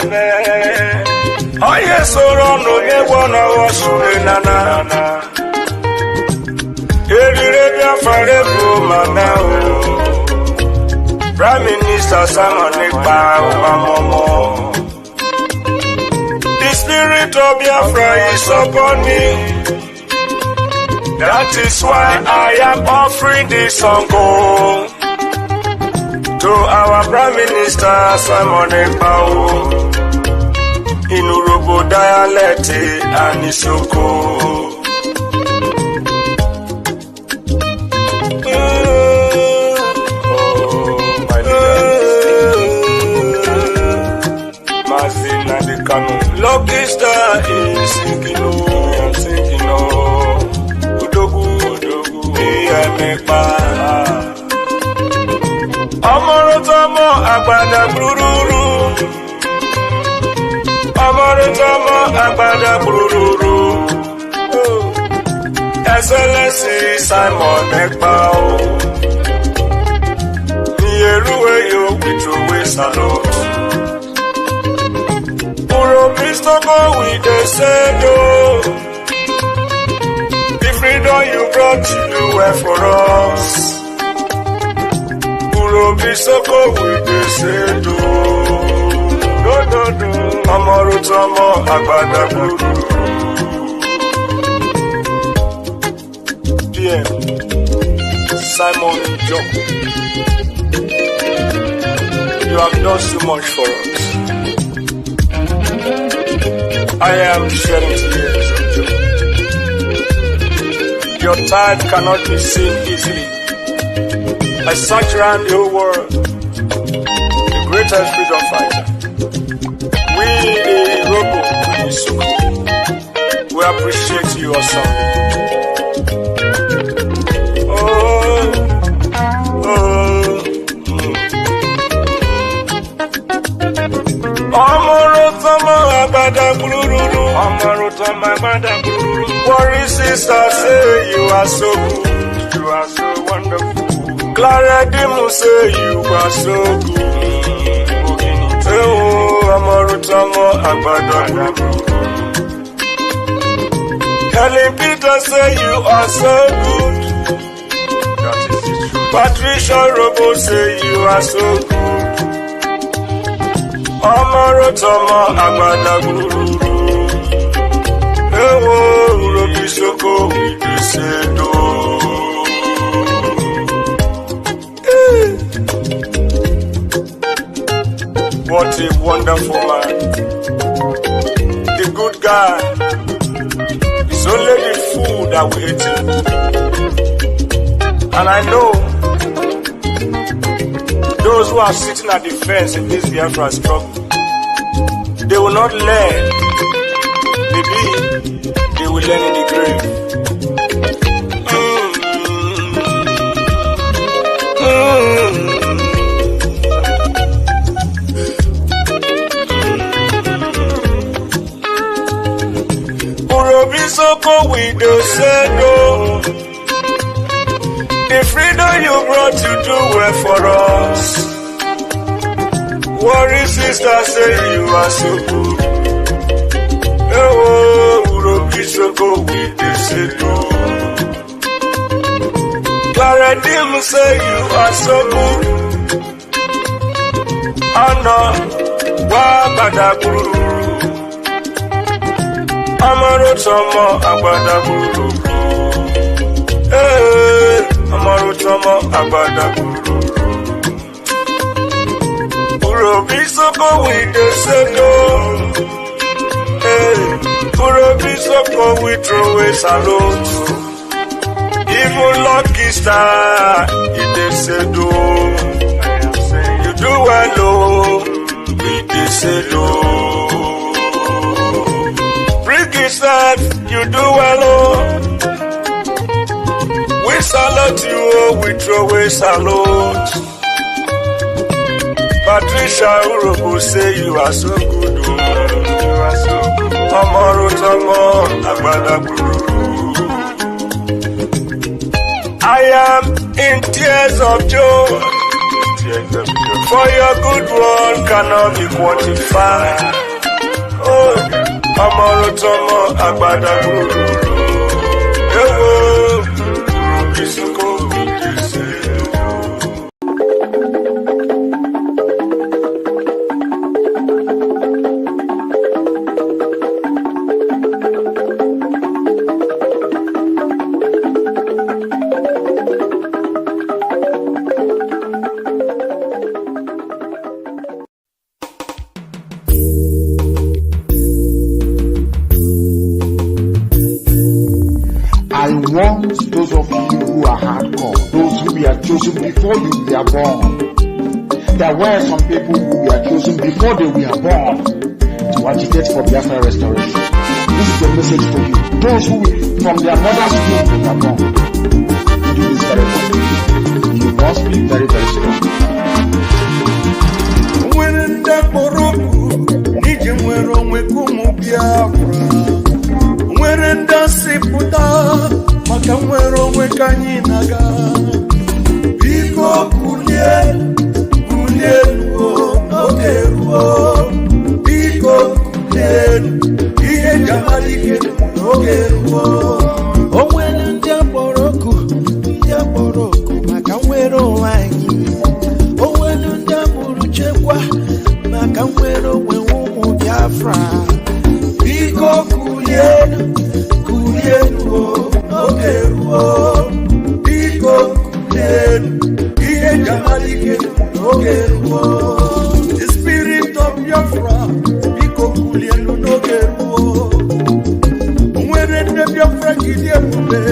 Oh yes, oh no, you wanna wash me nana. Prime Minister Simon Ekpa Njoku. The spirit of Biafra is upon me. That is why I am offering this song to our Prime Minister Simon Ekpa in Urobo dialect and Isoko. Lucky star is sinking, Udogu, Ekpa. Amorotomo agbada bururu. Amorotomo agbada bururu. Excellency Simon Ekpa. Nieruwe yo witruwe salute. With the same the freedom you brought to the way for us. Urobisoko with the same no. Amorutamo agbada guru. PM Simon Njoku. You have done so much for us. I am shedding tears of joy. Your tide cannot be seen easily. I search around the whole world, the greatest freedom fighter. We, the Robo and Isoko, we appreciate you awesome. Worry sister say you are so good, you are so wonderful. Clara Dimu say you are so good. Oh, Amorutamo Agbada. Helen Peter say you are so good. That is the truth. Patricia Robo say you are so good. Amorutamo Agbada Guru. Urobisoko with the sedo. What a wonderful man. The good guy. It's only the fool that we hate him. And I know those who are sitting at the fence in this Biafra struggle, they will not learn. Maybe they will learn in the grave. Urobisoko with the sendo. The freedom you brought to do well for us. Worry sister say you are so good. Oh, Urobisoko with the sedo. Clara Dim say you are so good. Anna, Wabada Guru. Amarotomo Agbada Guru. Amarotomo Agbada Guru. Urobisoko with the sedo. Urobisoko we throw a salute. Even lucky star, it is sedo. You do well, oh, it is sedo. Brgie said, you do well, oh. We salute you, oh, we throw a salute. Patricia Urobo say you are so good, oh. You are so good. Amorotomo Agbada Guru. I am in tears of joy. For your good one cannot be quantified. Oh, Amorotomo Agbada Guru. Ewo, Isuko Bidise. I want those of you who are hardcore, those who were chosen before you were born. There were some people who were chosen before they were born to agitate for Biafra restoration. This is a message to you. Those who from their mother's womb were born. You do this very well. You must be very, very strong. When the Moroku, Nijimwero Mekumu Biafra. When the Siputa, Makamwero Mekanyinaga. Biko Kulien, Okeruo. Biko Kulien, Iye Jamalike, Okeruo. Oh, when the Moroku, Makamwero Wangi. Oh, when the Muruchekwa, Makamwero Wewu Biafra. Biko Kulien, Okeruo. Biko Kulien, Iye Jamalike, Okeruo. The spirit of Biafra, Biko Kulien, Okeruo. When the Biafra Kidiepume,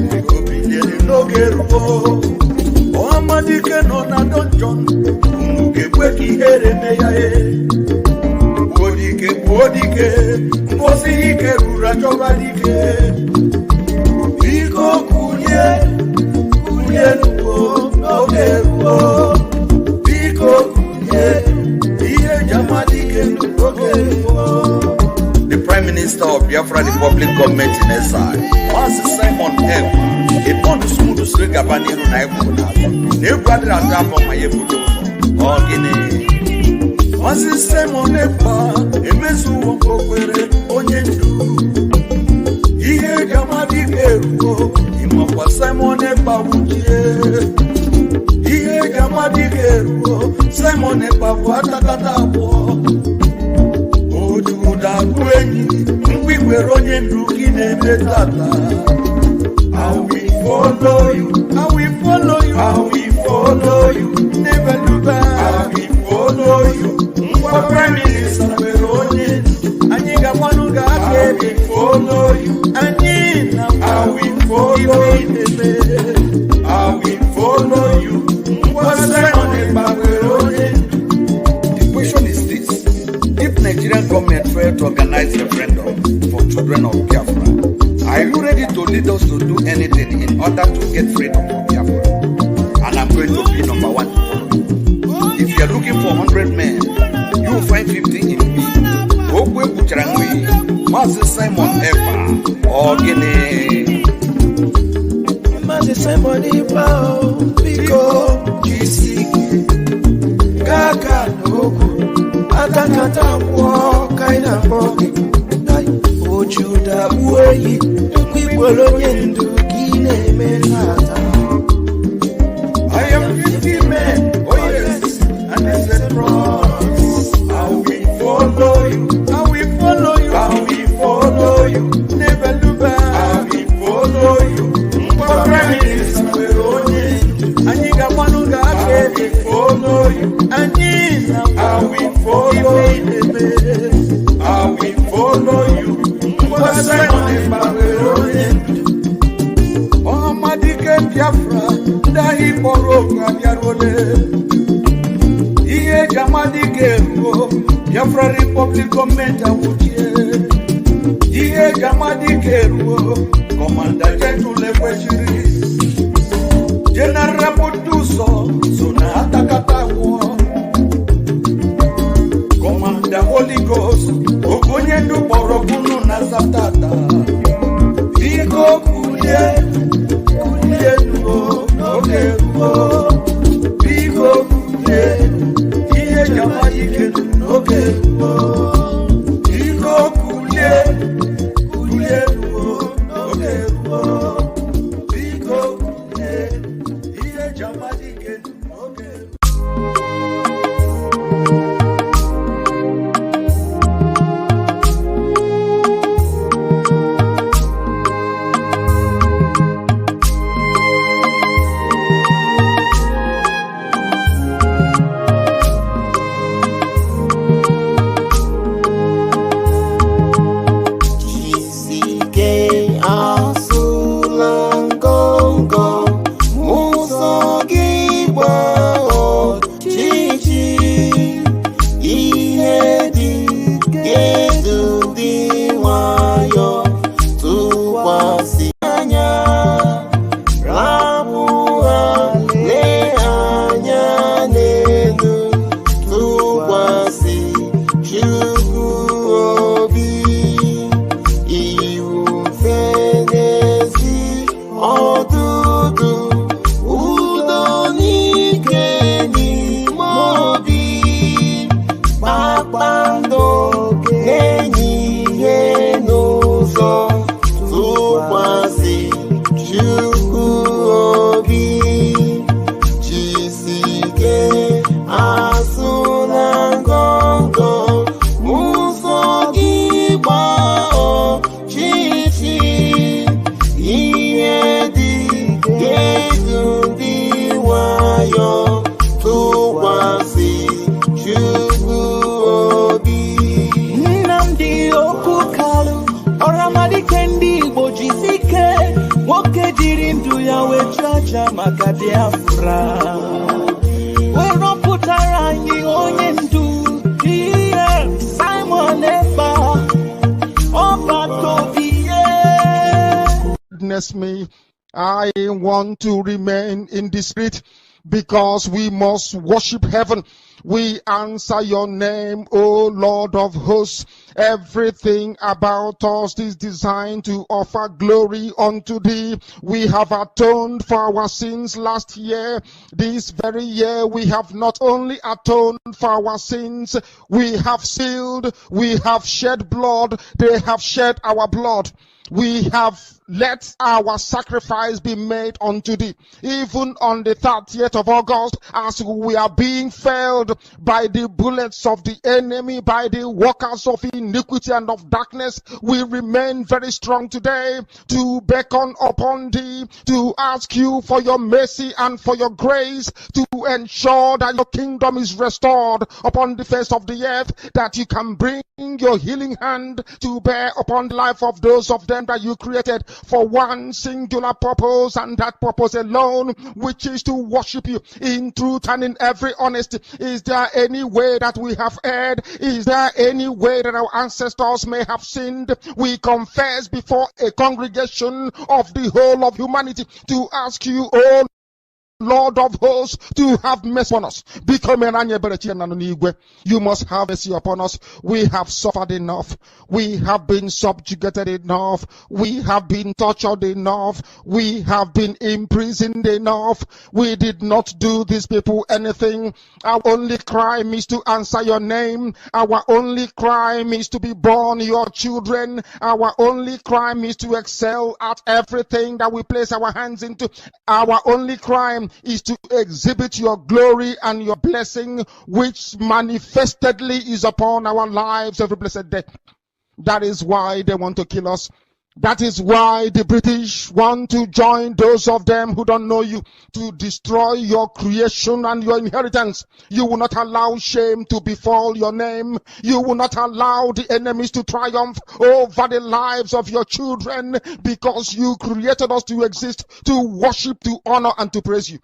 Biko Kulien, Okeruo. Ohamadike no na donjon, Mukebweki Eremeyae. Bodike, Mosike, Rurajobalike. Biko Kulien, Okeruo. Biko Kulien, Iye Jamalike, Okeruo. The Prime Minister of Biafra Republic Government in exile, Master Simon M. Upon the smooth Sregabani Runaibu, Nebradra Damo Mayebudo, Ogine. Master Simon Ekpa, Emesu Wokwere, Onyendu. Iye Jamalike, Imokwa Simon Ekpa Wujie. Iye Jamalike, Simon Ekpa Watakatabo. Ojuda Kwenyi, Mwikwere Onyendu Kine Betata. I will follow you, I will follow you, I will follow you, never look back. I will follow you, Prime Minister Veronin, and you got one who got I will follow you, and I will follow you, I will follow you, The question is this: if Nigerian government failed to organize a referendum for children of Biafra, are you ready to lead us to do anything in order to get freedom from Biafra? And I'm going to be number one to follow you. If you are looking for 100 men, you will find 50 in me. Okwe Bucharangwe, Master Simon Ekpa, Ogene. Master Simon Ekpa, Biko, GC, Kaka Njoku, Atakata, Kaina Bogi. Ojuda uweyi, Nkwibolo Nyendu Gine Menata. I am 50 men, oh yes, and it's a cross. I will follow you, I will follow you, I will follow you, never look back. I will follow you, Prime Minister Veronin, and you got one who got I will follow you, and I will follow you, I will follow you. Ohamadike Biafra, Dahi Boroga Biarole. Iye Jamalike, Biafra Republic Government Awutie. Iye Jamalike, Commander General Lekweshiri. General Potuso, Zona Atakatawo. Commander Holy Ghost, Okonyendu Borokunu Nazatata. Biko Kulien, Okeruo. Biko ojiri ndu ya wechaja maka Biafra. Weroputara anyị onye ndu here Simon Ekpa Witness me, I want to remain in the spirit because we must worship heaven. We answer your name, O Lord of hosts. Everything about us is designed to offer glory unto thee. We have atoned for our sins last year. This very year we have not only atoned for our sins, we have sealed, we have shed blood, they have shed our blood. We have let our sacrifice be made unto thee. Even on the 30th of August, as we are being felled by the bullets of the enemy, by the workers of iniquity and of darkness, we remain very strong today to beckon upon thee, to ask you for your mercy and for your grace, to ensure that your kingdom is restored upon the face of the earth, that you can bring your healing hand to bear upon the life of those of them that you created for one singular purpose, and that purpose alone, which is to worship you in truth and in every honesty. Is there any way that we have erred? Is there any way that our ancestors may have sinned? We confess before a congregation of the whole of humanity to ask you, oh Lord of hosts, to have mercy on us. You must have mercy upon us. We have suffered enough. We have been subjugated enough. We have been tortured enough. We have been imprisoned enough. We did not do these people anything. Our only crime is to answer your name. Our only crime is to be born your children. Our only crime is to excel at everything that we place our hands into. Our only crime is to exhibit your glory and your blessing, which manifestedly is upon our lives every blessed day. That is why they want to kill us. That is why the British want to join those of them who don't know you to destroy your creation and your inheritance. You will not allow shame to befall your name. You will not allow the enemies to triumph over the lives of your children, because you created us to exist, to worship, to honor, and to praise you.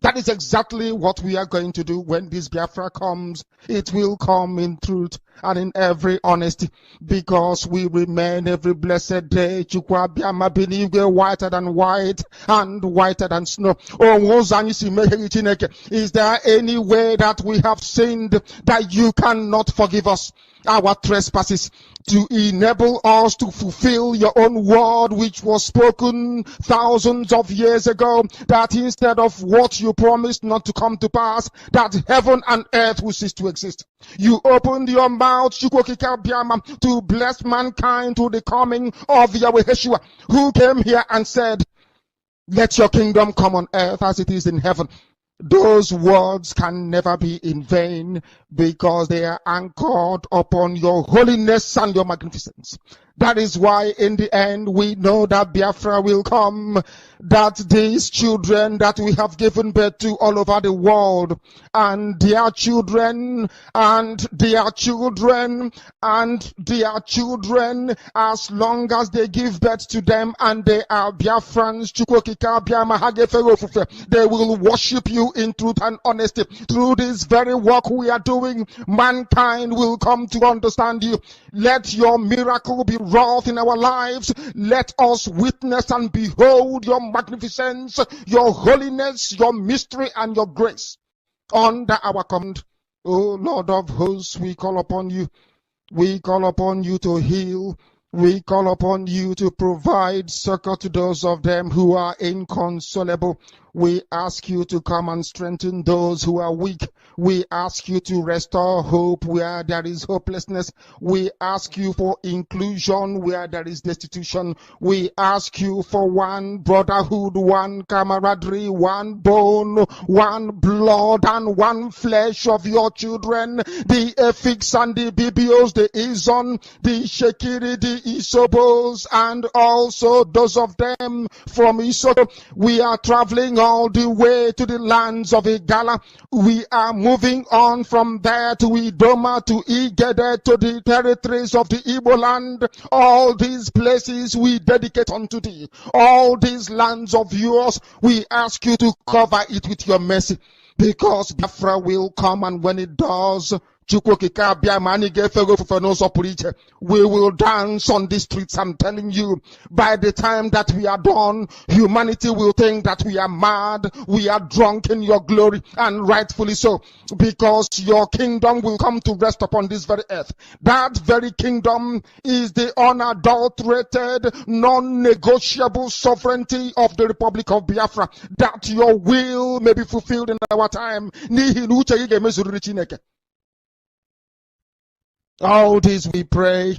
That is exactly what we are going to do when this Biafra comes. It will come in truth and in every honesty, because we remain every blessed day whiter than white and whiter than snow. Is there any way that we have sinned that you cannot forgive us our trespasses, to enable us to fulfill your own word, which was spoken thousands of years ago, that instead of what you promised not to come to pass, that heaven and earth will cease to exist? You opened your mouth to bless mankind to the coming of Yahweh Yeshua, who came here and said, let your kingdom come on earth as it is in heaven. Those words can never be in vain, because they are anchored upon your holiness and your magnificence. That is why in the end we know that Biafra will come, that these children that we have given birth to all over the world, and their children, and their children, and their children, as long as they give birth to them and they are Biafrans, they will worship you in truth and honesty. Through this very work we are doing, mankind will come to understand you. Let your miracle be wrought in our lives. Let us witness and behold your magnificence, your holiness, your mystery, and your grace. Under our command, O Lord of hosts, we call upon you. We call upon you to heal. We call upon you to provide succor to those of them who are inconsolable. We ask you to come and strengthen those who are weak. We ask you to restore hope where there is hopelessness. We ask you for inclusion where there is destitution. We ask you for one brotherhood, one camaraderie, one bone, one blood, and one flesh of your children. The Efiks and the Bibios, the Izon, the Shekiri, the Isobos, and also those of them from Isoto. We are traveling all the way to the lands of Igala. We are moving on from there to Idoma, to Igede, to the territories of the Igbo land. All these places we dedicate unto thee. All these lands of yours, we ask you to cover it with your mercy. Because Biafra will come, and when it does, we will dance on the streets. I'm telling you, by the time that we are done, humanity will think that we are mad, we are drunk in your glory, and rightfully so, because your kingdom will come to rest upon this very earth. That very kingdom is the unadulterated, non-negotiable sovereignty of the Republic of Biafra, that your will may be fulfilled in our time. All this we pray,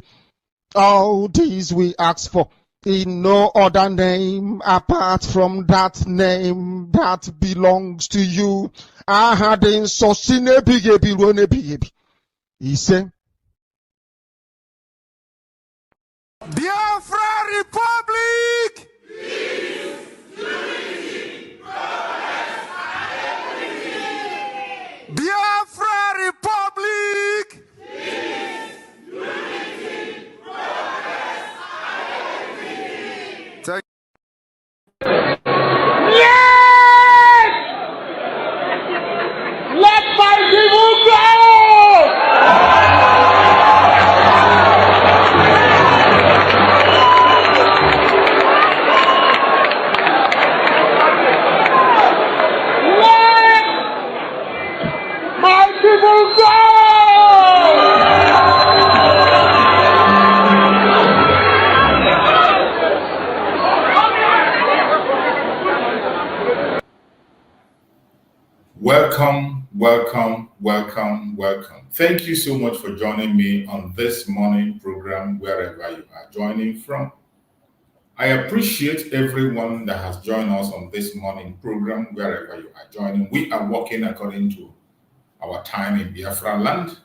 all this we ask for, in no other name apart from that name that belongs to you. He said, Biafra Republic! Biafra Republic! Yes! Let my people go! Let my people go! Welcome, welcome, welcome, welcome. Thank you so much for joining me on this morning program, wherever you are joining from. I appreciate everyone that has joined us on this morning program, wherever you are joining. We are working according to our time in Biafra land.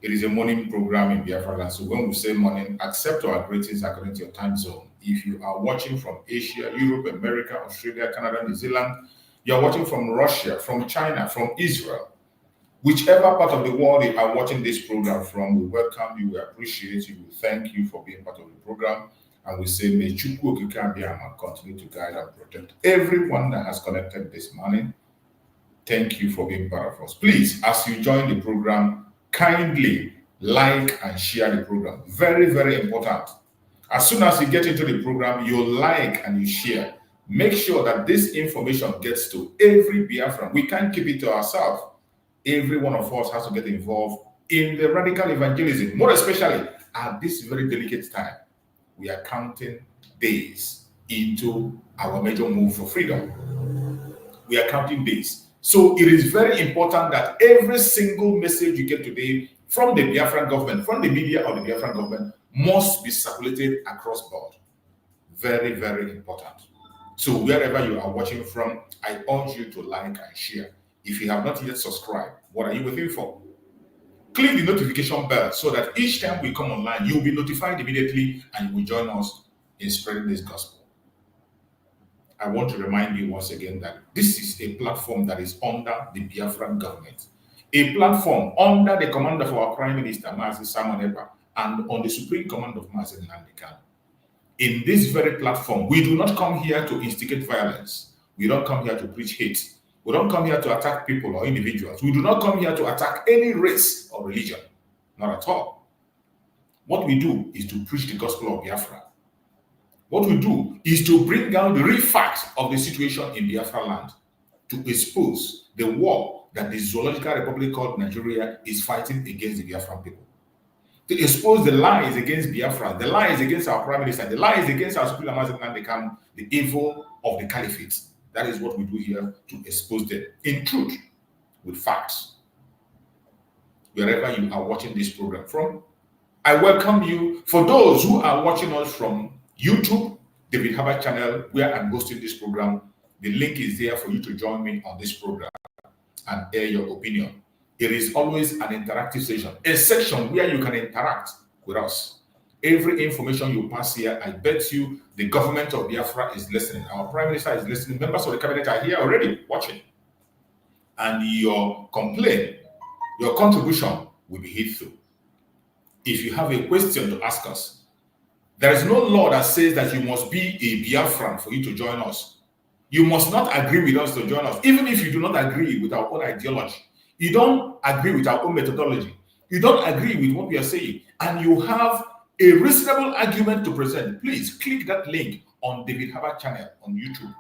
It is a morning program in Biafra land. So when we say morning, accept our greetings according to your time zone. If you are watching from Asia, Europe, America, Australia, Canada, New Zealand, you're watching from Russia, from China, from Israel, whichever part of the world you are watching this program from, we welcome you, we appreciate you, we thank you for being part of the program, and we say, may Chukwu Okike Abiyama continue to guide and protect everyone that has connected this morning. Thank you for being part of us. Please, as you join the program, kindly like and share the program. Very, very important. As soon as you get into the program, you like and you share. Make sure that this information gets to every Biafran. We can't keep it to ourselves. Every one of us has to get involved in the radical evangelism, more especially at this very delicate time. We are counting days into our major move for freedom. We are counting days. So it is very important that every single message you get today from the Biafran government, from the media or the Biafran government, must be circulated across board. Very, very important. So wherever you are watching from, I urge you to like and share. If you have not yet subscribed, what are you waiting for? Click the notification bell so that each time we come online, you'll be notified immediately and you will join us in spreading this gospel. I want to remind you once again that this is a platform that is under the Biafran government. A platform under the command of our Prime Minister, Mazi Simon Ekpa, and on the supreme command of Mazi Nnamdi Kanu. In this very platform, we do not come here to instigate violence. We don't come here to preach hate. We don't come here to attack people or individuals. We do not come here to attack any race or religion. Not at all. What we do is to preach the gospel of Biafra. What we do is to bring down the real facts of the situation in Biafra land, to expose the war that the zoological republic called Nigeria is fighting against the Biafran people. To expose the lies against Biafra, the lies against our Prime Minister, the lies against our Supreme Mazi Nnamdi Kanu, the evil of the caliphate. That is what we do here, to expose them in truth, with facts. Wherever you are watching this program from, I welcome you. For those who are watching us from YouTube, David Harbour channel, where I'm hosting this program, the link is there for you to join me on this program and air your opinion. It is always an interactive session, a section where you can interact with us. Every information you pass here, I bet you the government of Biafra is listening. Our Prime Minister is listening. Members of the cabinet are here already watching. And your complaint, your contribution will be hit through. If you have a question to ask us, there is no law that says that you must be a Biafran for you to join us. You must not agree with us to join us, even if you do not agree with our own ideology. You don't agree with our own methodology. You don't agree with what we are saying, and you have a reasonable argument to present. Please click that link on David Harvard channel on YouTube.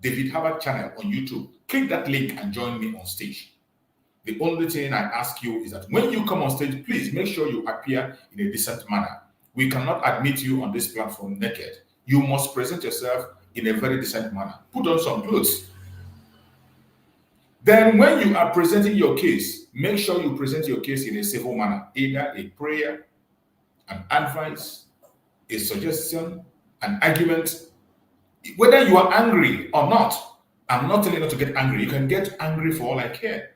David Harvard channel on YouTube. Click that link and join me on stage. The only thing I ask you is that when you come on stage, please make sure you appear in a decent manner. We cannot admit you on this platform naked. You must present yourself in a very decent manner. Put on some clothes. Then when you are presenting your case, make sure you present your case in a civil manner, either a prayer, an advice, a suggestion, an argument. Whether you are angry or not, I'm not telling you not to get angry. You can get angry for all I care.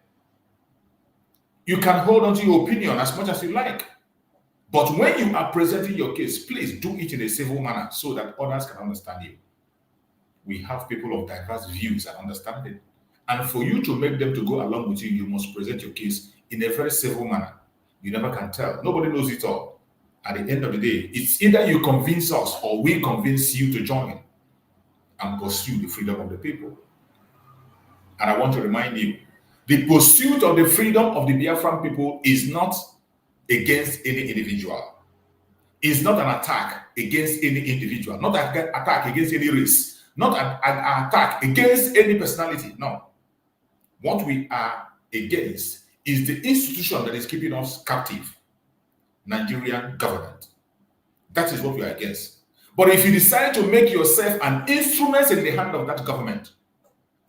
You can hold on to your opinion as much as you like. But when you are presenting your case, please do it in a civil manner so that others can understand you. We have people of diverse views and understanding. And for you to make them to go along with you, you must present your case in a very civil manner. You never can tell. Nobody knows it all. At the end of the day, it's either you convince us or we convince you to join and pursue the freedom of the people. And I want to remind you, the pursuit of the freedom of the Biafran people is not against any individual. It's not an attack against any individual, not an attack against any race, not an attack against any personality. No. What we are against is the institution that is keeping us captive, Nigerian government. That is what we are against. But if you decide to make yourself an instrument in the hand of that government,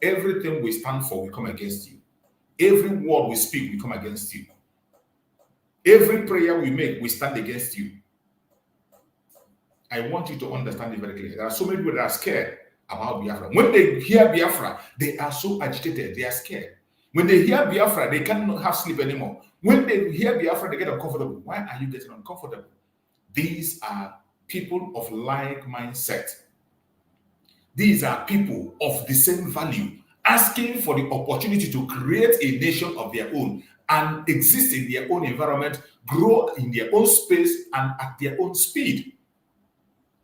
everything we stand for will come against you. Every word we speak will come against you. Every prayer we make will stand against you. I want you to understand it very clearly. There are so many people that are scared about Biafra. When they hear Biafra, they are so agitated, they are scared. When they hear Biafra, they cannot have sleep anymore. When they hear Biafra, they get uncomfortable. Why are you getting uncomfortable? These are people of like mindset. These are people of the same value, asking for the opportunity to create a nation of their own and exist in their own environment, grow in their own space and at their own speed.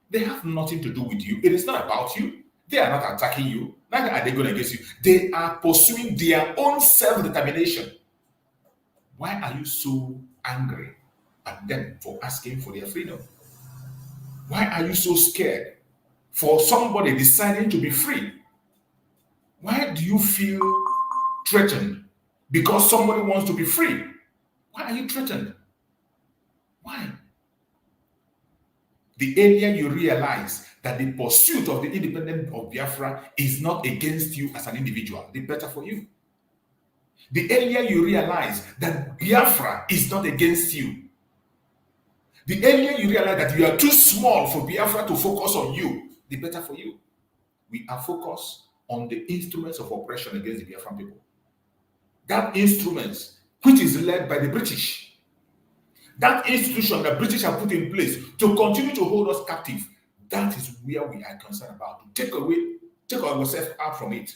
They have nothing to do with you. It is not about you. They are not attacking you. Neither are they going against you. They are pursuing their own self-determination. Why are you so angry at them for asking for their freedom? Why are you so scared for somebody deciding to be free? Why do you feel threatened because somebody wants to be free? Why are you threatened? Why? The earlier you realize that the pursuit of the independence of Biafra is not against you as an individual, the better for you. The earlier you realize that Biafra is not against you, the earlier you realize that you are too small for Biafra to focus on you, the better for you. We are focused on the instruments of oppression against the Biafran people. That instruments, which is led by the British, that institution that British have put in place to continue to hold us captive, that is where we are concerned about. To take ourselves out from it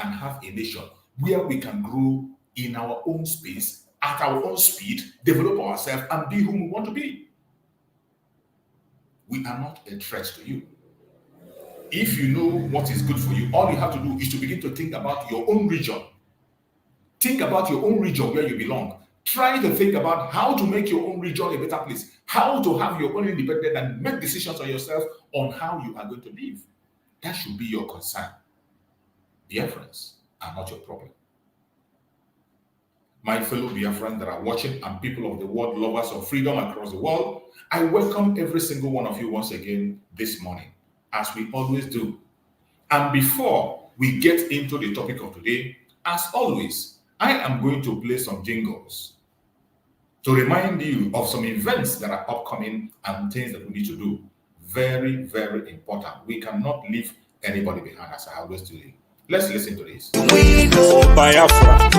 and have a nation where we can grow in our own space, at our own speed, develop ourselves, and be whom we want to be. We are not a threat to you. If you know what is good for you, all you have to do is to begin to think about your own region. Think about your own region where you belong. Try to think about how to make your own region a better place, how to have your own independence and make decisions on yourself on how you are going to live. That should be your concern. Biafrans are not your problem. My fellow Biafrans that are watching and people of the world, lovers of freedom across the world, I welcome every single one of you once again this morning, as we always do. And before we get into the topic of today, as always, I am going to play some jingles to remind you of some events that are upcoming and things that we need to do. Very, very important. We cannot leave anybody behind, as I always do. Let's listen to this. We know Biafra.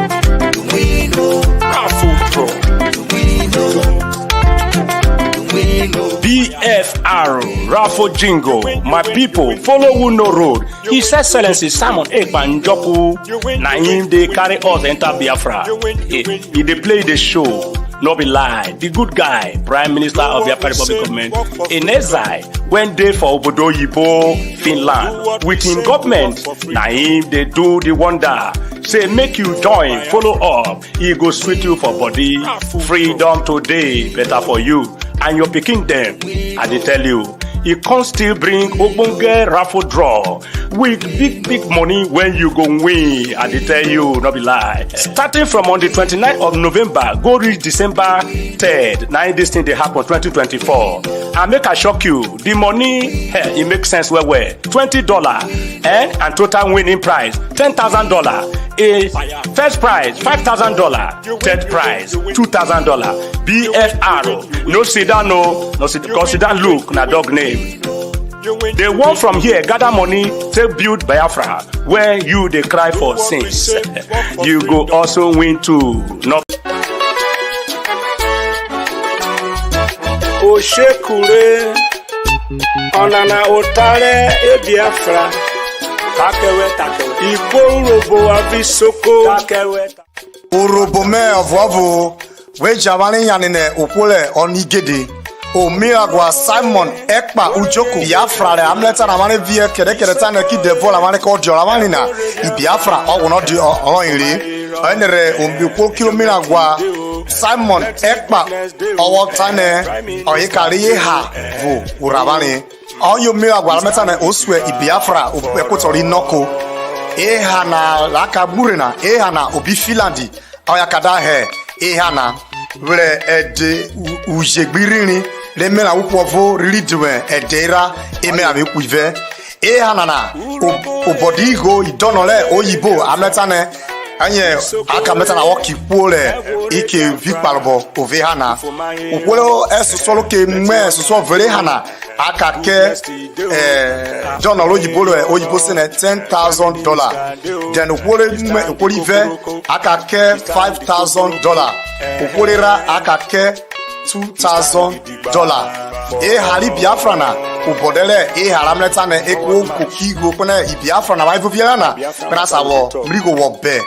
We know Afro. We know BFR, Rafo Jingo, my people, follow who no road. His Excellency Simon Ekpa Njoku, na him they carry us enter Biafra. He they play the show, no be lie. The good guy, Prime Minister of Biafra Republic Government, in exile, went there for Obodo Yibo, Finland. With him government, na him they do the wonder. Say make you join, follow up. He go sweet you for body. Freedom today, better for you and your picking them. I dey tell you, he can still bring ogbonge raffle draw with big money when you go win. I dey tell you, no be lie. Starting from on the 29th of November, go reach December 3rd. Now this thing they happen 2024. I make I shock you. The money, it makes sense well. $20 and total winning prize $10,000. A first prize $5,000, third prize $2,000. BFR, no sit down, no sit down. Look, na dog name. They want from here gather money to build Biafra, where you they cry for sins. You go also win too. No. Oshekure, onana otare e Biafra. Takewe. Ipo urobo avisoko. Takewe. Urobo me avovo. We javani yanine upole onigede. O miragwa Simon Ekpa Njoku Biafra le amleta na mane vie kede tane ki devo la mane ko dio la mane na I Biafra o wono di o ire enere ombi ko kilo miragwa Simon Ekpa o tane o yikari ha vo urabani o yo miragwa amleta na oswe I Biafra o ekotori noko ha na laka burina ha na obi Finlandi o yakada he ha na were ede ujegbirini le mena upovo ridwe edera eme abekuive hanana obodigo idonole oyibo ametane anye aka metana okipole ike vikpalbo ovehana opolo esosolo ke me soso vere hana aka ke donolo oyibo sene $10,000 then oporive aka ke $5,000 oporera aka ke $2,000. Hali Biafra na ubodele haramleta na eko kokigo kona Biafra na waivo viana na sawo mrigo wobe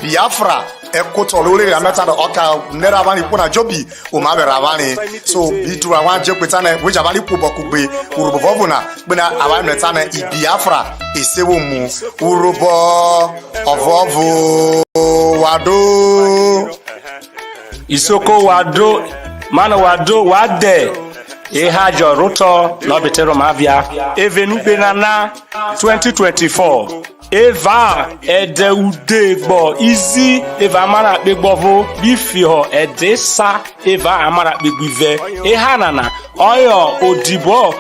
Biafra eko tolole ramleta na oka nera bani pona jobi o ma be rabani so bitu awan je kwetana we jabali kubo kugbe urubo na gbena awamleta na Biafra esewo mu urubo ovovo wado Isoko wado, mana wado wade. Hajo roto no betero mavia. Evenu benana 2024. Eva ede ude gbo easy eva amara pe gbovo bifiho ede sa eva amara pe gbive hanana oyo odibo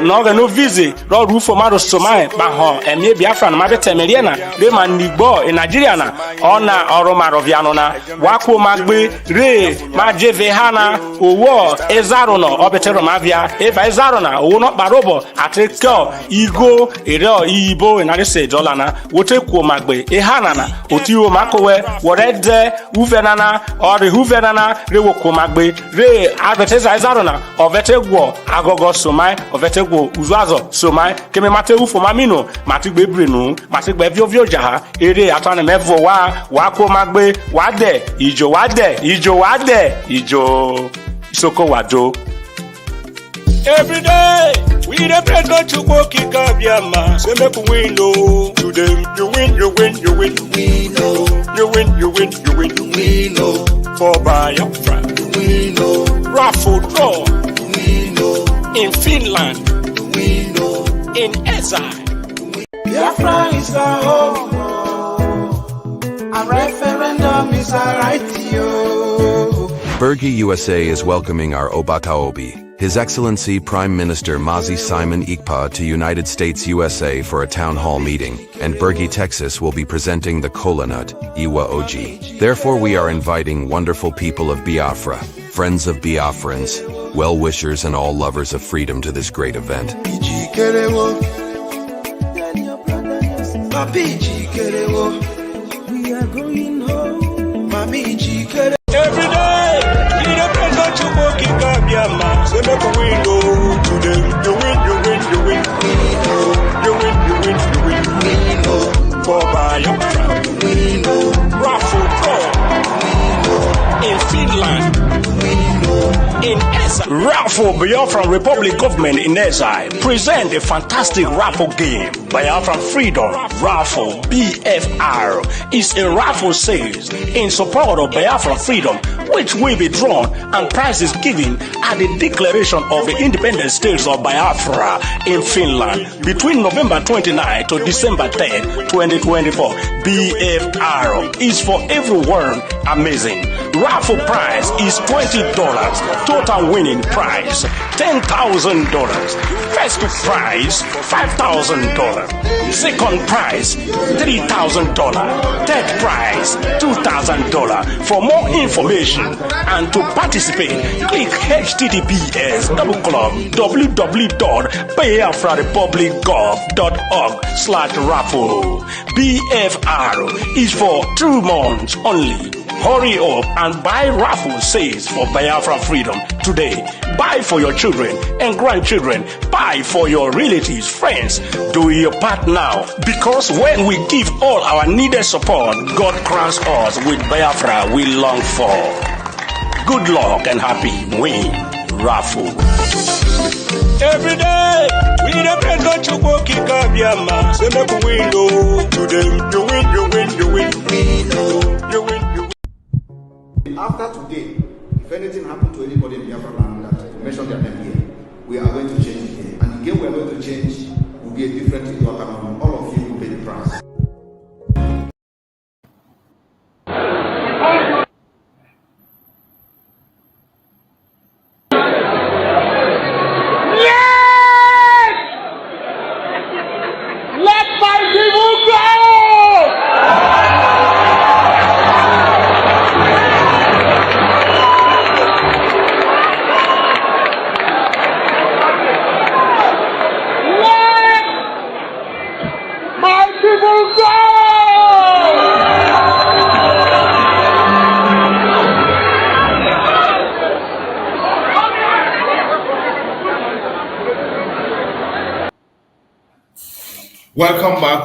no ge no visit ro rufo maro somai ba ho emi Biafra na mabete meriana le manigbo in Nigeria na ona oro maroviano na wako magbe re majeve hana owo ezaro no obetero mavia eva ezaro na owo no barobo atreko igo ere ibo in ase dollar na wote ko magbe hanana otiwo makowe worede uvenana ori uvenana re wo ko magbe re abeteza ezaro na ovetegwo agogo somai ovetegwo uzuazo somai keme mate ufo mamino matigbe brenu matigbe viovio jaha ere atane mevo wa ko magbe wade ijo isoko wado. Every day we dey pray God to go kick up your man. Say make we win, no. To them you win. We know. You win. We know. For Biafra. We know. Raffle draw. We know. In Finland. We know. In exile. Biafra is our home. A referendum is our right to. Brgie USA is welcoming our Obakaobi, His Excellency Prime Minister Mazi Simon Ekpa to United States USA for a town hall meeting, and Brgie, Texas will be presenting the Kola Nut, Iwa Oji. Therefore we are inviting wonderful people of Biafra, friends of Biafrans, well-wishers and all lovers of freedom to this great event. We are going home. Every day, you don't pray God to go kick so make we go today. You win, you win, you win. You win, you win, you win. For Biafra. Raffle draw. In Finland. In exile. Raffle Biafran Republic Government in exile present a fantastic raffle game. Biafran Freedom Raffle BFR is a raffle sales in support of Biafran Freedom, which will be drawn and prizes given at the declaration of the independent states of Biafra in Finland between November 29 to December 10, 2024. BFR is for everyone amazing. Raffle prize is $20. Total winning prize $10,000. First prize $5,000. Second prize $3,000. Third prize $2,000. For more information and to participate, click https://biafrarepublicgov.org/raffle. BFR is for 2 months only. Hurry up and buy raffle sales for Biafra Freedom today. Buy for your children and grandchildren. Buy for your relatives, friends. Do your part now, because when we give all our needed support, God crowns us with Biafra we long for. Good luck and happy win. Raffle. Every day, we depend on Chukwu Kikabiama. So make we go to them. You win, you win, you win. You win, you win. After today, if anything happened to anybody in Biafra land that mention their name here, we are going to change it here. And the game we are going to change will be a different economy. All of you will pay the price.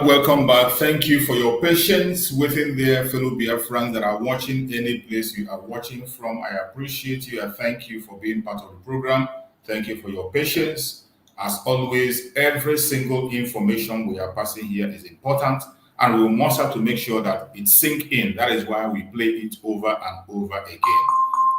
Welcome back. Thank you for your patience within there, fellow Biafrans that are watching any place you are watching from. I appreciate you. I thank you for being part of the program. Thank you for your patience. As always, every single information we are passing here is important, and we must have to make sure that it sinks in. That is why we play it over and over again.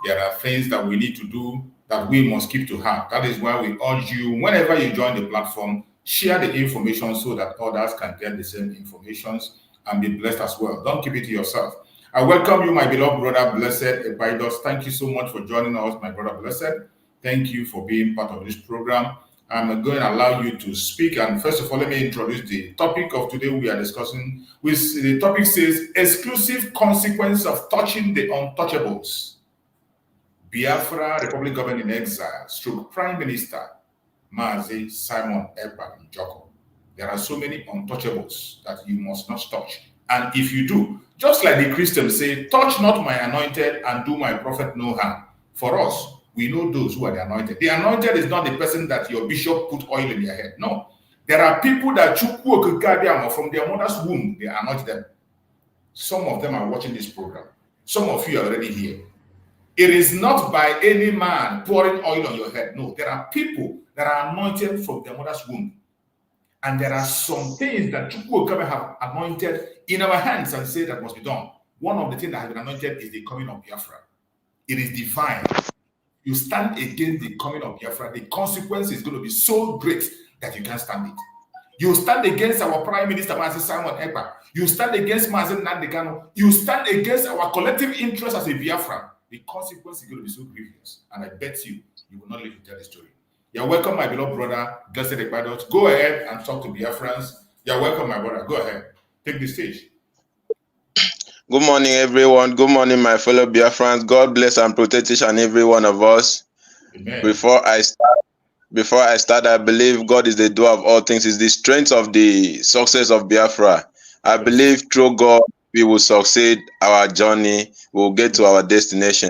There are things that we need to do that we must keep to heart. That is why we urge you, whenever you join the platform, share the information so that others can get the same information and be blessed as well. Don't keep it to yourself. I welcome you, my beloved brother, Blessed Ekpa. Thank you so much for joining us, my brother, Blessed. Thank you for being part of this program. I'm going to allow you to speak. And first of all, let me introduce the topic of today we are discussing. The topic says, exclusive consequence of touching the untouchables. Biafra Republic Government in Exile, stroke Prime Minister, Mazi Simon Ekpa Njoku. There are so many untouchables that you must not touch. And if you do, just like the Christians say, touch not my anointed and do my prophet no harm. For us, we know those who are the anointed. The anointed is not the person that your bishop put oil in their head. No. There are people that from their mother's womb, they anoint them. Some of them are watching this program. Some of you are already here. It is not by any man pouring oil on your head. No, there are people that are anointed from their mother's womb. And there are some things that Chukwu have anointed in our hands and say that must be done. One of the things that has been anointed is the coming of Biafra. It is divine. You stand against the coming of Biafra, the consequence is going to be so great that you can't stand it. You stand against our Prime Minister, Mazi Simon Ekpa. You stand against Mazi Nandekano. You stand against our collective interest as a Biafran. The consequence is going to be so grievous. And I bet you will not live to tell the story. You're welcome, my beloved brother, Blessed Ekpa. Go ahead and talk to Biafrans. You're welcome, my brother. Go ahead. Take the stage. Good morning, everyone. Good morning, my fellow Biafrans. God bless and protect each and every one of us. Amen. Before I start, I believe God is the doer of all things. Is the strength of the success of Biafra. I believe through God we will succeed our journey. We will get to our destination.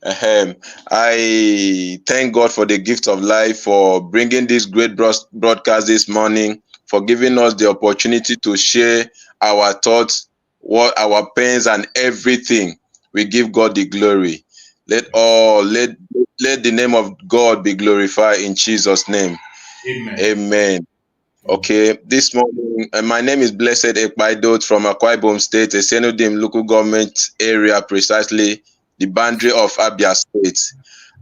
I thank God for the gift of life, for bringing this great broadcast this morning, for giving us the opportunity to share our thoughts, what our pains and everything. We give God the glory. Let the name of God be glorified in Jesus' name. Amen. Amen. Okay, this morning, my name is Blessed Ekpa Njoku from Akwa Ibom State, a Senudim local government area, precisely the boundary of Abia State.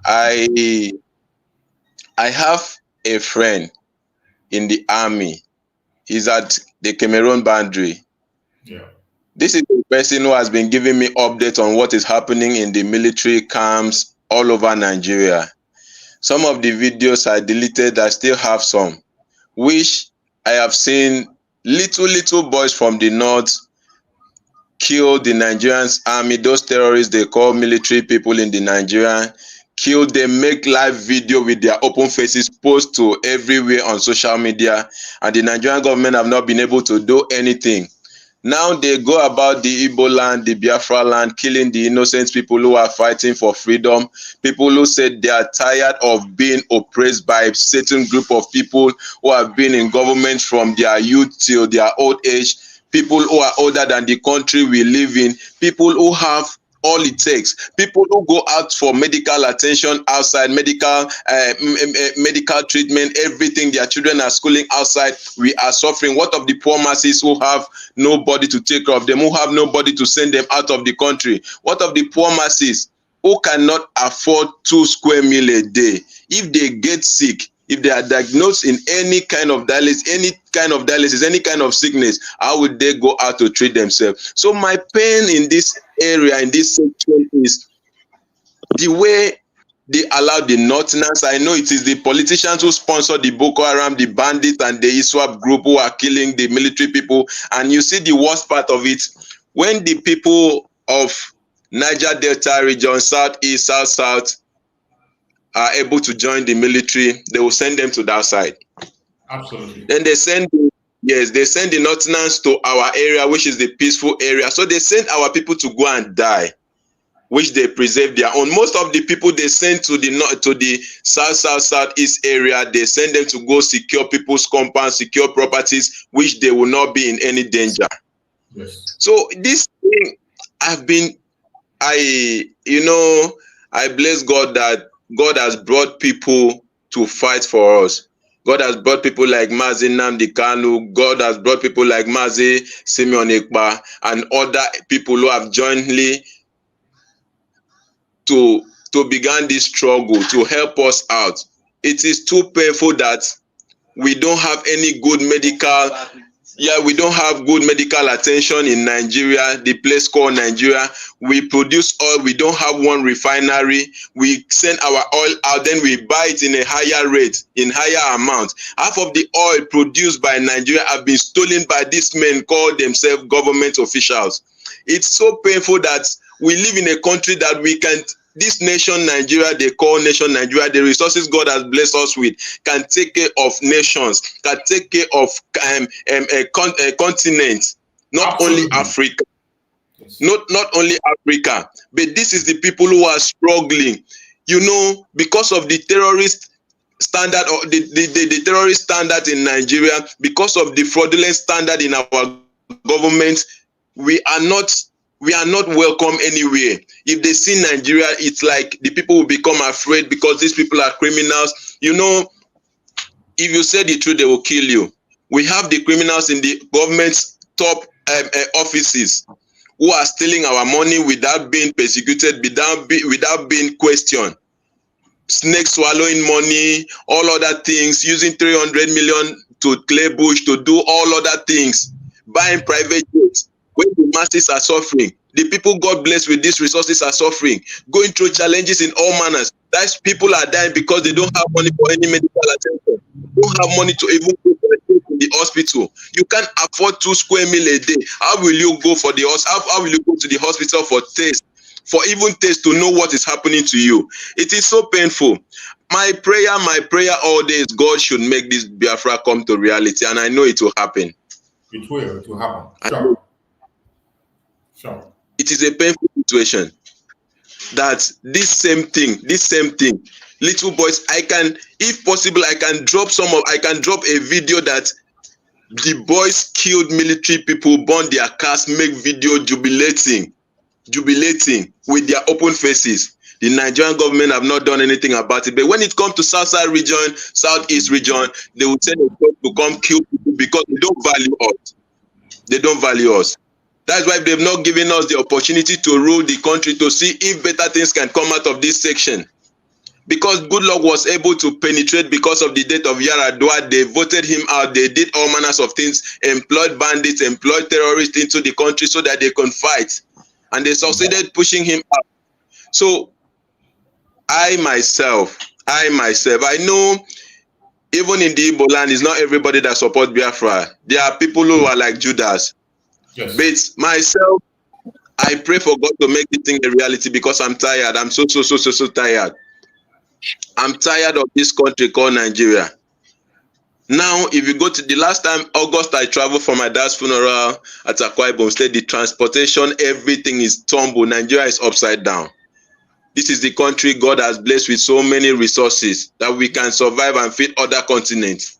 I have a friend in the army. He's at the Cameroon boundary. Yeah. This is a person who has been giving me updates on what is happening in the military camps all over Nigeria. Some of the videos I deleted, I still have some, which I have seen little boys from the north kill the Nigerian army, those terrorists they call military people in the Nigerian, kill them, make live video with their open faces, post to everywhere on social media, and the Nigerian government have not been able to do anything. Now they go about the Igbo land, the Biafra land, killing the innocent people who are fighting for freedom, people who said they are tired of being oppressed by a certain group of people who have been in government from their youth till their old age, people who are older than the country we live in, people who have all it takes, people who go out for medical attention outside, medical treatment, everything. Their children are schooling outside. We are suffering. What of the poor masses who have nobody to take care of them, who have nobody to send them out of the country? What of the poor masses who cannot afford 2 square meal a day? If they get sick, if they are diagnosed in any kind of dialysis, any kind of sickness, how would they go out to treat themselves? So my pain in this area, in this section, is the way they allow the Northerners. I know it is the politicians who sponsor the Boko Haram, the bandits, and the ISWAP group who are killing the military people. And you see the worst part of it, when the people of Niger Delta region, Southeast, South, are able to join the military, they will send them to that side. Absolutely. Then they send the Northerners to our area, which is the peaceful area. So they send our people to go and die, which they preserve their own. Most of the people they send to the southeast area, they send them to go secure people's compounds, secure properties, which they will not be in any danger. Yes. So this thing, I bless God that God has brought people to fight for us. God has brought people like Mazi Nnamdi Kanu. God has brought people like Mazi Simeon Ekpa and other people who have jointly to begin this struggle to help us out. It is too painful that we don't have any good medical. We don't have good medical attention in Nigeria, the place called Nigeria. We produce oil, we don't have one refinery. We send our oil out, then we buy it in a higher rate, in higher amount. Half of the oil produced by Nigeria have been stolen by these men called themselves government officials. It's so painful that we live in a country that we can't. This nation Nigeria, they call nation Nigeria, the resources God has blessed us with, can take care of nations, can take care of a continent, not Absolutely. only Africa. Yes. Not only Africa, but this is the people who are struggling, because of the terrorist standard, or the terrorist standard in Nigeria, because of the fraudulent standard in our government. We are not welcome anywhere. If they see Nigeria, it's like the people will become afraid because these people are criminals. If you say the truth, they will kill you. We have the criminals in the government's top offices who are stealing our money without being persecuted, without being questioned. Snakes swallowing money, all other things, using 300 million to clear bush, to do all other things, buying private jets. When the masses are suffering, the people God bless with these resources are suffering, going through challenges in all manners. That's people are dying because they don't have money for any medical attention. Don't have money to even go for a test in the hospital. You can't afford 2 square meal a day. How will you go for how will you go to the hospital for test? For even test to know what is happening to you. It is so painful. My prayer all day is God should make this Biafra come to reality, and I know it will happen. It will happen. Sure. It is a painful situation. that this same thing, little boys, I can, if possible, I can drop a video that the boys killed military people, burned their cars, make video jubilating with their open faces. The Nigerian government have not done anything about it. But when it comes to South-Side region, Southeast region, they will send a court to come kill people because they don't value us. They don't value us. That's why they've not given us the opportunity to rule the country, to see if better things can come out of this section. Because Goodluck was able to penetrate because of the death of Yaradua, they voted him out. They did all manners of things, employed bandits, employed terrorists into the country so that they can fight. And they succeeded pushing him out. So I myself, I know even in the Igbo land, it's not everybody that supports Biafra. There are people who are like Judas. Yes. But myself, I pray for God to make this thing a reality because I'm tired. I'm so tired. I'm tired of this country called Nigeria. Now, if you go to the last time, August, I traveled for my dad's funeral at Akwa Ibom State. The transportation, everything is tumbled. Nigeria is upside down. This is the country God has blessed with so many resources that we can survive and feed other continents.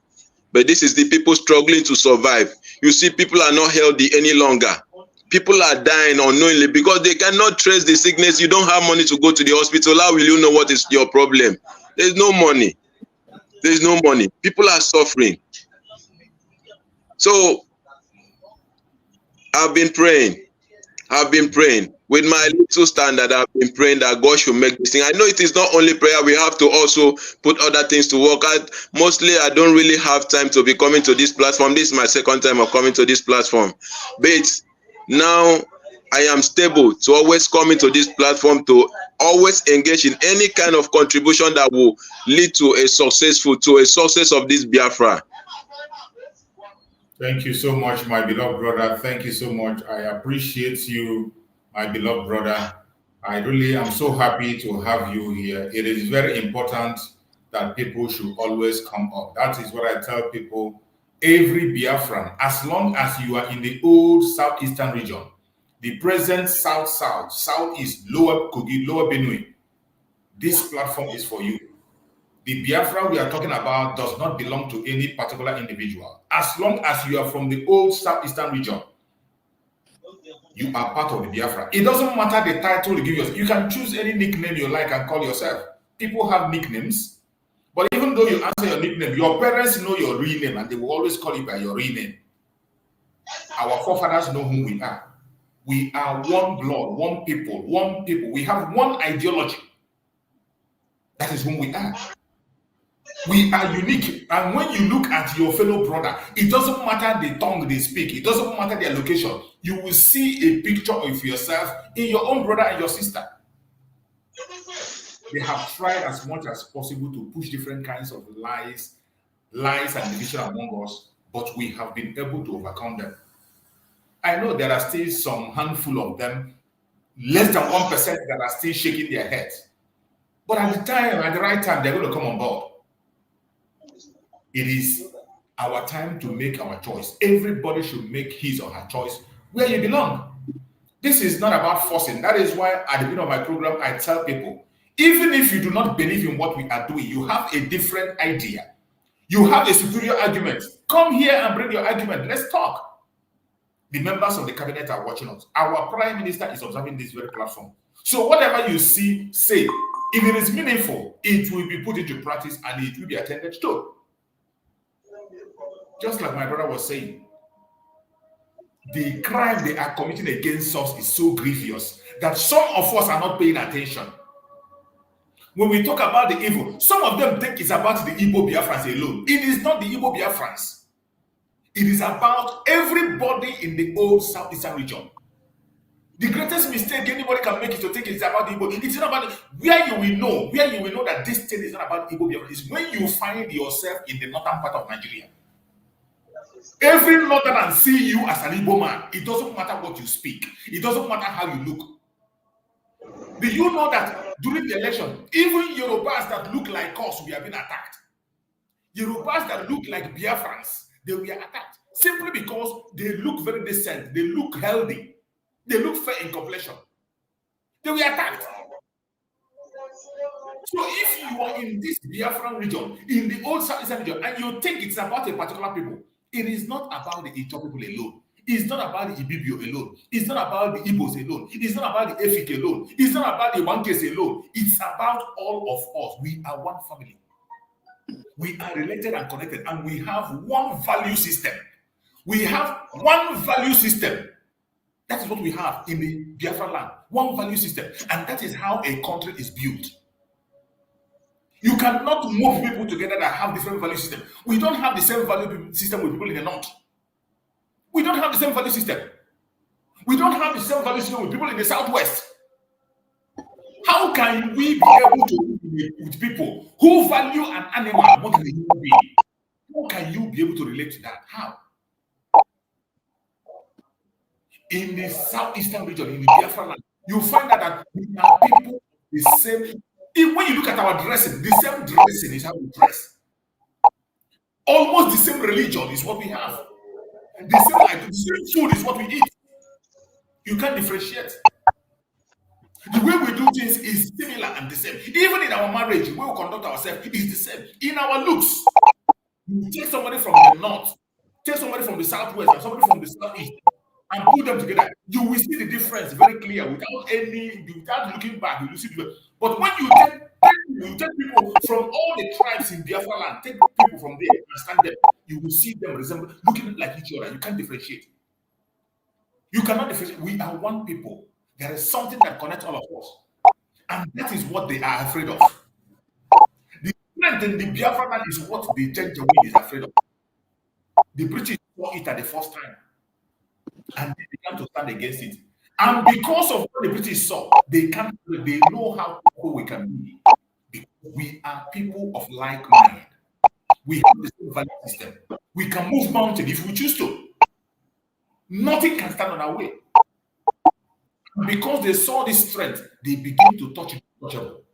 But this is the people struggling to survive. You see, people are not healthy any longer. People are dying unknowingly because they cannot trace the sickness. You don't have money to go to the hospital. How will you know what is your problem? There's no money. There's no money. People are suffering. So I've been praying. With my little standard, I've been praying that God should make this thing. I know it is not only prayer. We have to also put other things to work at. Mostly, I don't really have time to be coming to this platform. This is my second time of coming to this platform. But now I am stable to always come into this platform, to always engage in any kind of contribution that will lead to a success of this Biafra. Thank you so much, my beloved brother. Thank you so much. I appreciate you, my beloved brother. I really am so happy to have you here. It is very important that people should always come up. That is what I tell people. Every Biafran, as long as you are in the old southeastern region, the present southeast, lower Kogi, lower Benue, this platform is for you. The Biafra we are talking about does not belong to any particular individual. As long as you are from the old southeastern region, you are part of the Biafra. It doesn't matter the title you give yourself. You can choose any nickname you like and call yourself. People have nicknames, but even though you answer your nickname, your parents know your real name and they will always call you by your real name. Our forefathers know who we are. We are one blood, one people. We have one ideology. That is whom we are. We are unique. And when you look at your fellow brother, it doesn't matter the tongue they speak. It doesn't matter their location. You will see a picture of yourself in your own brother and your sister. They have tried as much as possible to push different kinds of lies and division among us, but we have been able to overcome them. I know there are still some handful of them, less than 1% that are still shaking their heads. But at the right time, they're going to come on board. It is our time to make our choice. Everybody should make his or her choice where you belong. This is not about forcing. That is why at the beginning of my program, I tell people, even if you do not believe in what we are doing, you have a different idea. You have a superior argument. Come here and bring your argument. Let's talk. The members of the cabinet are watching us. Our prime minister is observing this very platform. So whatever you see, say, if it is meaningful, it will be put into practice and it will be attended to. Just like my brother was saying, the crime they are committing against us is so grievous that some of us are not paying attention. When we talk about the evil, some of them think it's about the Igbo Biafrans alone. It is not the Igbo Biafrans. It is about everybody in the old southeastern region. The greatest mistake anybody can make is to think it's about the Igbo. It's not about where you will know that this thing is not about Igbo Biafra is when you find yourself in the northern part of Nigeria. Every northern see you as an Igbo man. It doesn't matter what you speak. It doesn't matter how you look. Do you know that during the election, even Yorubas that look like us, we have been attacked. Yorubas that look like Biafrans, they were attacked simply because they look very decent, they look healthy, they look fair in complexion. They were attacked. So if you are in this Biafran region, in the old Southeastern region, and you think it's about a particular people, it is not about the Icho people alone. It's not about the Ibibio alone. It's not about the Igbos alone. It's not about the Efik alone. It's not about the Wankes alone. It's about all of us. We are one family. We are related and connected, and we have one value system. We have one value system. That is what we have in the Biafra land. One value system. And that is how a country is built. You cannot move people together that have different value system. We don't have the same value system with people in the north. We don't have the same value system. We don't have the same value system with people in the southwest. How can we be able to live with people who value an animal more than a human being? How can you be able to relate to that? How? In the southeastern region, in the Biafra land, you find that we are people the same. When you look at our dressing, the same dressing is how we dress. Almost the same religion is what we have. The same food is what we eat. You can't differentiate. The way we do things is similar and the same. Even in our marriage, the way we conduct ourselves is the same. In our looks, you take somebody from the north, take somebody from the southwest, and somebody from the southeast, and put them together. You will see the difference very clear without looking back. You will see the. But when you take people from all the tribes in Biafra land, take people from there and stand them, you will see them looking like each other. You can't differentiate. You cannot differentiate. We are one people. There is something that connects all of us. And that is what they are afraid of. The strength in the Biafra land is what the Janjaweed is afraid of. The British saw it at the first time. And they began to stand against it. And because of what the British saw, they know how powerful we can be. Because we are people of like mind. We have the same value system. We can move mountains if we choose to. Nothing can stand on our way. Because they saw this strength, they begin to touch the untouchable.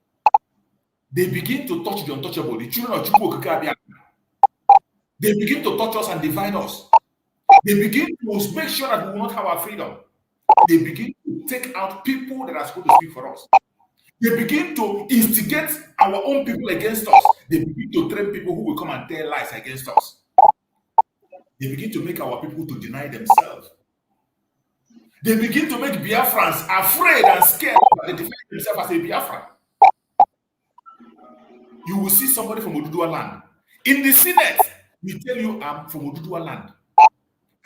They begin to touch the untouchable. The children of Chukwu. They begin to touch us and divide us. They begin to make sure that we will not have our freedom. They begin to take out people that are supposed to speak for us. They begin to instigate our own people against us. They begin to train people who will come and tell lies against us. They begin to make our people to deny themselves. They begin to make Biafrans afraid and scared of identifying themselves as a Biafran. You will see somebody from Oduduwa land. In the Senate, we tell you I'm from Oduduwa land.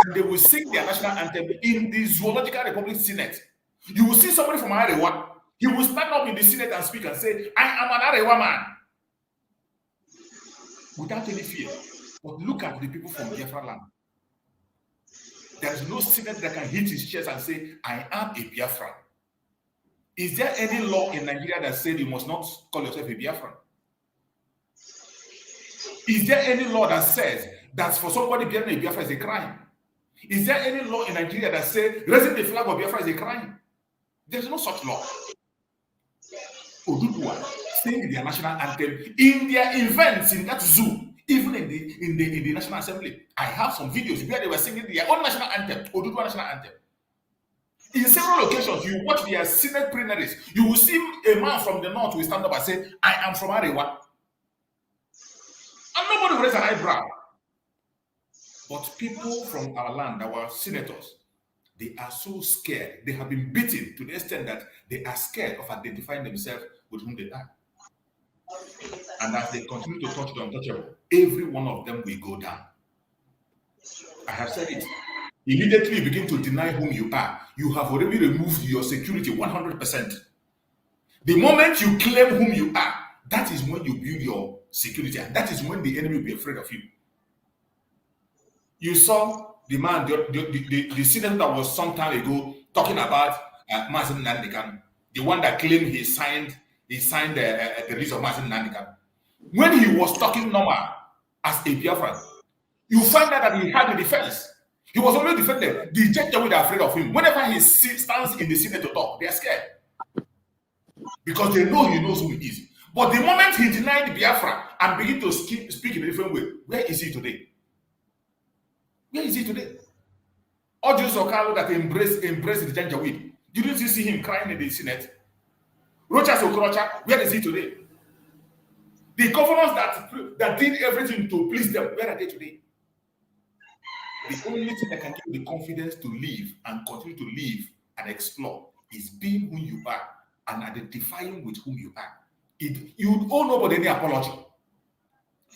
And they will sing their national anthem in the Zoological Republic Senate. You will see somebody from Arewa. He will stand up in the Senate and speak and say, I am an Arewa man. Without any fear. But look at the people from Biafra land. There is no Senate that can hit his chest and say, I am a Biafran. Is there any law in Nigeria that says you must not call yourself a Biafran? Is there any law that says that for somebody being a Biafra is a crime? Is there any law in Nigeria that says raising the flag of Biafra is a crime? There is no such law. Oduduwa sing their national anthem in their events in that zoo. Even in the National Assembly, I have some videos where they were singing their own national anthem, Oduduwa national anthem. In several occasions, you watch their Senate plenaries, you will see a man from the north will stand up and say, I am from Arewa. And nobody will raise an eyebrow. But people from our land, our senators, they are so scared. They have been beaten to the extent that they are scared of identifying themselves with whom they are. And as they continue to touch the untouchable, every one of them will go down. I have said it. Immediately you begin to deny whom you are. You have already removed your security 100%. The moment you claim whom you are, that is when you build your security. And that is when the enemy will be afraid of you. You saw the man, the senator that was some time ago talking about Mazin Nandikan, the one that claimed he signed the release of Mazin Nandikan. When he was talking normal as a Biafran, you find out that he had a defense. He was always defended. The judge were afraid of him. Whenever he stands in the Senate to talk, they are scared. Because they know he knows who he is. But the moment he denied Biafra and began to speak in a different way, where is he today? Where is he today? Ojus Okalo that embraced the Janjaweed. Didn't you see him crying in the Senate? Rochas Okorocha, where is he today? The governors that did everything to please them, where are they today? The only thing that can give you the confidence to live and continue to live and explore is being who you are and identifying with whom you are. You owe nobody any apology.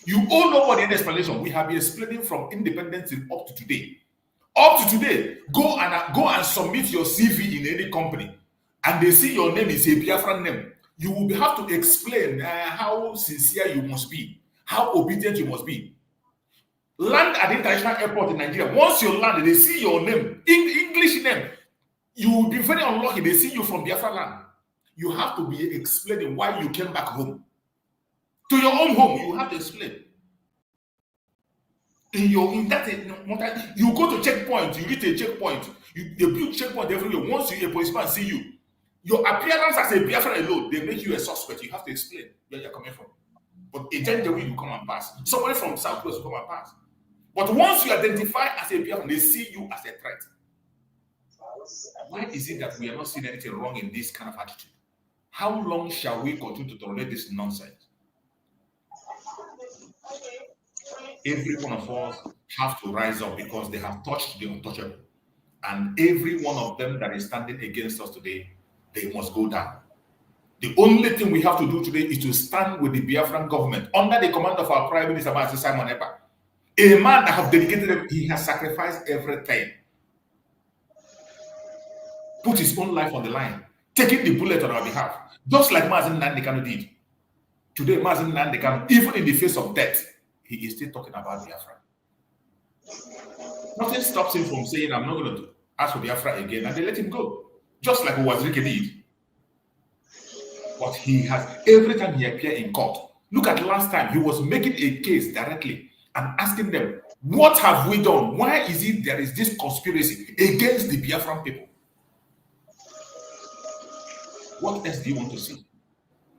You owe nobody any explanation. We have been explaining from independence up to today. Up to today, go and submit your CV in any company, and they see your name is a Biafran name. You will have to explain how sincere you must be, how obedient you must be. Land at the international airport in Nigeria. Once you land, they see your name, English name. You will be very unlucky. They see you from Biafra land. You have to be explaining why you came back home. To your own home, you have to explain. You go to checkpoint, you reach a checkpoint, they build checkpoint everywhere. Once a policeman see you, your appearance as a Biafran alone, they make you a suspect. You have to explain where you're coming from. But a gentleman will come and pass. Somebody from Southwest will come and pass. But once you identify as a Biafran, they see you as a threat. Why is it that we are not seeing anything wrong in this kind of attitude? How long shall we continue to tolerate this nonsense? Every one of us have to rise up because they have touched the untouchable. And every one of them that is standing against us today, they must go down. The only thing we have to do today is to stand with the Biafran government under the command of our Prime Minister, Simon Ekpa. A man that have dedicated, he has sacrificed everything. Put his own life on the line, taking the bullet on our behalf, just like Mazen Nandekano did. Today, Mazen Nandekano, even in the face of death, he is still talking about Biafra. Nothing stops him from saying, I'm not going to ask for Biafra again, and they let him go. Just like Wazirike did. But he has, every time he appeared in court, look at last time, he was making a case directly and asking them, what have we done? Why is it there is this conspiracy against the Biafran people? What else do you want to see?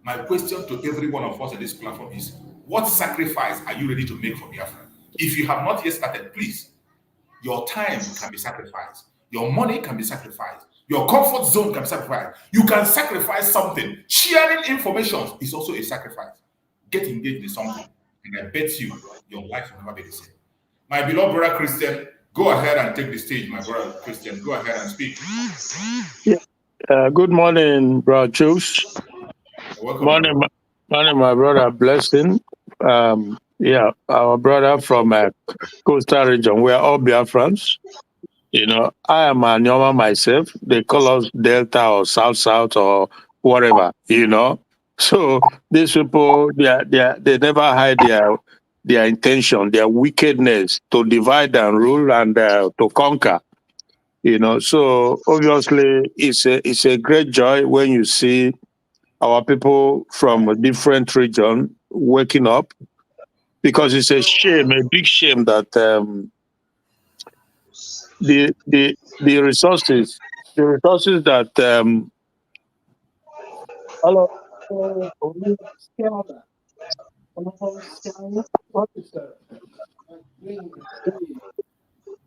My question to every one of us on this platform is, what sacrifice are you ready to make for Biafra? If you have not yet started, please, your time can be sacrificed. Your money can be sacrificed. Your comfort zone can be sacrificed. You can sacrifice something. Sharing information is also a sacrifice. Get engaged in something, and I bet you, your life will never be the same. My beloved brother Christian, go ahead and take the stage, my brother Christian. Go ahead and speak. Yeah. Good morning, brother Chooks. Morning, my brother Blessing. Our brother from coastal region. We are all Biafrans. You know, I am a Nyoma myself. They call us Delta or South or whatever. You know, so these people, they never hide their intention, their wickedness to divide and rule and to conquer. You know, so obviously it's a great joy when you see our people from a different region waking up, because it's a shame, a big shame that the resources that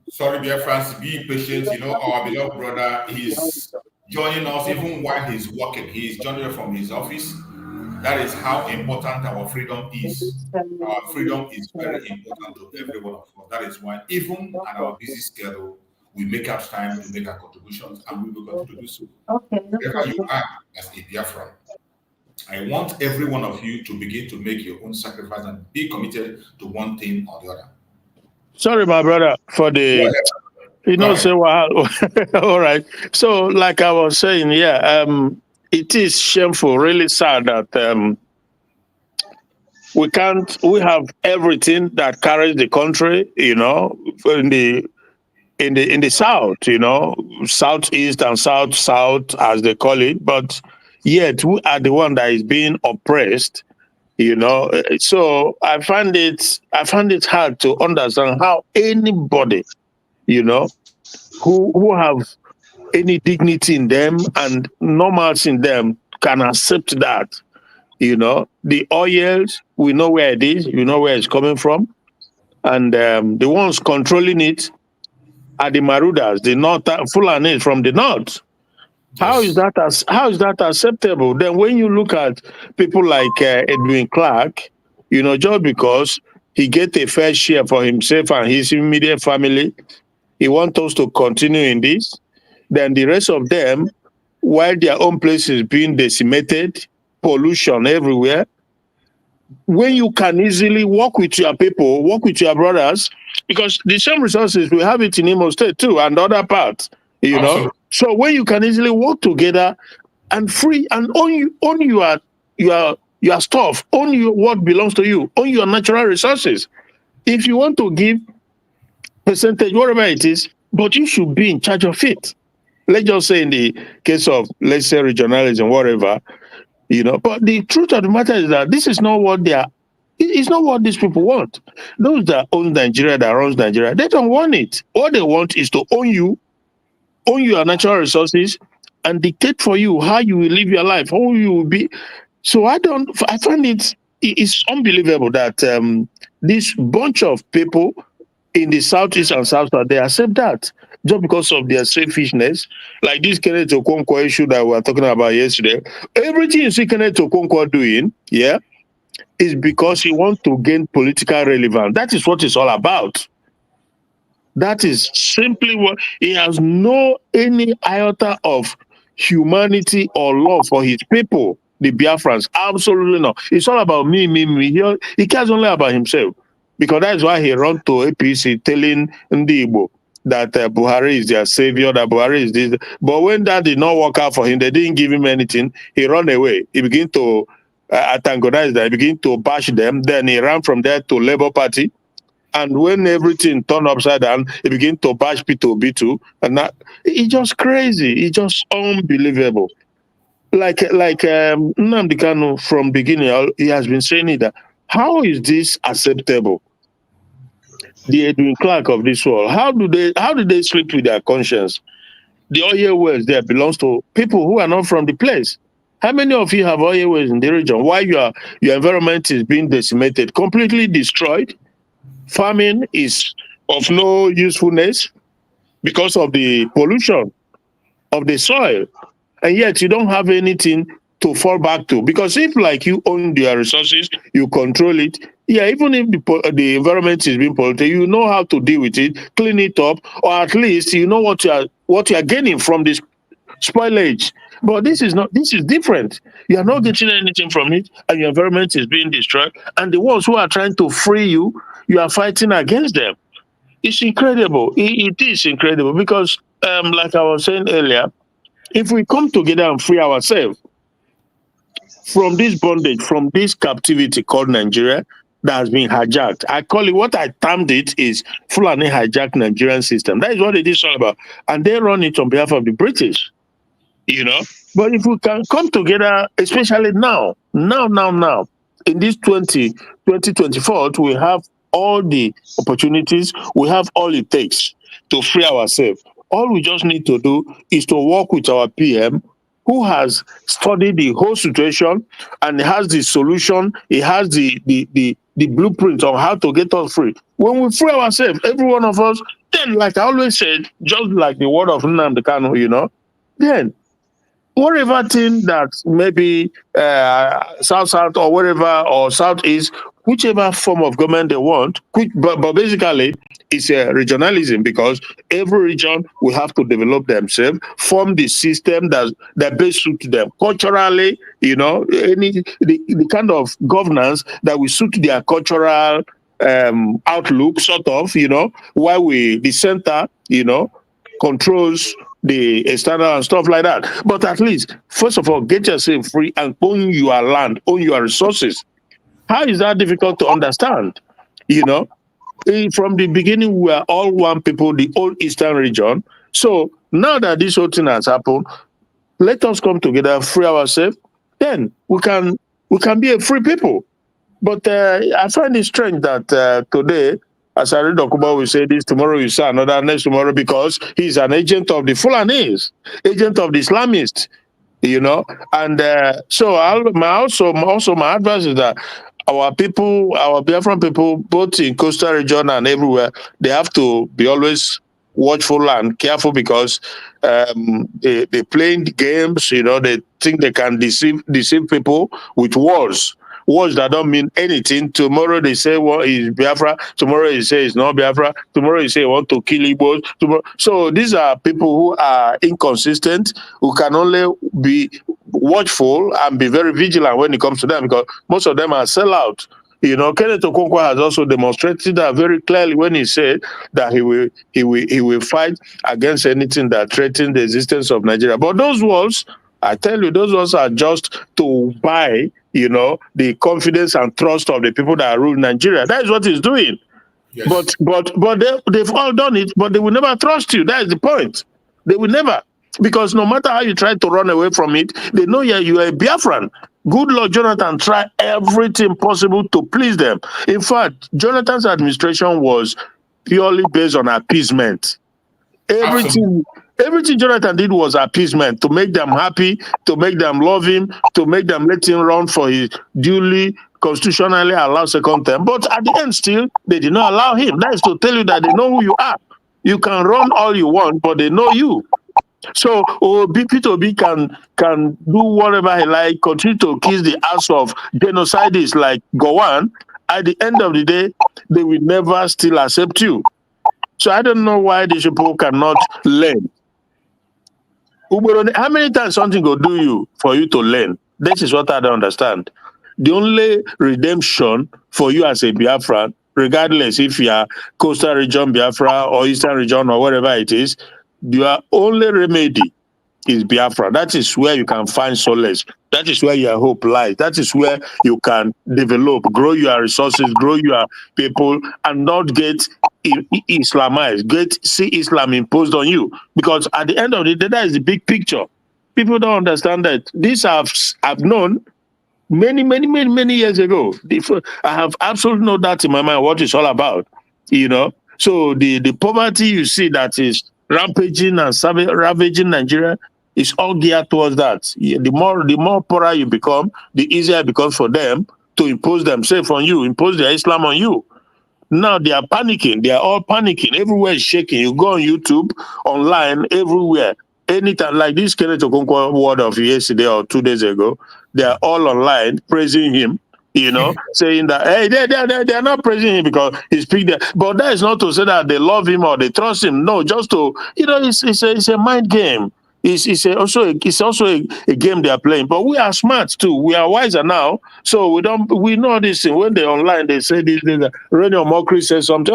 Sorry, dear friends, be patient. You know, our beloved brother is joining us even while he's working. He is joining us from his office. That is how important our freedom is. Our freedom is very important to every one of us. That is why, even at our busy schedule, we make up time to make our contributions, and we will continue to do so. Wherever you are as a Biafran, I want every one of you to begin to make your own sacrifice and be committed to one thing or the other. Sorry, my brother, for the, say, wow. All right. So, like I was saying, it is shameful, really sad that we have everything that carries the country, you know, in the south, you know, southeast and south as they call it, but yet we are the one that is being oppressed, you know. So I find it hard to understand how anybody, you know, who have any dignity in them and normalcy in them can accept that. You know, the oils, we know where it is, you know where it's coming from, and the ones controlling it are the Marudas, the North, Fulani from the north. Yes. How is that acceptable? Then when you look at people like Edwin Clark, just because he get a fair share for himself and his immediate family, he wants us to continue in this. Then the rest of them, while their own place is being decimated, pollution everywhere, when you can easily work with your people, work with your brothers, because the same resources, we have it in Imo State too, and other parts, Absolutely. So when you can easily work together and free and own your stuff, own what belongs to you, own your natural resources. If you want to give percentage, whatever it is, but you should be in charge of it. Let's just say in the case of, let's say, regionalism, whatever, But the truth of the matter is that this is not what it's not what these people want. Those that own Nigeria, that runs Nigeria, they don't want it. All they want is to own you, own your natural resources, and dictate for you how you will live your life, how you will be. So I find it's unbelievable that this bunch of people in the Southeast and South, they accept that just because of their selfishness. Like this Kenneth Okonkwo issue that we were talking about yesterday. Everything you see Kenneth Okonkwo doing, is because he wants to gain political relevance. That is what it's all about. That is simply what he has any iota of humanity or love for his people, the Biafrans. Absolutely not. It's all about me. He cares only about himself. Because that's why he ran to APC telling Ndi Igbo that Buhari is their savior, that Buhari is this. But when that did not work out for him, they didn't give him anything, he ran away. He began to antagonize them, he began to bash them. Then he ran from there to Labour Party. And when everything turned upside down, he began to bash P2B2. And it's just crazy. It's just unbelievable. Like Nnamdi Kanu from beginning, he has been saying it, that how is this acceptable? The Edwin Clark of this world, how do they sleep with their conscience? The oil wells there belongs to people who are not from the place. How many of you have oil wells in the region? Why your environment is being decimated, completely destroyed? Farming is of no usefulness because of the pollution of the soil, and yet you don't have anything to fall back to. Because if, like, you own your resources, you control it, even if the environment is being polluted, you know how to deal with it, clean it up, or at least you know what you are gaining from this spoilage. But this is different. You are not getting anything from it, and your environment is being destroyed. And the ones who are trying to free you, you are fighting against them. It's incredible. It is incredible because, like I was saying earlier, if we come together and free ourselves from this bondage, from this captivity called Nigeria that has been hijacked. I call it, what I termed it is Fulani hijacked Nigerian system. That is what it is all about. And they run it on behalf of the British, But if we can come together, especially now, in this 2024, we have all the opportunities, we have all it takes to free ourselves. All we just need to do is to work with our PM, who has studied the whole situation and has the solution. He has the blueprint on how to get us free. When we free ourselves, every one of us, then, like I always said, just like the word of Nnamdi Kanu, then whatever thing that maybe South or whatever, or Southeast, whichever form of government they want, but basically it's a regionalism, because every region will have to develop themselves, form the system that best suit them culturally, the kind of governance that will suit their cultural outlook, sort of, while the center, controls the external and stuff like that. But at least, first of all, get yourself free and own your land, own your resources. How is that difficult to understand? From the beginning, we are all one people, the whole Eastern region. So now that this whole thing has happened, let us come together, free ourselves. Then we can be a free people. But I find it strange that today, as I read Okuba, we say this, tomorrow we say another, next tomorrow, because he's an agent of the Fulanis, agent of the Islamists, And so my advice is that our people, our Biafran people, both in coastal region and everywhere, they have to be always watchful and careful, because they playing the games, they think they can deceive people with words. words that don't mean anything. Tomorrow they say, well, it's Biafra. Tomorrow they say it's not Biafra. Tomorrow they say want to kill Igbos. Tomorrow. So these are people who are inconsistent, who can only be watchful and be very vigilant when it comes to them, because most of them are sellouts. You know, Kenneth Okonkwo has also demonstrated that very clearly when he said that he will fight against anything that threatens the existence of Nigeria. But those words, I tell you, those words are just to buy, you know, the confidence and trust of the people that rule Nigeria. That is what he's doing. Yes. But they've all done it, but they will never trust you. That is the point. They will never. Because no matter how you try to run away from it, they know you are a Biafran. Good Lord Jonathan tried everything possible to please them. In fact, Jonathan's administration was purely based on appeasement. Everything Jonathan did was appeasement, to make them happy, to make them love him, to make them let him run for his duly constitutionally allowed second term. But at the end still, they did not allow him. That is to tell you that they know who you are. You can run all you want, but they know you. So Peter Obi can do whatever he like, continue to kiss the ass of genocidists like Gowon. At the end of the day, they will never still accept you. So I don't know why these people cannot learn. How many times something will do you for you to learn? This is what I don't understand. The only redemption for you as a Biafran, regardless if you are coastal region Biafra or eastern region or whatever it is, your only remedy is Biafra. That is where you can find solace. That is where your hope lies. That is where you can develop, grow your resources, grow your people, and not get Islamized, see Islam imposed on you. Because at the end of the day, that is the big picture. People don't understand that. This I've known many years ago. I have absolutely no doubt in my mind what it's all about. You know, so the poverty you see that is rampaging and ravaging Nigeria is all geared towards that. The more poorer you become, the easier it becomes for them to impose themselves on you, impose their Islam on you. Now they are panicking. They are all panicking. Everywhere is shaking. You go on YouTube, online, everywhere. Anytime, like this Kenneth Okonkwo word of yesterday or 2 days ago, they are all online praising him, you know, saying that, hey, they are not praising him because he speaks there. But that is not to say that they love him or they trust him. No, just to, you know, it's a mind game. It's also a game they are playing. But we are smart too. We are wiser now. So we know this thing. When they're online, they say this, Radio Mockery says something.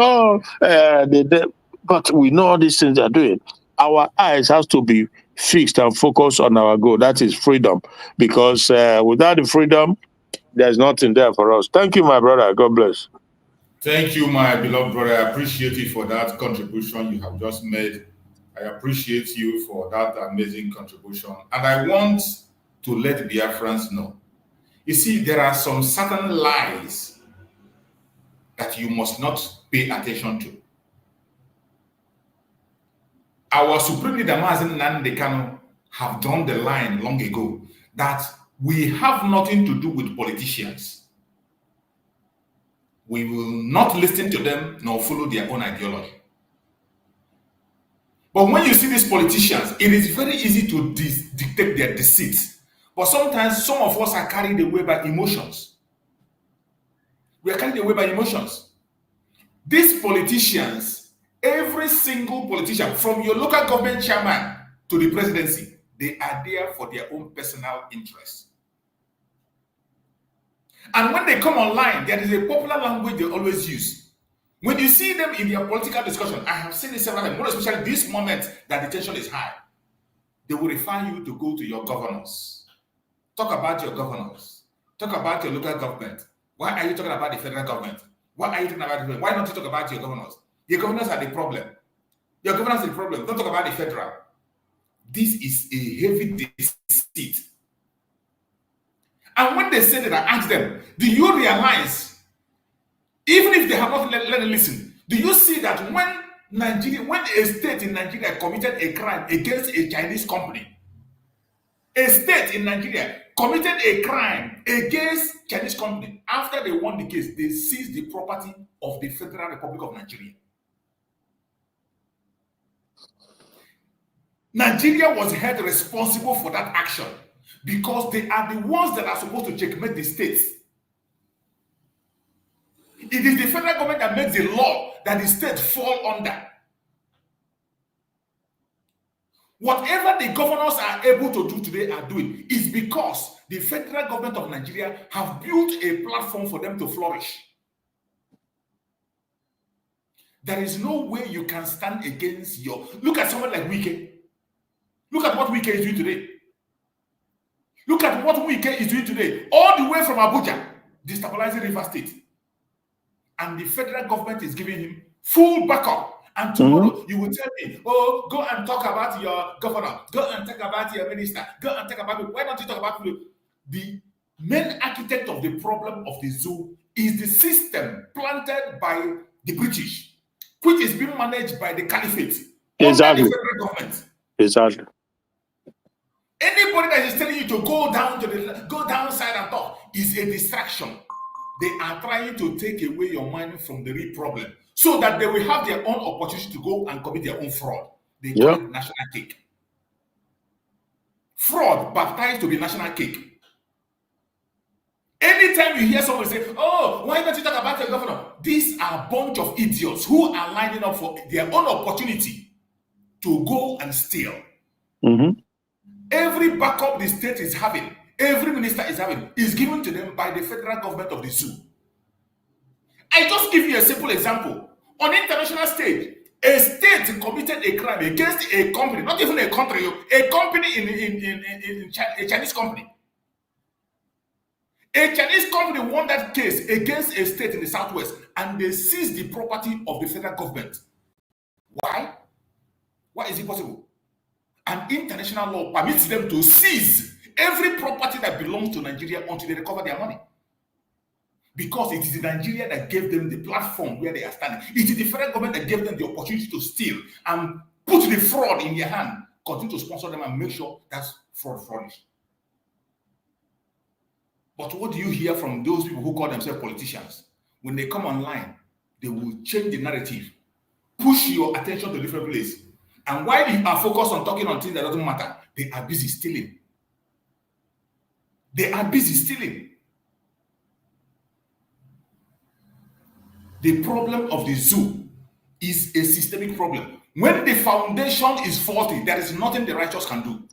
But we know all these things they're doing. Our eyes has to be fixed and focused on our goal. That is freedom. Because without the freedom, there's nothing there for us. Thank you, my brother. God bless. Thank you, my beloved brother. I appreciate you for that contribution you have just made. I appreciate you for that amazing contribution. And I want to let Biafrans know. You see, there are some certain lies that you must not pay attention to. Our Supreme Leader, Mazen Nnamdi Kanu, have drawn the line long ago that we have nothing to do with politicians. We will not listen to them nor follow their own ideology. But when you see these politicians, it is very easy to dictate their deceit. But sometimes some of us are carried away by emotions. We are carried away by emotions. These politicians, every single politician, from your local government chairman to the presidency, they are there for their own personal interests. And when they come online, there is a popular language they always use. When you see them in their political discussion, I have seen this several times, more especially this moment that the tension is high, they will refer you to go to your governors. Talk about your governors. Talk about your local government. Why are you talking about the federal government? Why are you talking about the federal? Why not you talk about your governors? Your governors are the problem. Your governors are the problem. Don't talk about the federal. This is a heavy deceit. And when they say that, I ask them, do you realize, even if they have not let them listen, do you see that when a state in Nigeria committed a crime against a Chinese company, a state in Nigeria committed a crime against Chinese company, after they won the case, they seized the property of the Federal Republic of Nigeria. Nigeria was held responsible for that action because they are the ones that are supposed to checkmate the states. It is the federal government that makes the law that the state fall under. Whatever the governors are able to do today are doing is because the federal government of Nigeria have built a platform for them to flourish. There is no way you can stand against your... Look at someone like Wike. Look at what Wike is doing today. Look at what Wike is doing today. All the way from Abuja, destabilizing River State. And the federal government is giving him full backup. And tomorrow you will tell me, oh, go and talk about your governor. Go and talk about your minister. Go and talk about it. Why don't you talk about it? The main architect of the problem of the zoo is the system planted by the British, which is being managed by the caliphate. Exactly. The federal government. Exactly. Anybody that is telling you to go downside and talk is a distraction. They are trying to take away your mind from the real problem so that they will have their own opportunity to go and commit their own fraud. They call it national cake. Fraud baptized to be national cake. Anytime you hear someone say, oh, why don't you talk about your governor? These are a bunch of idiots who are lining up for their own opportunity to go and steal. Every backup the state is having, every minister is having, is given to them by the federal government of the zoo. I just give you a simple example. On international stage, a state committed a crime against a company, not even a country, a company in a Chinese company. A Chinese company won that case against a state in the southwest, and they seized the property of the federal government. Why? Why is it possible? And international law permits them to seize every property that belongs to Nigeria until they recover their money. Because it is Nigeria that gave them the platform where they are standing. It is the federal government that gave them the opportunity to steal and put the fraud in their hand, continue to sponsor them and make sure that's fraud. But what do you hear from those people who call themselves politicians? When they come online, they will change the narrative, push your attention to a different place. And while you are focused on talking on things that doesn't matter, they are busy stealing. They are busy stealing. The problem of the zoo is a systemic problem. When the foundation is faulty, there is nothing the righteous can do.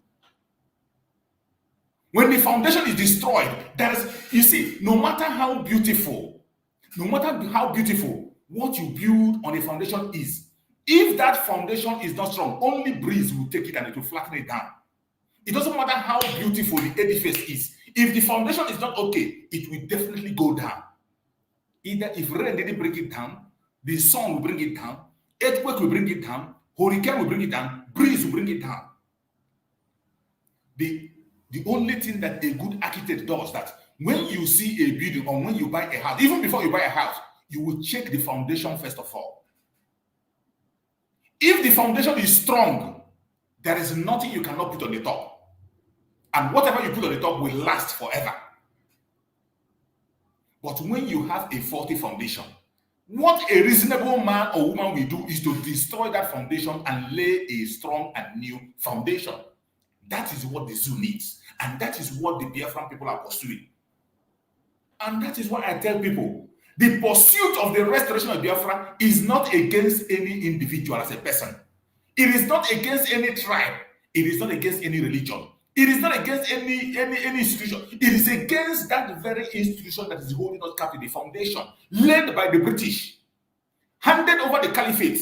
When the foundation is destroyed, you see, no matter how beautiful what you build on a foundation is, if that foundation is not strong, only breeze will take it and it will flatten it down. It doesn't matter how beautiful the edifice is. If the foundation is not okay, it will definitely go down. Either if rain didn't bring it down, the sun will bring it down, earthquake will bring it down, hurricane will bring it down, breeze will bring it down. The only thing that a good architect does that when you see a building or when you buy a house, even before you buy a house, you will check the foundation first of all. If the foundation is strong, there is nothing you cannot put on the top. And whatever you put on the top will last forever. But when you have a faulty foundation, what a reasonable man or woman will do is to destroy that foundation and lay a strong and new foundation. That is what the zoo needs. And that is what the Biafran people are pursuing. And that is why I tell people, the pursuit of the restoration of Biafra is not against any individual as a person. It is not against any tribe. It is not against any religion. It is not against any institution. It is against that very institution that is holding us captive, the foundation, led by the British, handed over the caliphate.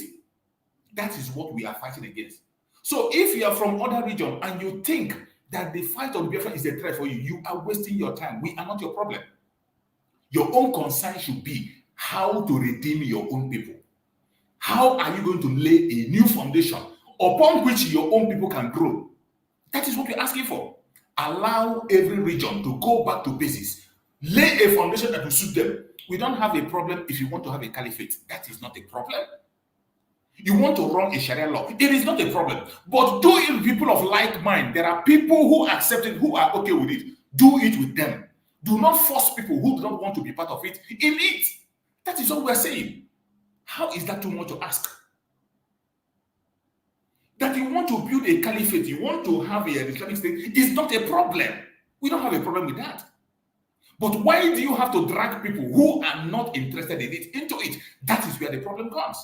That is what we are fighting against. So if you are from other region and you think that the fight of Biafra is a threat for you, you are wasting your time. We are not your problem. Your own concern should be how to redeem your own people. How are you going to lay a new foundation upon which your own people can grow? That is what we're asking for. Allow every region to go back to basics. Lay a foundation that will suit them. We don't have a problem if you want to have a caliphate. That is not a problem. You want to run a Sharia law. It is not a problem. But do it with people of like mind. There are people who accept it, who are okay with it. Do it with them. Do not force people who do not want to be part of it in it. That is what we're saying. How is that too much to ask? That you want to build a caliphate, you want to have an Islamic state, is not a problem. We don't have a problem with that. But why do you have to drag people who are not interested in it into it? That is where the problem comes.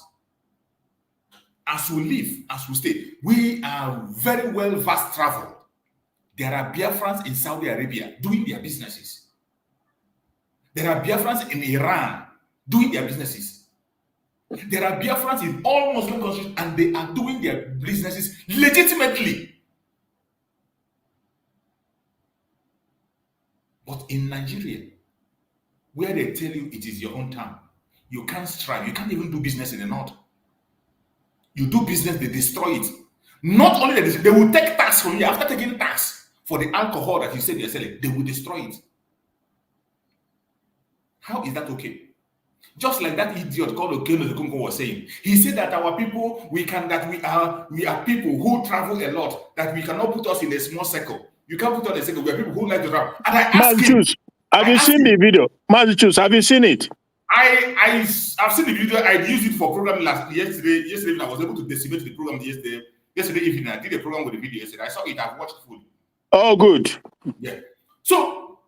As we live, as we stay, we are very well vast traveled. There are Biafrans in Saudi Arabia doing their businesses. There are Biafrans in Iran doing their businesses. There are Biafrans in all Muslim countries and they are doing their businesses legitimately. But in Nigeria, where they tell you it is your own town, you can't strive, you can't even do business in the north. You do business, they destroy it. Not only that, they will take tax from you. After taking tax for the alcohol that you said you're selling, they will destroy it. How is that okay? Just like that idiot called Okeno Zukunko was saying. He said that our people, we are people who travel a lot, that we cannot put us in a small circle. You can't put us in a circle. We are people who like to travel. And I asked him, have you seen the video? Mazichus, have you seen it? I've seen the video. I used it for programming yesterday. Yesterday, I was able to decimate the program yesterday evening. I did a program with the video yesterday. I saw it. I've watched fully. Oh, good. Yeah. So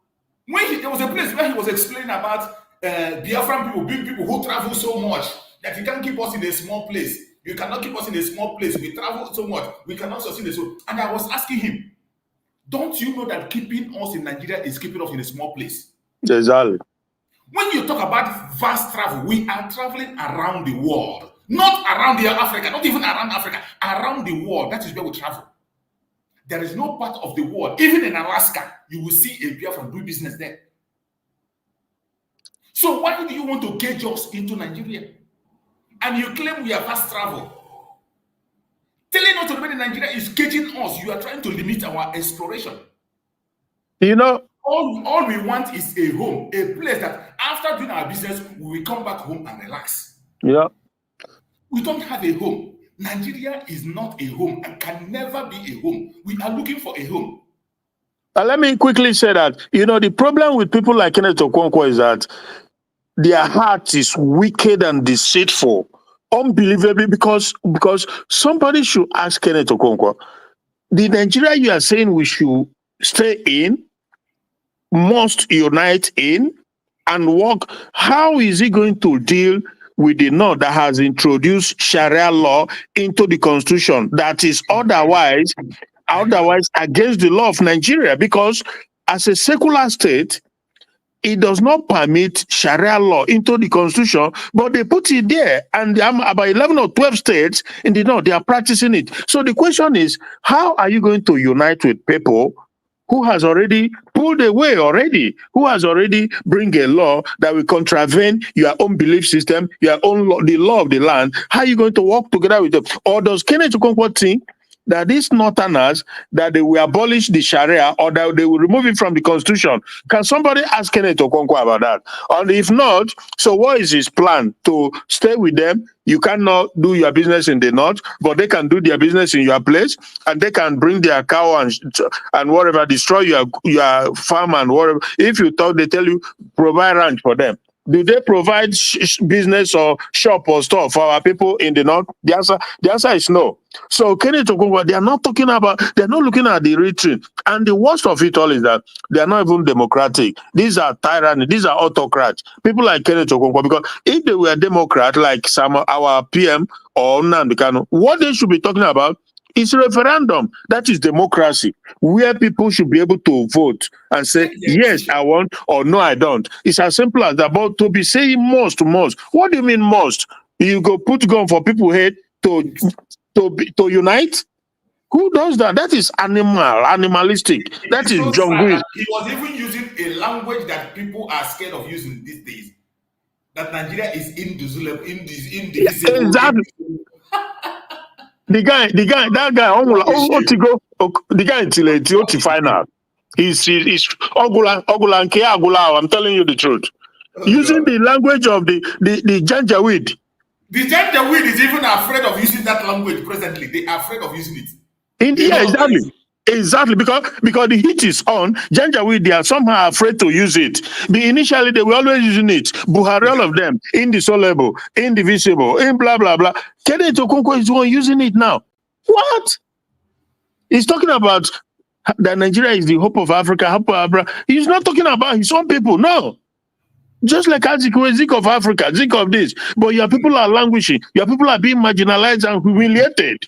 when there was a place where he was explaining about Biafran people, big people who travel so much that you can't keep us in a small place. You cannot keep us in a small place. We travel so much. We cannot sustain this. And I was asking him, don't you know that keeping us in Nigeria is keeping us in a small place? Exactly. When you talk about vast travel, we are traveling around the world. Not around Africa, not even around Africa, around the world. That is where we travel. There is no part of the world, even in Alaska, you will see a Biafran doing business there. So why do you want to gauge us into Nigeria? And you claim we are fast travel. Telling us everybody Nigeria is gauging us. You are trying to limit our exploration. You know, all we want is a home, a place that after doing our business, we will come back home and relax. Yeah. We don't have a home. Nigeria is not a home and can never be a home. We are looking for a home. Let me quickly say that, the problem with people like Kenneth Okonkwo is that their heart is wicked and deceitful. Unbelievably, because somebody should ask Kenneth Okonkwo, the Nigeria you are saying we should stay in, must unite in, and work, how is he going to deal with the North that has introduced Sharia law into the constitution that is otherwise against the law of Nigeria? Because as a secular state, it does not permit Sharia law into the constitution, but they put it there, and about 11 or 12 states in the North, they are practicing it. So the question is, how are you going to unite with people who has already pulled away already, who has already bring a law that will contravene your own belief system, your own law, the law of the land? How are you going to work together with them? Or does Kenneth Okonkwo think that these Northerners, that they will abolish the Sharia or that they will remove it from the constitution? Can somebody ask Kenneth Okonkwo about that? And if not, so what is his plan? To stay with them? You cannot do your business in the North, but they can do their business in your place, and they can bring their cow and whatever, destroy your farm and whatever. If you talk, they tell you, provide ranch for them. Do they provide business or shop or store for our people in the North? The answer is no. So Kenneth Okonkwo, they're not looking at the retreat. And the worst of it all is that they are not even democratic. These are tyranny, these are autocrats. People like Kenneth Okonkwo, because if they were Democrat, like our PM or Nnamdi Kanu, what they should be talking about is referendum. That is democracy, where people should be able to vote and say, yes, I want, or no, I don't. It's as simple as that. But to be saying must. What do you mean must? You go put gun for people head to unite? Who does that? That is animalistic. That is jungle. He was even using a language that people are scared of using these days. That Nigeria is indivisible. Exactly. The guy, the guy until the final. He's Ogula nke Agula. I'm telling you the truth. Using the language of the Janjaweed. The Janjaweed is even afraid of using that language presently. They are afraid of using it. Yeah, exactly. Because the heat is on. Janjaweed, they are somehow afraid to use it. Initially, they were always using it. Buhari, all of them, indissoluble, indivisible, in blah blah blah. Kenneth Okonkwo is the one using it now. What? He's talking about that Nigeria is the hope of Africa, he's not talking about his own people. No. Just like Zik of Africa, Zik of this. But your people are languishing. Your people are being marginalized and humiliated.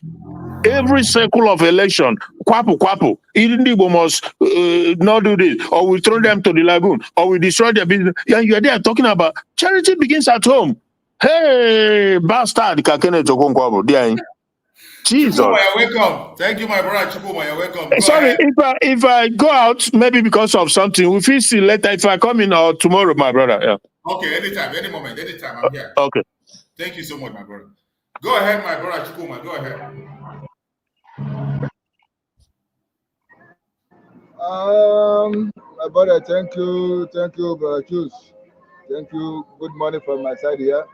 Every cycle of election, kwapu, Igbo must not do this, or we throw them to the lagoon, or we destroy their business. And you are there talking about charity begins at home. Hey, bastard, Jesus. Chukuma, you're welcome. Thank you, my brother Chukuma, you're welcome. Sorry, if I go out, maybe because of something, we feel see later if I come in or tomorrow, my brother. Yeah. Okay, anytime, any moment, anytime, I'm here. Okay. Thank you so much, my brother. Go ahead, my brother Chukuma, go ahead. My brother, thank you, brother Chus. Thank you. Good morning from my side here.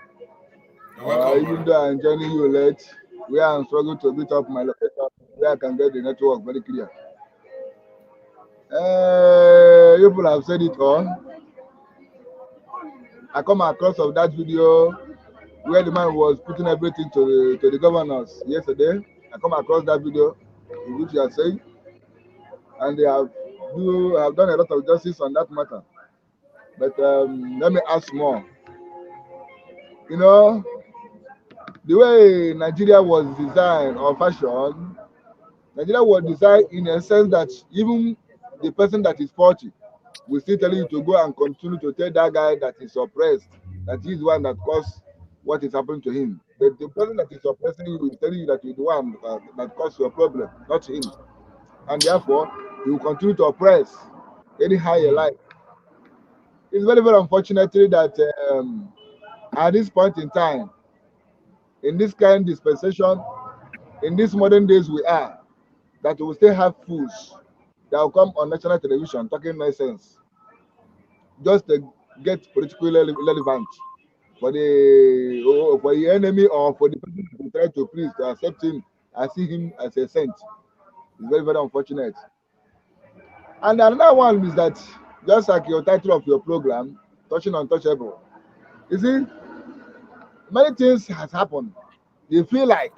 You're welcome, even though I'm joining you late, we are struggling to beat up my location where I can get the network very clear. People have said it all. I come across of that video where the man was putting everything to the governors yesterday. I come across that video in which you are saying, and they have done a lot of justice on that matter. But let me ask more. You know, the way Nigeria was designed or fashioned, Nigeria was designed in a sense that even the person that is 40 will still tell you to go and continue to tell that guy that is oppressed, that he's the one that caused what is happening to him. The person that is oppressing you will tell you that you're the one that caused your problem, not him. And therefore, he will continue to oppress anyhow you like. It's very, very unfortunate that at this point in time, in this kind of dispensation, in these modern days we are, that we still have fools that will come on national television talking nonsense just to get politically relevant for the enemy or for the person who try to please, to accept him and see him as a saint. It's very, very unfortunate. And another one is that, just like your title of your program, Touching Untouchable, you see, many things has happened. You feel like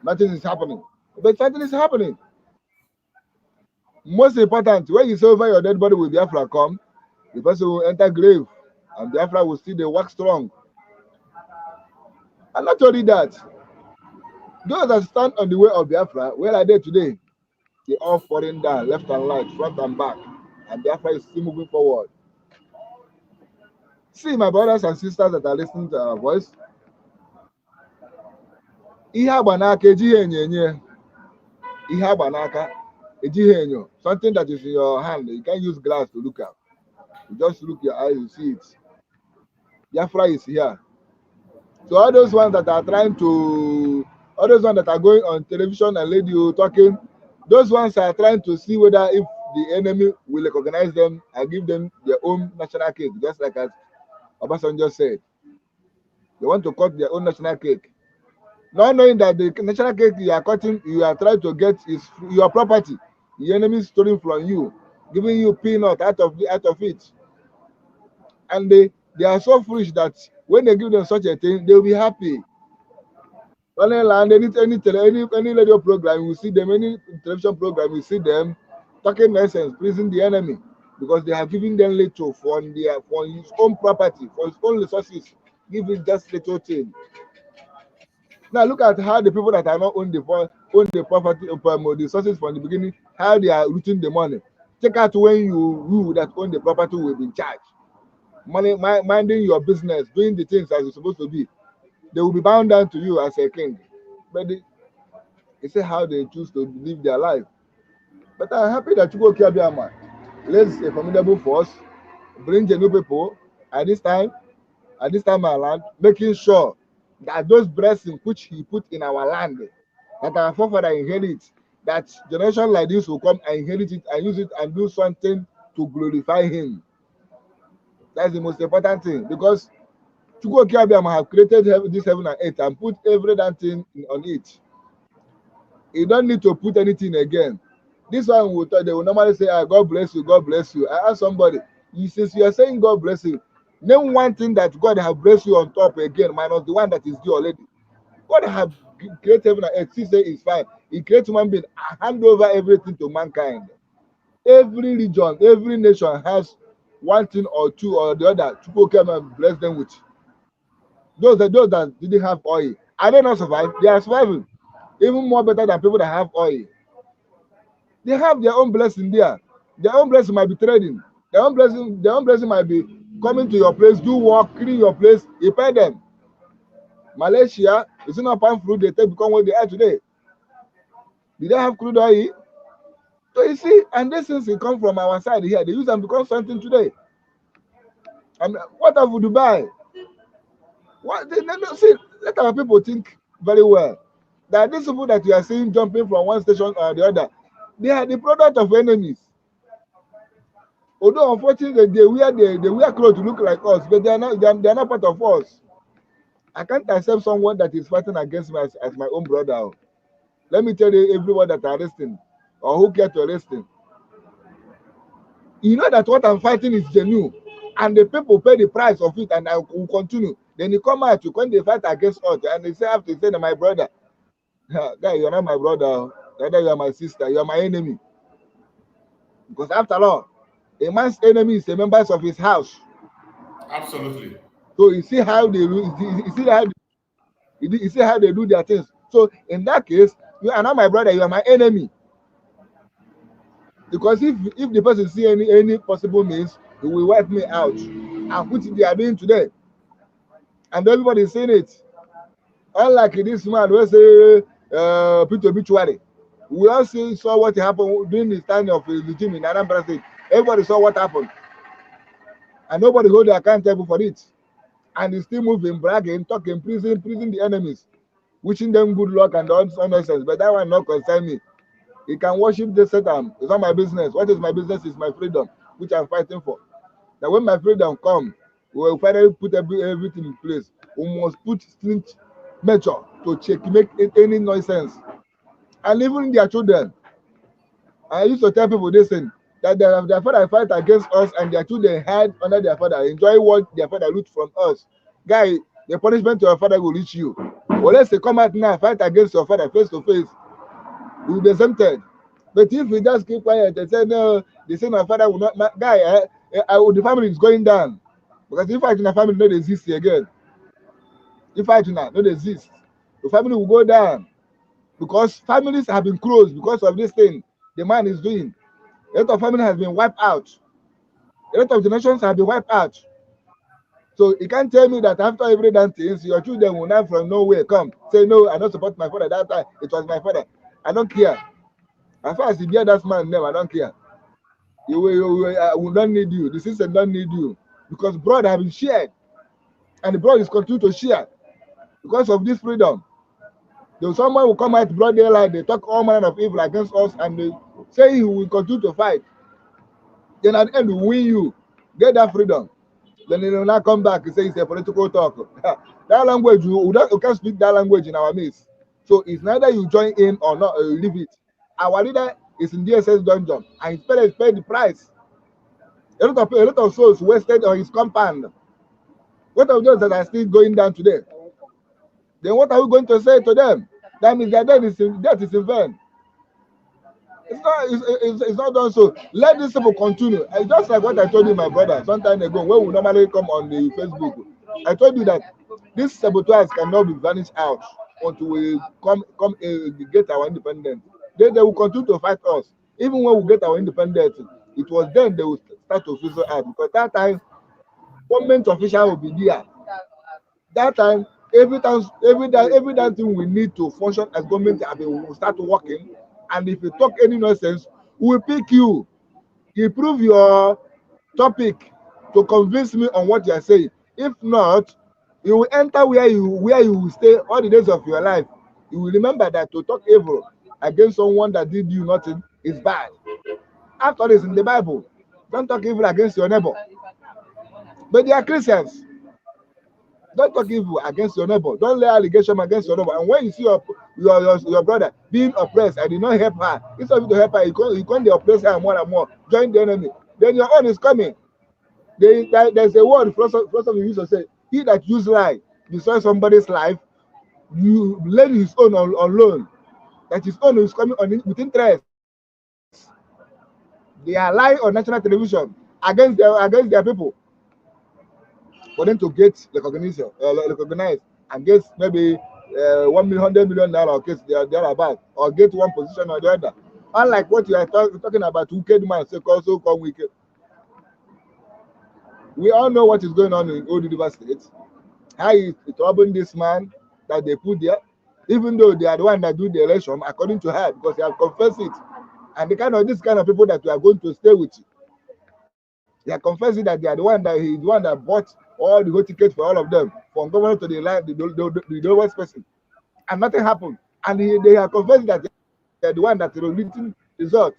nothing is happening, but something is happening. Most important, when you say over your dead body with Biafra come, the person will enter grave, and Biafra will still they work strong. And not only that, those that stand on the way of Biafra, where are they today? They all falling down, left and right, front and back, and Biafra is still moving forward. See, my brothers and sisters that are listening to our voice, something that is in your hand, you can't use glass to look at. You just look your eyes, you see it. Biafra is here. So all those ones that are going on television and radio talking, those ones are trying to see whether if the enemy will recognize them and give them their own national cake, just like as Obasanjo said. They want to cut their own national cake. Not knowing that the national cake you are cutting, you are trying to get is your property. The enemy is stealing from you, giving you peanut out of it. And they are so foolish that when they give them such a thing, they will be happy. Any radio program, you see them, any television program, you see them talking nonsense, praising the enemy, because they have given them little for his own property, for his own resources, give it just little thing. Now look at how the people that are not own the property, the resources from the beginning, how they are looting the money. Check out when you that own the property will be in charge. Money, minding your business, doing the things as you're supposed to be. They will be bound down to you as a king. But it's how they choose to live their life. But I'm happy that you go Kiabiama. Let's a formidable force, bring the new people at this time around, making sure that those blessings which he put in our land, that our forefather inherit, that generation like this will come and inherit it and use it and do something to glorify him. That's the most important thing, because Chukwu Okiabiama have created this heaven and earth and put every damn thing on it. You don't need to put anything again. This one they will normally say, God bless you, God bless you. I ask somebody, since you are saying God bless you, name one thing that God have blessed you on top again, minus the one that is due already. God have created heaven and earth. He say it's fine. He creates human being and hand over everything to mankind. Every region, every nation has one thing or two or the other to come and bless them with. Those that didn't have oil, are they not survive? They are surviving, even more better than people that have oil. They have their own blessing there. Their own blessing might be trading. Their own blessing might be coming to your place, do work, clean your place, you pay them. Malaysia, is not palm fruit they take become what they are today. Did they have crude oil? So you see, and these things will come from our side here. They use them become something today. And what have Dubai? What they see? Let our people think very well that these people that you are seeing jumping from one station or the other, they are the product of enemies. Although unfortunately they wear clothes to look like us, but they are not part of us. I can't accept someone that is fighting against me as my own brother. Let me tell you, everyone that are listening or who care to listen, you know that what I'm fighting is genuine, and the people pay the price of it, and I will continue. Then you come out, when they fight against us, and they say, I have to say that my brother, guy, you're not my brother, rather you are my sister, you are my enemy. Because after all, a man's enemy is a member of his house. Absolutely. So you see how they do their things. So in that case, you are not my brother, you are my enemy. Because if the person see any possible means, he will wipe me out. And which they are doing today. And everybody is saying it. Unlike this man who say Peter Obituary. We all saw what happened during the time of the regime in Anambra State. Everybody saw what happened. And nobody hold accountable for it. And he still moving, bragging, talking, praising the enemies, wishing them good luck and all nonsense. But that one not concern me. He can worship the Satan. It's not my business. What is my business is my freedom, which I'm fighting for. Now when my freedom comes, we will finally put everything in place. We must put strict measure to checkmate any nonsense. And even their children. I used to tell people this thing, that their father fight against us and their children hide under their father, enjoy what their father loot from us. Guy, the punishment to your father will reach you. Or let's say come out now, fight against your father face to face. You will be exempted. But if we just keep quiet and say no, they say my father will not, the family is going down. Because if fight in a family not exist again. If fight in not exist, the family will go down. Because families have been closed because of this thing the man is doing. A lot of family has been wiped out. A lot of generations have been wiped out. So you can't tell me that after every damn things, your children will not from nowhere come say no, I don't support my father. That time it was my father. I don't care. As far as you bear that man's name, I don't care. We don't need you. The system don't need you because blood have been shared, and the blood is continue to share because of this freedom. Though someone will come out broad daylight, they talk all manner of evil against us, and they say he will continue to fight. Then at the end, we win you, get that freedom. Then they will not come back and say it's a political talk. That language, you can't speak that language in our midst. So it's neither you join in or not, or you leave it. Our leader is in DSS dungeon, and his parents paid the price. A lot of souls wasted on his compound. What of those that are still going down today? Then what are we going to say to them? That means that death is in vain. It's not done so. Let these people continue. It's just like what I told you, my brother, some time ago, when we normally come on the Facebook. I told you that these saboteurs cannot be vanished out until we get our independence. They will continue to fight us. Even when we get our independence, it was then they will start to fizzle out because that time government official will be there. That time, every damn thing we need to function as government, we will start working. And if you talk any nonsense, we will pick you. You prove your topic to convince me on what you are saying. If not, you will enter where you will stay all the days of your life. You will remember that to talk evil against someone that did you nothing is bad. After all, it's in the Bible. Don't talk evil against your neighbor. But they are Christians. Don't talk evil against your neighbor. Don't lay allegation against your neighbor. And when you see your brother being oppressed and you not help her, instead of you to help her, you can't oppress her more and more. Join the enemy. Then your own is coming. There's a word philosophy used to say, he that use lie destroy somebody's life, you lend his own on loan. that his own is coming on with interest. They are lying on national television against their people for them to get recognition, recognized and get maybe $100 million or case they are about, or get one position or the other. Unlike what you are talking about, wicked man, so called wicked. We all know what is going on in Old River State. How is troubling this man that they put there, even though they are the one that do the election according to her, because they have confessed it. And this kind of people that we are going to stay with you. They are confessing that they are the one that bought all the whole tickets for all of them, from governor to the lowest person, and nothing happened. And they are confessing that they are the one that written result,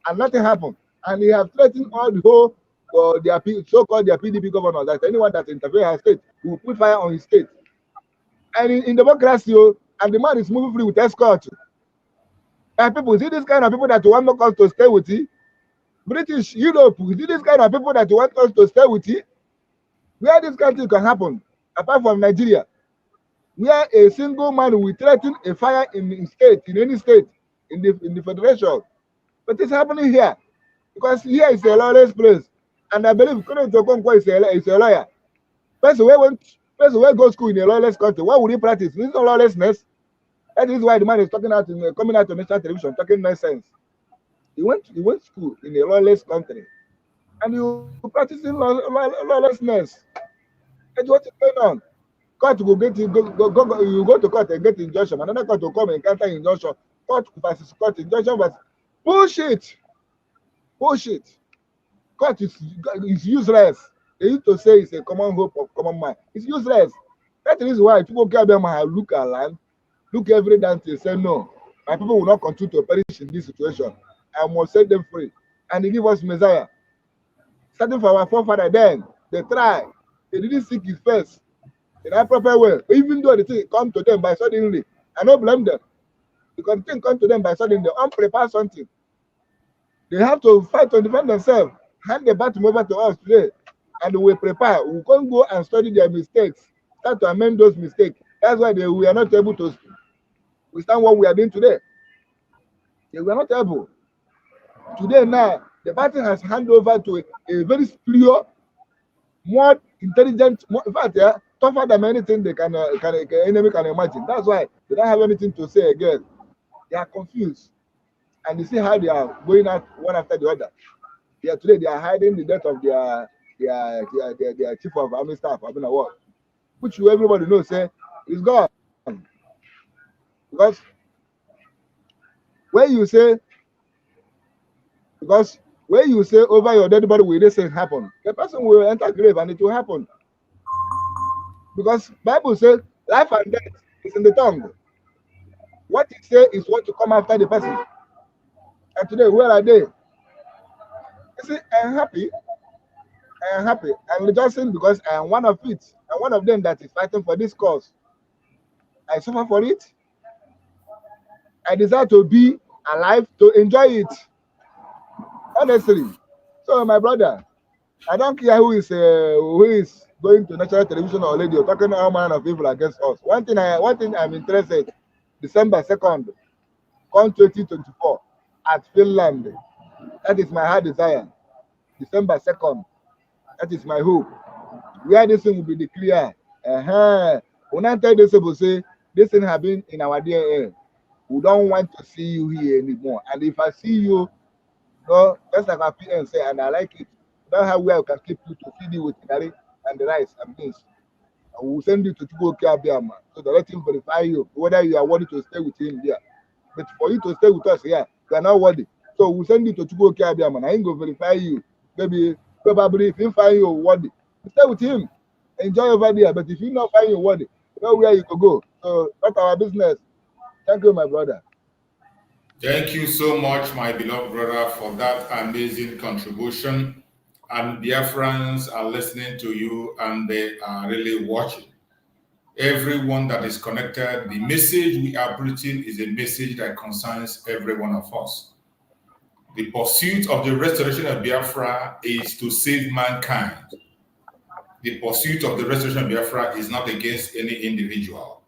and nothing happened. And they have threatened all the whole their so-called their PDP governor that anyone that interferes in her state will put fire on his state. And in democracy, and the man is moving free with escort. And people see this kind of people that want us to stay with you. British, Europe, see this kind of people that want us to stay with you. Where this country can happen, apart from Nigeria, where a single man will threaten a fire in any state, in the federation. But it's happening here, because here is a lawless place. And I believe Kono Tokonkwo is a lawyer. Person where go school in a lawless country, what would he practice? This is no lawlessness. That is why the man is coming out on national television talking nonsense. He went to school in a lawless country, and you practicing lawlessness. That's what is going on. Court will get you go to court and get injunction. Another court will come and counter injunction. Court versus court, injunction versus bullshit. Court is useless. They used to say it's a common hope of common man. It's useless. That is why people have look at land, look every damn thing, say no. My people will not continue to perish in this situation. I must set them free. And they give us Messiah. Starting from our forefather, then they try. They didn't seek his face in a proper way. Even though the thing come to them by suddenly, I don't blame them. Because the thing come to them by suddenly, they unprepare something. They have to fight to defend themselves. Hand the battle over to us today. And we prepare. We can't go and study their mistakes. Start to amend those mistakes. That's why we are not able to withstand what we are doing today. We are not able. Today now, the battle has handed over to a very superior, more intelligent, in fact, tougher than anything the enemy can imagine. That's why they don't have anything to say again. They are confused. And you see how they are going out one after the other. Today they are hiding the death of their chief of army staff, which everybody knows is gone. Because when you say over your dead body will this thing happen, the person will enter grave and it will happen. Because Bible says life and death is in the tongue. What it says is what to come after the person. And today, where are they? You see, I am happy. I'm rejoicing because I am one of it. I'm one of them that is fighting for this cause. I suffer for it. I desire to be alive to enjoy it. Honestly. So, my brother, I don't care who is going to national television or radio talking all manner of evil against us. One thing I'm interested. December 2nd, come 2024 at Finland. That is my heart desire. December 2nd. That is my hope. Where this thing will be declared. When I tell this people say this thing has been in our DNA, we don't want to see you here anymore. And if I see you, just like our PM say, and I like it, we don't have where we can keep you to feed you with curry and the rice and beans. And we'll send you to Chukwuka Abiyama so that let him verify you whether you are worthy to stay with him here. But for you to stay with us here, you are not worthy. So we'll send you to Chukwuka Abiyama and I ain't going to verify you. Maybe probably if he find you worthy, stay with him. Enjoy over there. But if you not find you worthy, you know where you could go. So that's our business. Thank you, my brother. Thank you so much, my beloved brother, for that amazing contribution. And Biafrans are listening to you and they are really watching. Everyone that is connected, the message we are preaching is a message that concerns every one of us. The pursuit of the restoration of Biafra is to save mankind. The pursuit of the restoration of Biafra is not against any individual.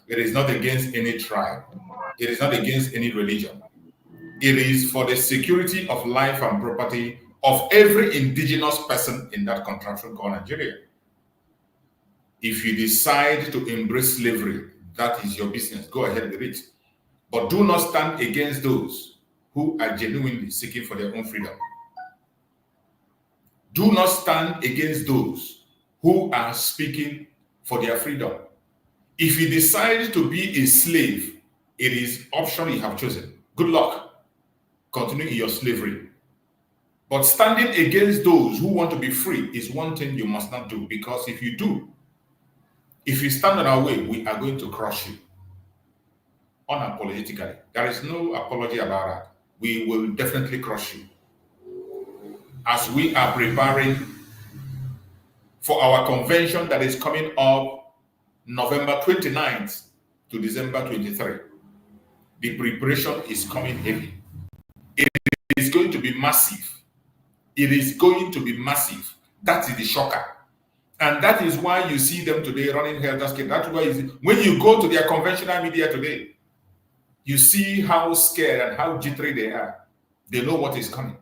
It is not against any tribe. It is not against any religion. It is for the security of life and property of every indigenous person in that contraption called Nigeria. If you decide to embrace slavery, that is your business. Go ahead with it. But do not stand against those who are genuinely seeking for their own freedom. Do not stand against those who are speaking for their freedom. If you decide to be a slave, it is option you have chosen. Good luck. Continue in your slavery. But standing against those who want to be free is one thing you must not do, because if you do, if you stand on our way, we are going to crush you. Unapologetically. There is no apology about that. We will definitely crush you. As we are preparing for our convention that is coming up November 29th to December 23. The preparation is coming heavy. It is going to be massive. It is going to be massive. That is the shocker. And that is why you see them today running helter-skelter. That's why when you go to their conventional media today, you see how scared and how jittery they are. They know what is coming.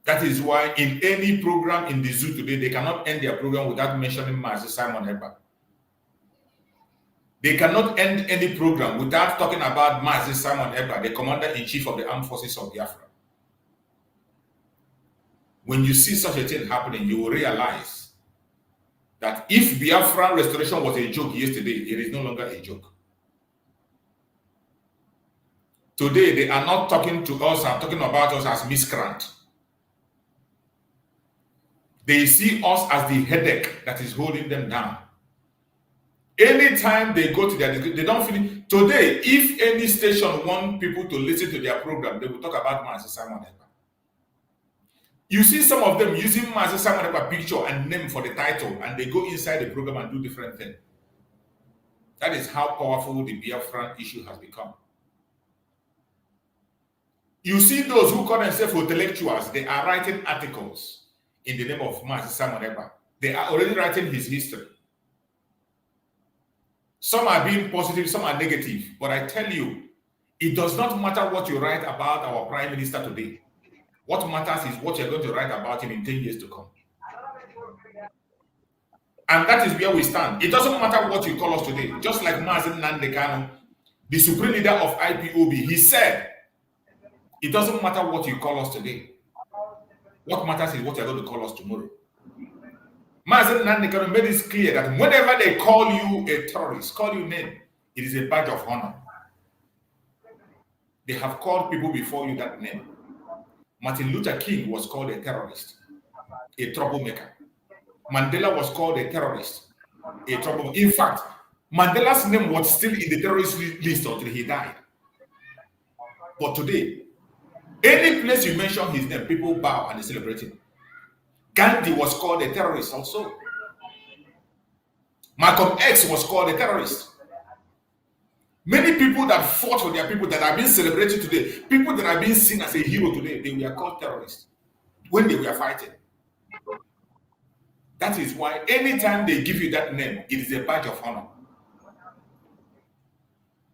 That is why in any program in the zoo today, they cannot end their program without mentioning Master Simon Ekpa. They cannot end any program without talking about Master Simon Ekpa, the Commander-in-Chief of the Armed Forces of Biafra. When you see such a thing happening, you will realize that if Biafra restoration was a joke yesterday, it is no longer a joke. Today, they are not talking to us and talking about us as miscreant. They see us as the headache that is holding them down. Anytime they go to their, they don't feel. Today, if any station want people to listen to their program, they will talk about Master Simon Ekpa. You see some of them using Master Simon Ekpa picture and name for the title, and they go inside the program and do different things. That is how powerful the Biafran issue has become. You see those who call themselves intellectuals, they are writing articles in the name of Master Simon Ekpa. They are already writing his history. Some are being positive, some are negative. But I tell you, it does not matter what you write about our Prime Minister today. What matters is what you're going to write about him in 10 years to come. And that is where we stand. It doesn't matter what you call us today. Just like Mazen Nandekano, the supreme leader of IPOB, he said, it doesn't matter what you call us today. What matters is what you're going to call us tomorrow. Mazen Nandekano made it clear that whenever they call you a terrorist, call you name, it is a badge of honor. They have called people before you that name. Martin Luther King was called a terrorist, a troublemaker. Mandela was called a terrorist, a troublemaker. In fact, Mandela's name was still in the terrorist list until he died. But today, any place you mention his name, people bow and they celebrate him. Gandhi was called a terrorist also. Malcolm X was called a terrorist. Many people that fought for their people that are being celebrated today, people that are being seen as a hero today, they were called terrorists when they were fighting. That is why anytime they give you that name, it is a badge of honor.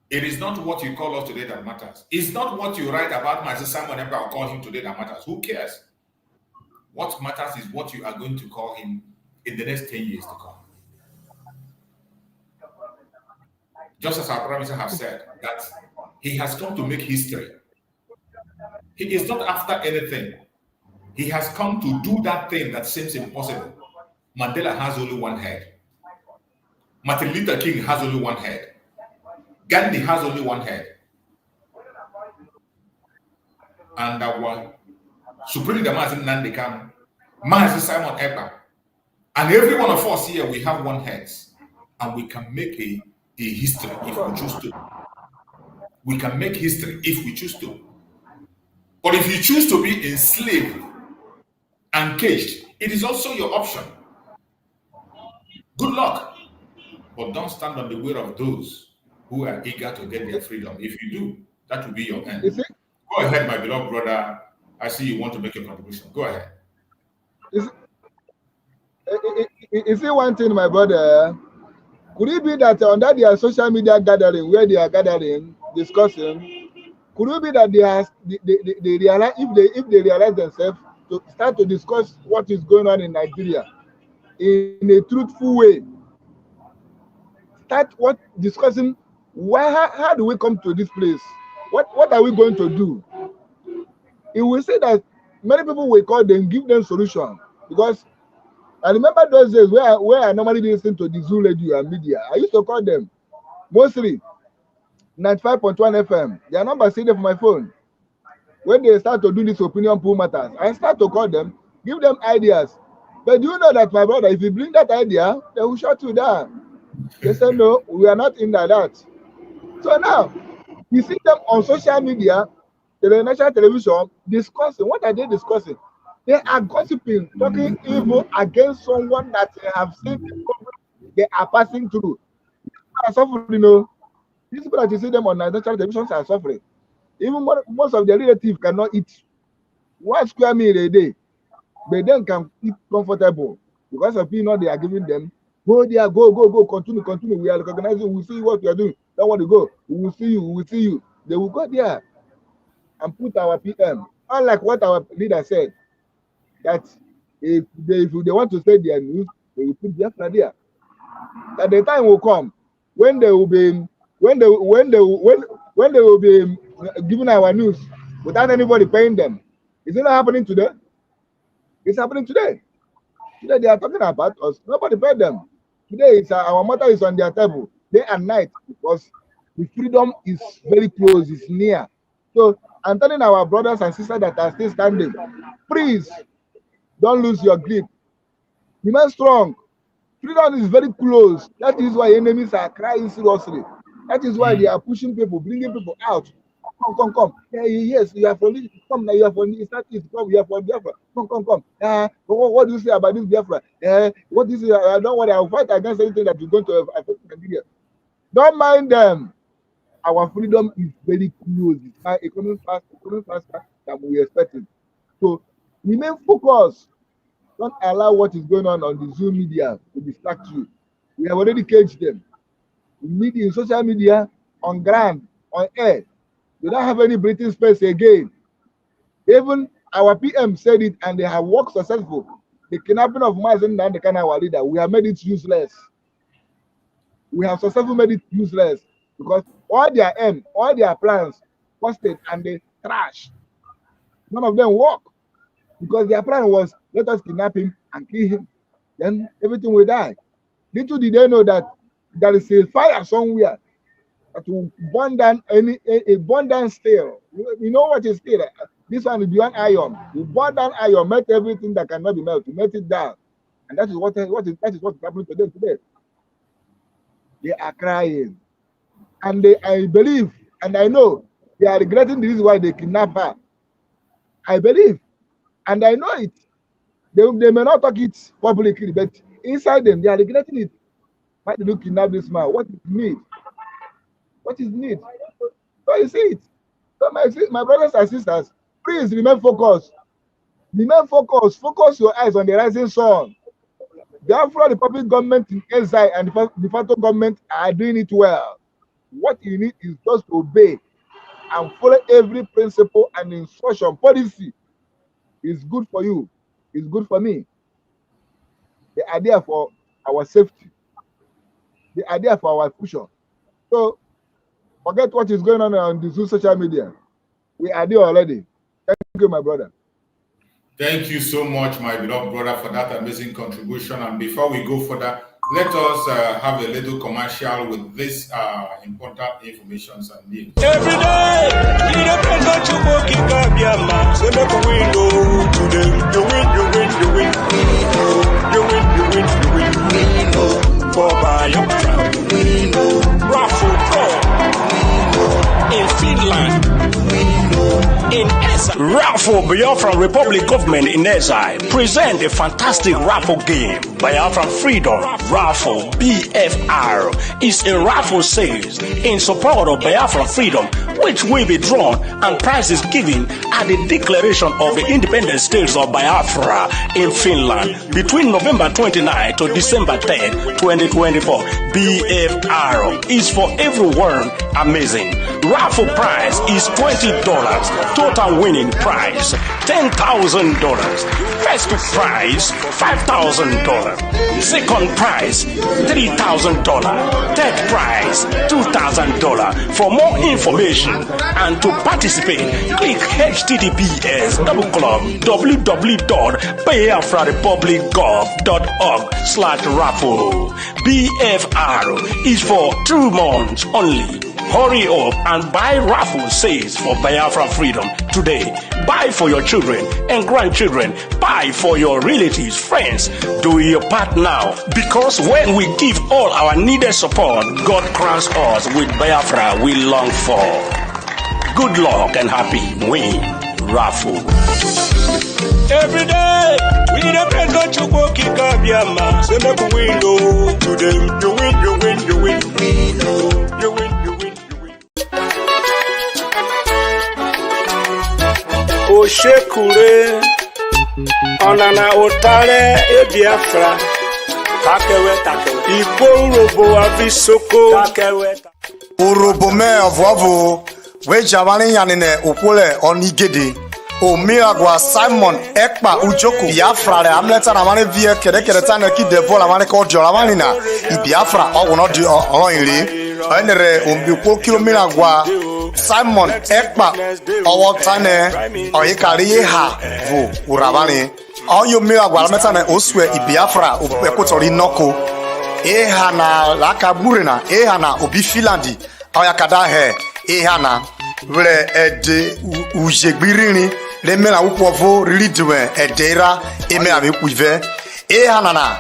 It is not what you call us today that matters. It's not what you write about Master Simon Ekpa or call him today that matters. Who cares? What matters is what you are going to call him in the next 10 years to come. Just as our Prime Minister has said, that he has come to make history. He is not after anything. He has come to do that thing that seems impossible. Mandela has only one head. Martin Luther King has only one head. Gandhi has only one head. And our Supreme Leader Mazen Nandekano, Master Simon Ekpa, and every one of us here, we have one head. And we can make a history if we choose to. We can make history if we choose to. But if you choose to be enslaved and caged, it is also your option. Good luck. But don't stand on the way of those who are eager to get their freedom. If you do, that will be your end. Go ahead, my beloved brother. I see you want to make a contribution. Go ahead. You see one thing, my brother. Could it be that under their social media gathering, where they are gathering, discussing, could it be that they realize, if they realize themselves, to start to discuss what is going on in Nigeria in a truthful way? Start discussing how do we come to this place? What are we going to do? It will say that many people will call them, give them solution, because I remember those days where I normally listen to the Zoo radio and media. I used to call them mostly 95.1 FM. Their number saved for my phone. When they start to do this opinion poll matters, I start to call them, give them ideas. But do you know that, my brother, if you bring that idea, they will shut you down. They say, no, we are not in that. So now, you see them on social media, the national television, discussing. What are they discussing? They are gossiping, talking evil against someone that they have seen the problem they are passing through. People are suffering, you know. These people that you see them on national television are suffering. Even most of their relatives cannot eat 1 square meal a day. But then can eat comfortable because of they are giving them. Go there, go, continue. We are recognizing, we see what we are doing. Don't want to go. We will see you. They will go there and put our PM. Unlike what our leader said, that if they want to say their news, they will put Biafra there. That the time will come when they will be giving our news without anybody paying them. Is it not happening today? It's happening today. Today they are talking about us. Nobody paid them. Today it's our matter is on their table day and night, because the freedom is very close, it's near. So I'm telling our brothers and sisters that are still standing, please don't lose your grip. Remain strong. Freedom is very close. That is why enemies are crying seriously. That is why they are pushing people, bringing people out. Come. Yes, you are from this. Come now, you are from this. Come, you are from Biafra. Come. What do you say about this Biafra? What is it? Don't worry, I will fight against anything that is going to affect Nigeria. Don't mind them. Our freedom is very close. It's economic faster than we expected. So remain focused. Don't allow what is going on the Zoom media to distract you. We have already caged them. We need in social media, on ground, on air. We don't have any breathing space again. Even our PM said it, and they have worked successful. The kidnapping of Mazen and the kind of our leader, we have made it useless. We have successfully made it useless because all their aim, all their plans, busted and they trash. None of them work because their plan was let us kidnap him and kill him, then everything will die. Little did they know that there is a fire somewhere that will burn down a burn down steel. You know what is steel? This one is beyond iron. You burn down iron, melt everything that cannot be melted, melt it down, and that is what is happening to them today. They are crying, and I believe and I know they are regretting the reason why they kidnap her. I believe, and I know it. They may not talk it publicly, but inside them they are regretting it. Why did you kidnap this man? What is need? What is need? So you see it. So my brothers and sisters, please remain focused. Remain focused. Focus your eyes on the rising sun. Therefore, the public government in exile and the de facto government are doing it well. What you need is just to obey and follow every principle and instruction. Policy is good for you. It's good for me. They are there for our safety. They are there for our future. So forget what is going on the social media. We are there already. Thank you, my brother. Thank you so much, my beloved brother, for that amazing contribution. And before we go further, let us have a little commercial with this important information and news. Every day, you don't to work in Gambia, so make a window today. You win. For Biafra, raffle draw in Finland, in Raffle Biafran Republic Government in Exile present a fantastic raffle game. Biafran Freedom Raffle BFR is a raffle sales in support of Biafran Freedom, which will be drawn and prizes given at the declaration of the independent states of Biafra in Finland between November 29 to December 10, 2024. BFR is for everyone amazing. Raffle prize is $20. Total winning prize $10,000. First prize $5,000. Second prize $3,000. Third prize $2,000. For more information and to participate, click https://www.biafrarepublicgov.org/raffle. BFR is for 2 months only. Hurry up and buy raffle sales for Biafra Freedom today. Buy for your children and grandchildren. Buy for your relatives, friends. Do your part now, because when we give all our needed support, God crowns us with Biafra we long for. Good luck and happy win. Raffle. Every day, we the Ekpa Njoku kick up Yama. Say make we win, to them. You win, you win, you win. You win, you win, you win. Oshekure, onana otare e Biafra. Takewe. Ipo urobo avisoko. Takewe. Urobo me avovo. We javani yanine upole onigede. O miragwa Simon Ekpa Njoku Biafra le amleta na mane vie kede tane ki devol la mane ko jola mane na I Biafra o wono di oinle enere ombipo kilo miragwa Simon Ekpa owo tane oyikari ha vo urabani oyo miragwa amleta na oswe I Biafra o ekotori noko ha na lakaburina ha na obi filandi oyakada he ha wele ede ujegbirini le mela upovo ridwe edera eme ame kuive hanana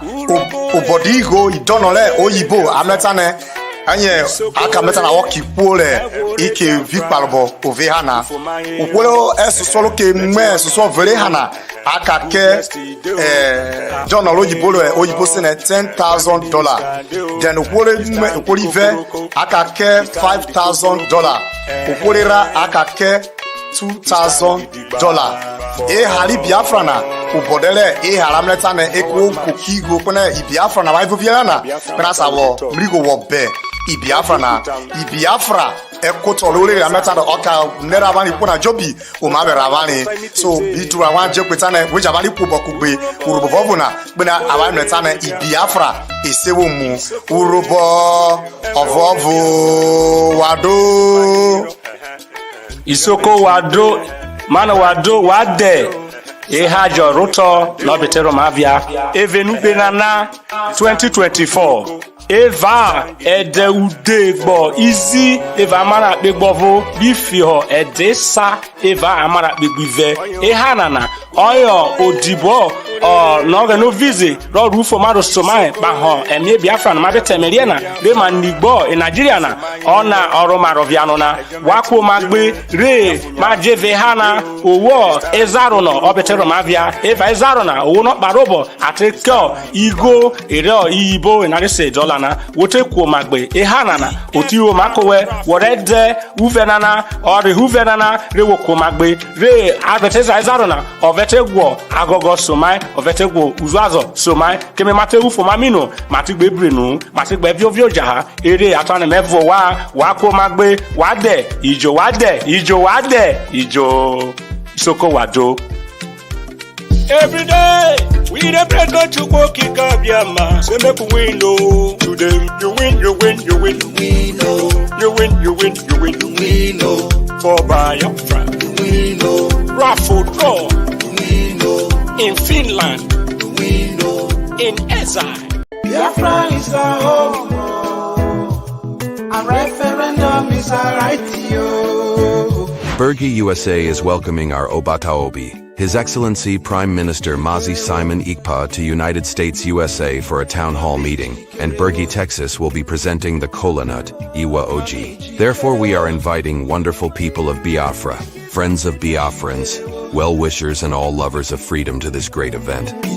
obodigo idonole oyibo ametane anye aka metana woki pole ike vikpalbo ove hana upolo esosolo ke me soso vere hana aka ke John oyibo le oyibo sene $10,000 then upolo ive aka ke $5,000 upolera aka ke $2,000. Hali Biafra na ubodele haramleta na eko kokigo pone Biafra na waivu viana pena sawo mrigo wo be Biafra eko tolole ramleta na oka nera bani pona jobi o ma beravani so bitu awan je kweta na we jabani kubo kugbe urubo vovuna pena awamleta na Biafra esewo mu urubo ovovo wado Isoko wado, mano wado wade. Hajo roto no betero mavia. Evenubenana 2024. Eva ede udegbo easy eva mara begbovo bifiho edesa eva amara begbive hanana oyo odibo no ga no visit ro rufo maro somai ba ho emi Biafra na mabetemerie na le manigbo in Nigeria na ona oro maroviano na wako magbe re majeve hana owo ezaro no obetero mavia eva ezaro na owo no barobo ateko igo ere iyibo na se dollar na wote kuo magbe hanana otiwo makowe worede uvenana ori uvenana re woko magbe re advertiser ezaro na ovetegwo agogo somai ovetegwo uzuazo somai keme matewu fomamino matigbe brenu matigbe viovio jaha ere atane mevo wa ko magbe wade ijo soko wado. Every day, we the Ekpa Njoku kick up Yama. Say make we win, to them. You win, you win, you win. You win, you win, you win. For Biafra. Raffle draw. In Finland. In exile. Biafra is our home. A referendum is our right to you. Brgie USA is welcoming our Obatao-Obi, His Excellency Prime Minister Mazi Simon Ekpa to United States USA for a town hall meeting, and Brgie, Texas will be presenting the Kola Nut, Iwa Oji. Therefore we are inviting wonderful people of Biafra, Friends of Biafrans, well-wishers and all lovers of freedom to this great event. We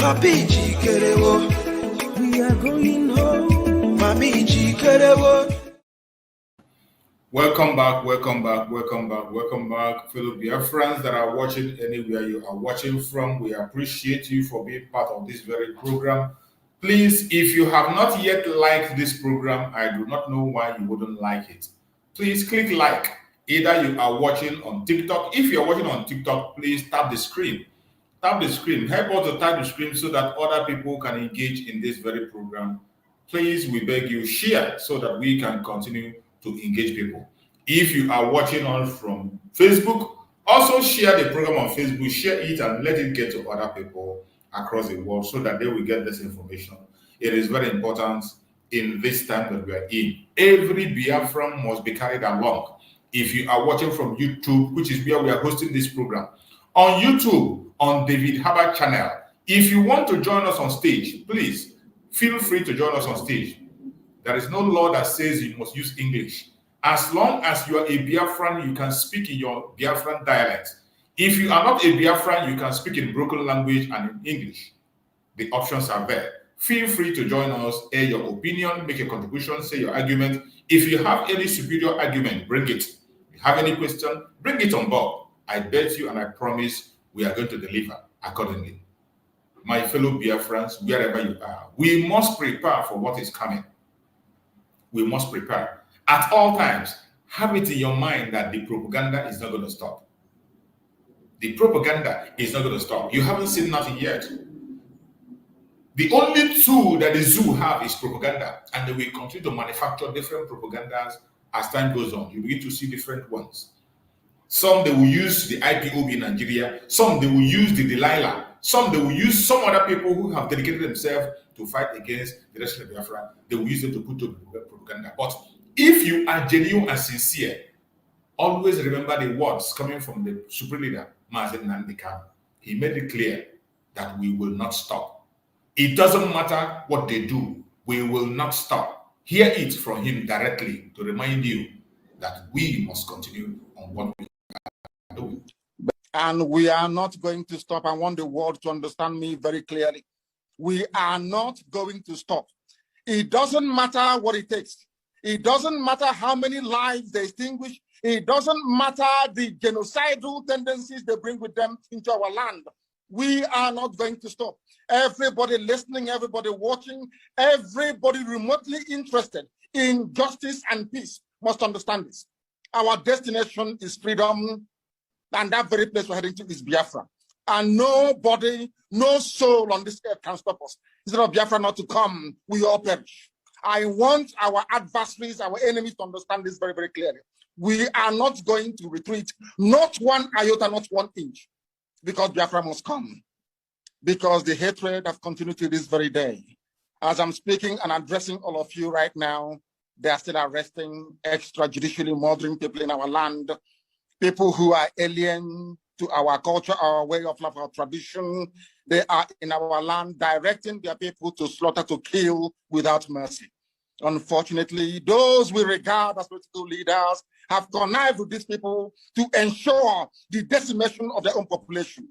are going home. Welcome back, fellow Biafrans that are watching anywhere you are watching from. We appreciate you for being part of this very program. Please, if you have not yet liked this program, I do not know why you wouldn't like it. Please click like. Either you are watching on TikTok. If you are watching on TikTok, please tap the screen. Tap the screen. Help us to tap the screen so that other people can engage in this very program. Please, we beg you, share so that we can continue to engage people. If you are watching on from Facebook, also share the program on Facebook, share it and let it get to other people across the world so that they will get this information. It is very important in this time that we are in. Every Biafran must be carried along. If you are watching from YouTube, which is where we are hosting this program, on YouTube, on David Harbour channel, if you want to join us on stage, please feel free to join us on stage. There is no law that says you must use English. As long as you are a Biafran, you can speak in your Biafran dialect. If you are not a Biafran, you can speak in broken language and in English. The options are there. Feel free to join us, air your opinion, make a contribution, say your argument. If you have any superior argument, bring it. If you have any question, bring it on board. I bet you and I promise we are going to deliver accordingly. My fellow Biafrans, wherever you are, we must prepare for what is coming. We must prepare. At all times, have it in your mind that the propaganda is not going to stop. The propaganda is not going to stop. You haven't seen nothing yet. The only tool that the zoo have is propaganda, and they will continue to manufacture different propagandas as time goes on. You begin to see different ones. Some they will use the IPOB in Nigeria, some they will use the Delilah, some they will use some other people who have dedicated themselves to fight against the rest of Biafra. They will use them to put to propaganda. But if you are genuine and sincere, always remember the words coming from the Supreme Leader, Mazen Nnamdi Kanu. He made it clear that we will not stop. It doesn't matter what they do, we will not stop. Hear it from him directly to remind you that we must continue on what we are doing. And we are not going to stop. I want the world to understand me very clearly. We are not going to stop. It doesn't matter what it takes. It doesn't matter how many lives they extinguish. It doesn't matter the genocidal tendencies they bring with them into our land. We are not going to stop. Everybody listening, everybody watching, everybody remotely interested in justice and peace must understand this. Our destination is freedom, and that very place we're heading to is Biafra. And nobody, no soul on this earth can stop us. Instead of Biafra not to come, we all perish. I want our adversaries, our enemies to understand this very, very clearly. We are not going to retreat, not one iota, not 1 inch, because Biafra must come. Because the hatred have continued to this very day. As I'm speaking and addressing all of you right now, they are still arresting, extrajudicially murdering people in our land, people who are alien to our culture, our way of life, our tradition. They are in our land directing their people to slaughter, to kill without mercy. Unfortunately, those we regard as political leaders have connived with these people to ensure the decimation of their own population.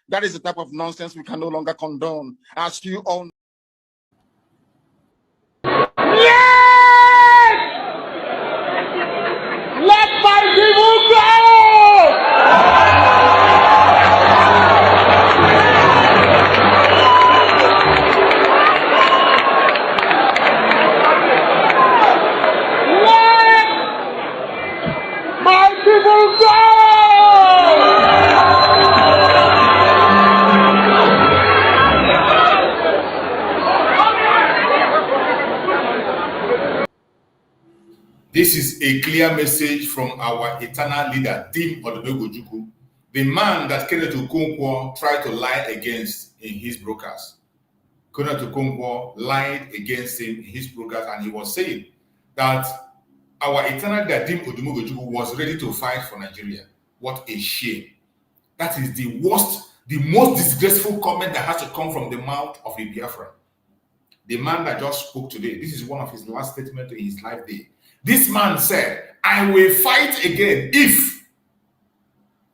That is the type of nonsense we can no longer condone, as you all know. Yes! Let my people go! Let my people go! This is a clear message from our eternal leader, Dim Odumegwu, the man that Kenneth Okonkwo tried to lie against in his broadcast. Kenneth Okonkwo lied against him in his broadcast, and he was saying that our eternal leader, Dim Odumegwu, was ready to fight for Nigeria. What a shame. That is the worst, the most disgraceful comment that has to come from the mouth of a Biafran. The man that just spoke today, this is one of his last statements in his life day. This man said, I will fight again if.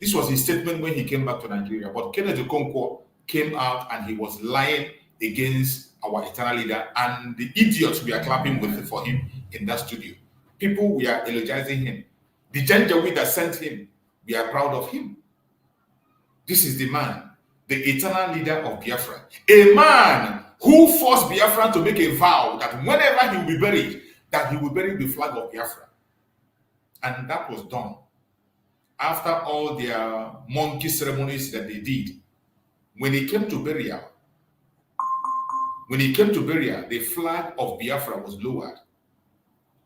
This was his statement when he came back to Nigeria. But Kenneth Okonkwo came out and he was lying against our eternal leader and the idiots we are clapping with for him in that studio. People, we are eulogizing him. The Janjaweed that sent him, we are proud of him. This is the man, the eternal leader of Biafra. A man who forced Biafra to make a vow that whenever he will be buried, that he will bury the flag of Biafra. And that was done. After all their monkey ceremonies that they did, when he came to burial, the flag of Biafra was lowered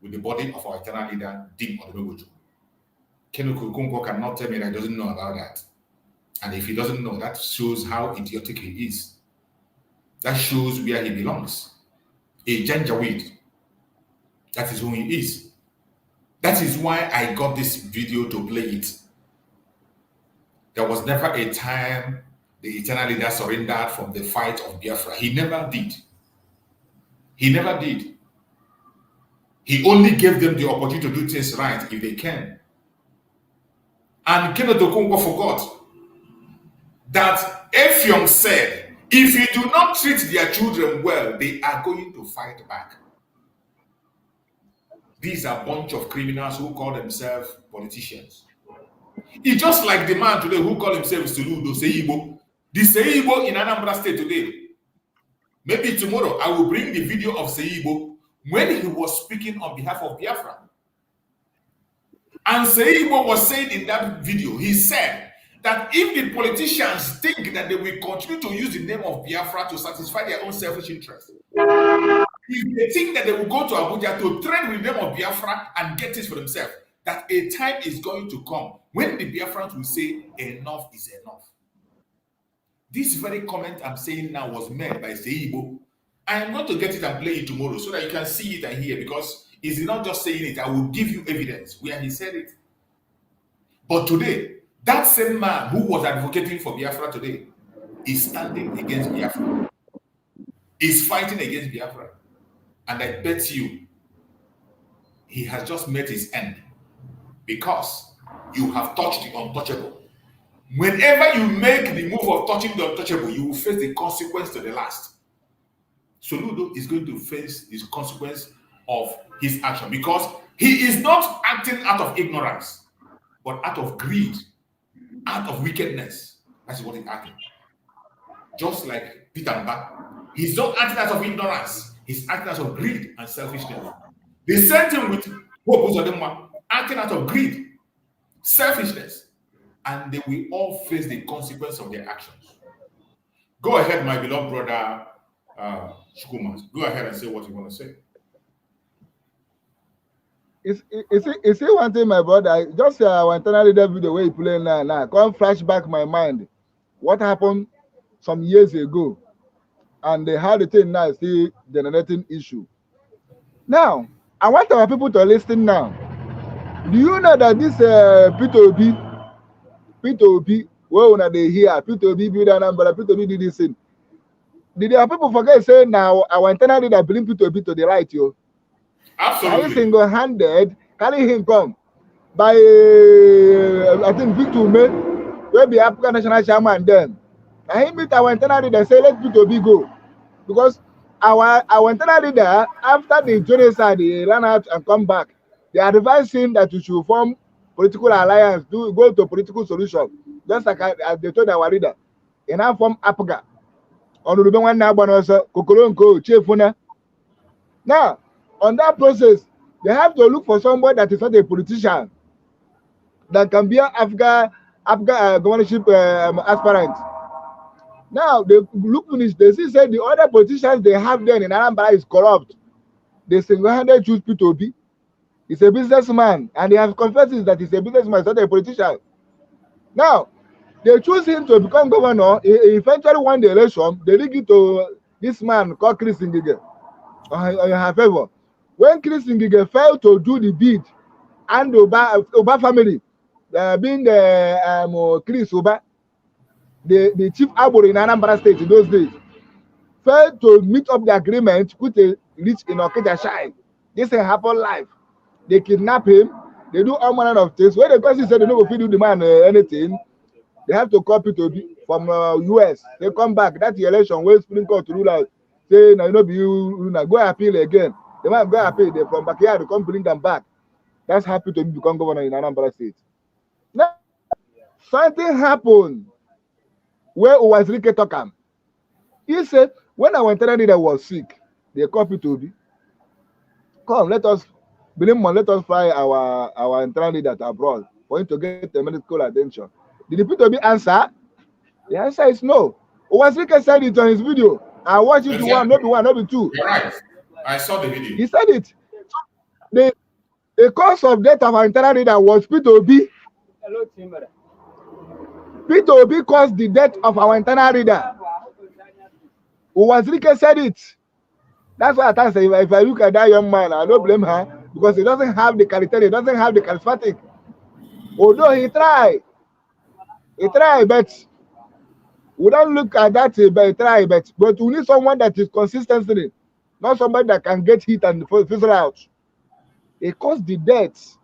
with the body of our eternal leader, Dim Odumegwu. Kenneth Okonkwo cannot tell me that he doesn't know about that. And if he doesn't know, that shows how idiotic he is. That shows where he belongs. A Janjaweed. That is who he is. That is why I got this video to play it. There was never a time the eternal leader surrendered from the fight of Biafra. He never did. He never did. He only gave them the opportunity to do things right if they can. And Kenneth Okonkwo forgot that Effiong said, if you do not treat their children well, they are going to fight back. These are a bunch of criminals who call themselves politicians. It's just like the man today who called himself Soludo Seibo. The Seibo in Anambra State today. Maybe tomorrow I will bring the video of Seibo when he was speaking on behalf of Biafra. And Seibo was saying in that video, he said that if the politicians think that they will continue to use the name of Biafra to satisfy their own selfish interests, if they think that they will go to Abuja to trade with the name of Biafra and get this for themselves, that a time is going to come when the Biafrans will say enough is enough. This very comment I'm saying now was made by Seibo. I am going to get it and play it tomorrow so that you can see it and hear, because he's not just saying it. I will give you evidence where he said it. But today, that same man who was advocating for Biafra today is standing against Biafra, is fighting against Biafra. And I bet you he has just met his end, because you have touched the untouchable. Whenever you make the move of touching the untouchable, you will face the consequence to the last. Soludo is going to face this consequence of his action, because he is not acting out of ignorance, but out of greed, out of wickedness. That's what he's acting. Just like Peter Mba, he's not acting out of ignorance, he's acting out of greed and selfishness. The same thing with Hope Uzodinma, acting out of greed, selfishness, and they will all face the consequence of their actions. Go ahead, my beloved brother Shukumas. Go ahead and say what you want to say. You see one thing, my brother, just our internal leader video where you play now, come flash back my mind. What happened some years ago, and how the thing now is still generating issue. Now, I want our people to listen now. Do you know that this P2B, where they hear P2B build an umbrella, P2B did this thing? Did our people forget saying now our internal leader bring P2B to the right, yo? Absolutely. Are you single-handed carry him come by I think Victor May, where be African National Chairman then. And he meet our internal leader say let P2B go, because our internal leader, after the genocide, they ran out and come back. They advised him that we should form political alliance, go to political solution, just like they told our leader. And now form APGA. Now, on that process, they have to look for somebody that is not a politician, that can be an Africa governorship aspirant. Now, they look finish, they see say the other politicians they have then in Anambra is corrupt. They single-handed choose P2B. He's a businessman, and they have confessed that he's a businessman, not a politician. Now, they choose him to become governor. He eventually won the election. They leak it to this man called Chris Ngige on her favor. When Chris Ngige failed to do the bid, and Oba family, being the Chris Oba, the chief arbor in Anambra State in those days, failed to meet up the agreement, put a reach in Okita Shine. This happened live. They kidnap him, They do all manner of things. When the person said they don't feed the man anything, they have to call P2B from US. They come back. That's the election where Supreme Court to rule out. Say, now you know, you go appeal again. The man go appeal. They from backyard, they come bring them back. That's how P2B become governor in Anambra State. Now, something happened where Uwazirike took him. He said, when our internal leader was sick, they called P2B. Come, let us bring money, let us fly our internal leader abroad for him to get the medical attention. Did the P2B answer? The answer is no. Uwazirike said it on his video. I watched it one, not be two. You're right. I saw the video. He said it. The cause of death of our internal leader was P2B. P2B caused the death of our internal leader. Uwazirike said it. That's why I say if I look at that young man, I don't blame her because he doesn't have the character, he doesn't have the charismatic. Although he tried, but we don't look at that, but he tried, but we need someone that is consistent, not somebody that can get hit and fizzle out. It caused the death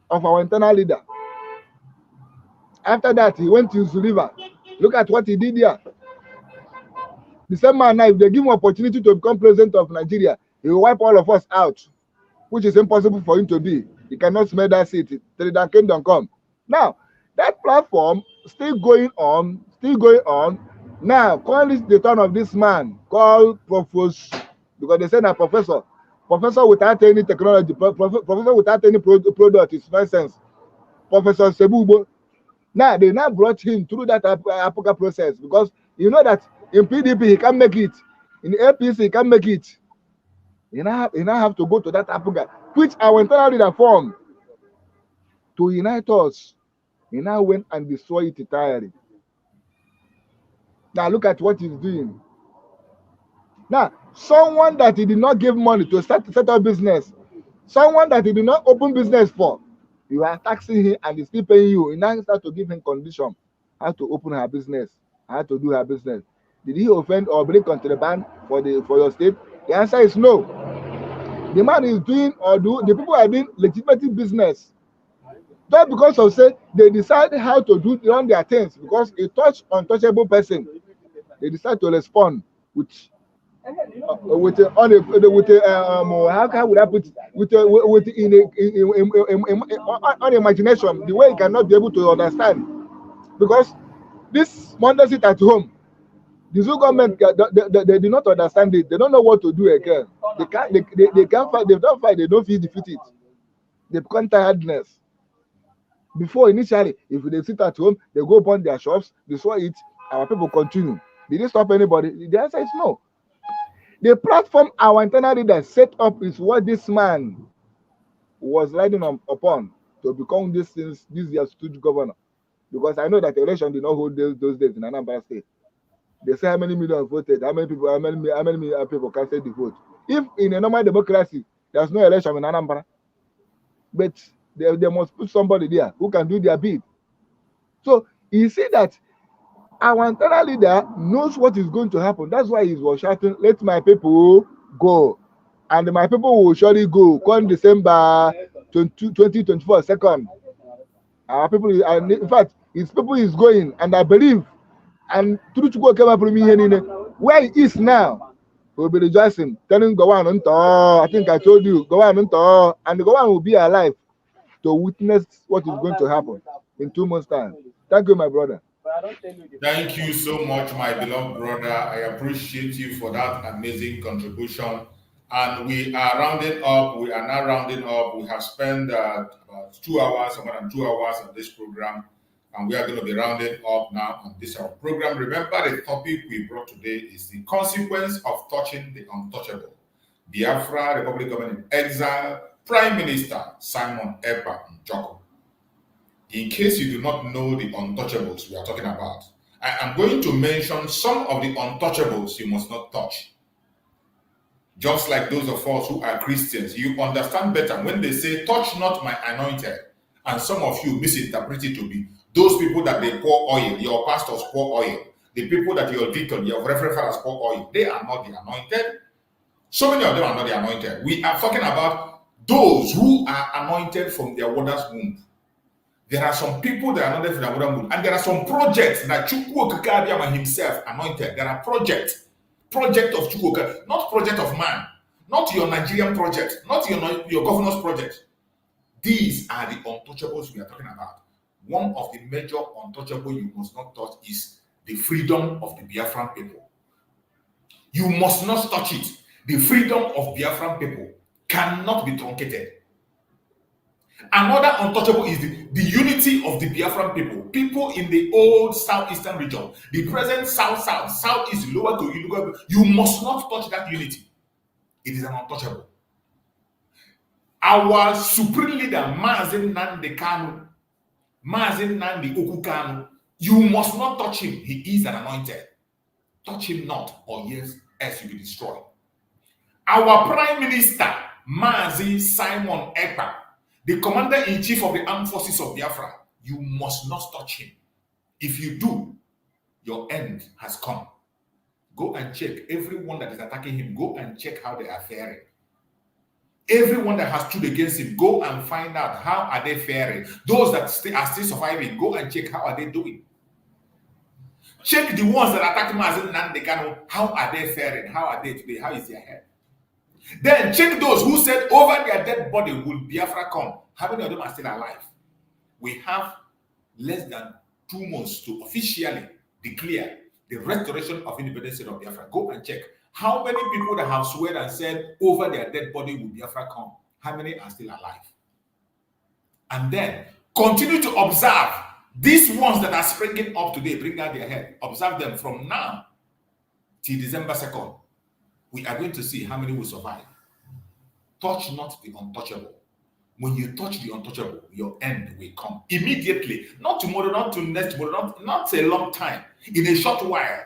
of our internal leader. After that, he went to his river. Look at what he did here. The same man now, if they give him opportunity to become president of Nigeria, he will wipe all of us out, which is impossible for him to be. He cannot smell that seat till the kingdom come. Now, that platform still going on. Now, call this the turn of this man called Professor, because they say a professor without any technology, professor without any product is nonsense. Professor Sebubo. Now, they now brought him through that APOCA process because you know that in PDP, he can't make it. In APC, he can't make it. He now have to go to that APOCA, which our internal leader formed to unite us. He now went and destroyed it entirely. Now, look at what he's doing. Now, someone that he did not give money to set up business, someone that he did not open business for, you are taxing him and he's still paying you. You now start to give him condition how to open her business, how to do her business. Did he offend or bring contraband for your state? The answer is no. The man is doing the people are doing legitimate business. Just because of say they decide how to run their things because a untouchable person, they decide to respond with how would I put it? With imagination, the way you cannot be able to understand. Because this Monday sit at home, the Zoo government they do not understand it. They don't know what to do again. They can't fight. They don't fight. They don't feel defeated. They become tiredness. Before initially, if they sit at home, they go burn their shops, destroy it. Our people continue. Did they stop anybody? The answer is no. The platform our internal leader set up is what this man was riding upon to become this year's stooge governor. Because I know that the election did not hold those days in Anambra State. They say how many million voted, how many people can say the vote. If in a normal democracy, there's no election in Anambra, but they must put somebody there who can do their bid. So you see that our internal leader knows what is going to happen. That's why he was shouting, "Let my people go." And my people will surely go. Come December 2024, second. Our people, and in fact, his people is going, and I believe, and through to go from here, where he is now, we'll be rejoicing, telling go on, I think I told you, go on, and the go on will be alive to witness what is going to happen in 2 months' time. Thank you, my brother. Thank you so much, my beloved brother. I appreciate you for that amazing contribution. And we are rounding up. We are now rounding up. We have spent about 2 hours, more than 2 hours on this program. And we are going to be rounding up now on this our program. Remember, the topic we brought today is the consequence of touching the untouchable. Biafra, Republic Government in Exile, Prime Minister Simon Ekpa Njoku. In case you do not know the untouchables we are talking about, I am going to mention some of the untouchables you must not touch. Just like those of us who are Christians, you understand better when they say, "Touch not my anointed." And some of you misinterpret it to be those people that they pour oil, your pastors pour oil, the people that your deacon, your reverend fathers pour oil. They are not the anointed. So many of them are not the anointed. We are talking about those who are anointed from their mother's womb. There are some people that are anointed from their mother's womb, and there are some projects that Chukwu Okike Abiyama himself anointed. There are project of Chukwu Okike, not project of man, not your Nigerian project, not your governor's project. These are the untouchables we are talking about. One of the major untouchable you must not touch is the freedom of the Biafran people. You must not touch it. The freedom of Biafran people cannot be truncated. Another untouchable is the unity of the Biafran people. People in the old southeastern region, the present southeast, lower to you must not touch that unity. It is an untouchable. Our supreme leader, Mazi Nnamdi Kanu, Mazi Nnamdi Okukanu, you must not touch him. He is an anointed. Touch him not, or else you will be destroyed. Our Prime Minister, Mazi Simon Ekpa, the Commander-in-Chief of the Armed Forces of Biafra, you must not touch him. If you do, your end has come. Go and check. Everyone that is attacking him, go and check how they are faring. Everyone that has stood against him, go and find out how are they faring. Those that are still surviving, go and check how are they doing. Check the ones that attacked Mazi Nnamdi Kanu, how are they faring? How are they today? How is their health? Then check those who said over their dead body will Biafra come. How many of them are still alive? We have less than 2 months to officially declare the restoration of independence of Biafra. Go and check. How many people that have sworn and said over their dead body will Biafra come? How many are still alive? And then continue to observe these ones that are springing up today, bring out their head. Observe them from now till December 2nd. We are going to see how many will survive. Touch not the untouchable. When you touch the untouchable, your end will come immediately. Not tomorrow, not to next tomorrow, not a long time. In a short while,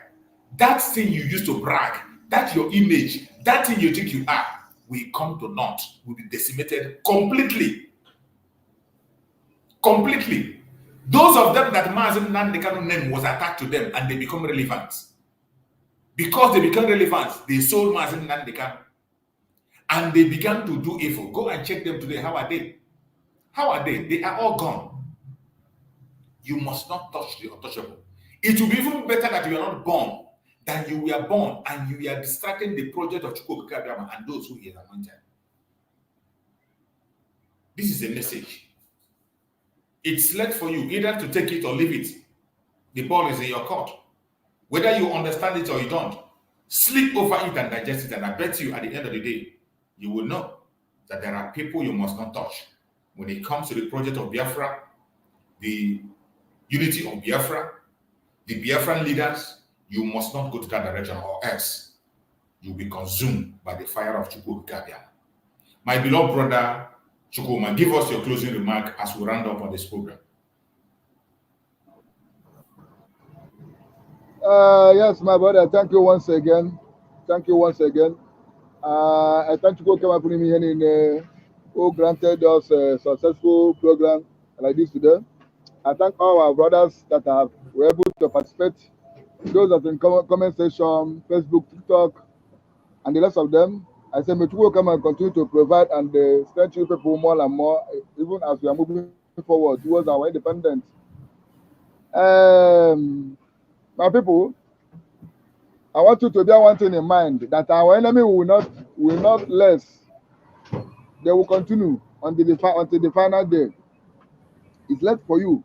that thing you used to brag, that your image, that thing you think you are, will come to naught, will be decimated completely. Completely. Those of them that Mazi Nnamdi Kanu name was attached to them and they become relevant. Because they become relevant, they sold Mazi Nnamdi Kanu. And they began to do evil. Go and check them today. How are they? How are they? They are all gone. You must not touch the untouchable. It will be even better that you are not born than you were born and you are distracting the project of Chukwu Okike Abiyama and those who he has anointed. This is a message. It's left for you either to take it or leave it. The ball is in your court. Whether you understand it or you don't, sleep over it and digest it, and I bet you at the end of the day, you will know that there are people you must not touch. When it comes to the project of Biafra, the unity of Biafra, the Biafran leaders, you must not go to that direction or else you'll be consumed by the fire of Chukwu Okike Abiyama. My beloved brother, Chukwuma, give us your closing remark as we round up on this program. Yes, my brother, thank you once again. Thank you once again. I thank you for coming here in who granted us a successful program like this today. I thank all our brothers that were able to participate. Those that in comment section, Facebook, TikTok, and the rest of them. I say, may you come and continue to provide and strengthen people more and more, even as we are moving forward towards our independence. My people, I want you to bear one thing in mind, that our enemy will not less. They will continue until the final day. It's left for you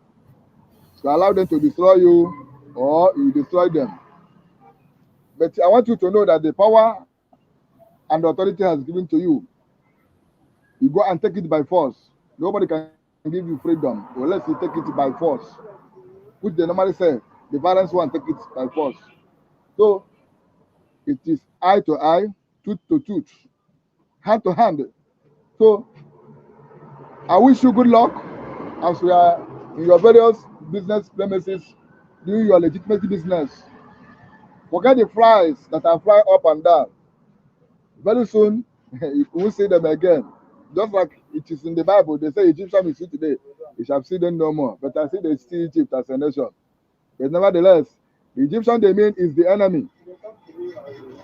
to allow them to destroy you or you destroy them. But I want you to know that the power and the authority has given to you. You go and take it by force. Nobody can give you freedom unless you take it by force. Which they normally say, the violence one take it by force. So it is eye to eye, tooth to tooth, hand to hand. So I wish you good luck as we are in your various business premises doing your legitimate business. Forget the flies that are flying up and down. Very soon, you won't see them again. Just like it is in the Bible, they say Egyptian will see today, you shall see them no more. But I see they see Egypt as a nation. But nevertheless, the Egyptian they mean is the enemy.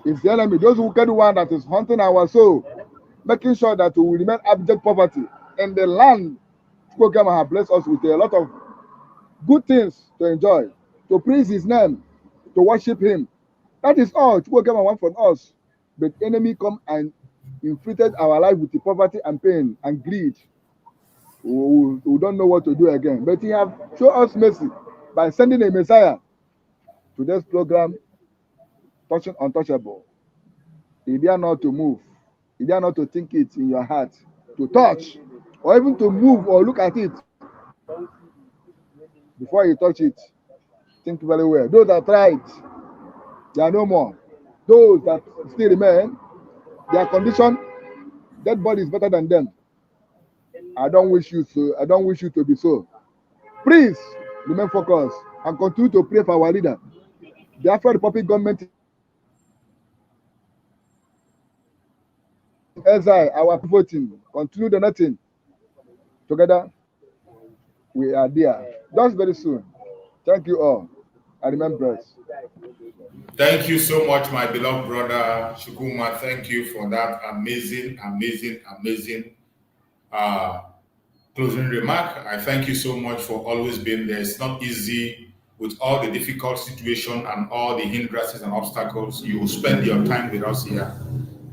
It's the enemy, those wicked one that is hunting our soul. making sure that we will remain abject poverty in the land Chukwu has blessed us with a lot of good things to enjoy, to praise his name, to worship him. That is all Chukwu wants from us. But enemy come and inflicted our life with the poverty and pain and greed. We don't know what to do again. But he have shown us mercy by sending a Messiah to this program, touching untouchable. He dare not to move. He dare not to think it in your heart, to touch, or even to move or look at it. Before you touch it, think very well. Those that tried, they are no more. Those that still remain, their condition, dead body is better than them. I don't wish you to be so. Please remain focused and continue to pray for our leader. The Biafra Republic government exile, our voting, continue the nothing. Together, we are there. Just very soon. Thank you all. I remember us. Thank you so much, my beloved brother Shukuma. Thank you for that amazing closing remark. I thank you so much for always being there. It's not easy with all the difficult situation and all the hindrances and obstacles. You spend your time with us here.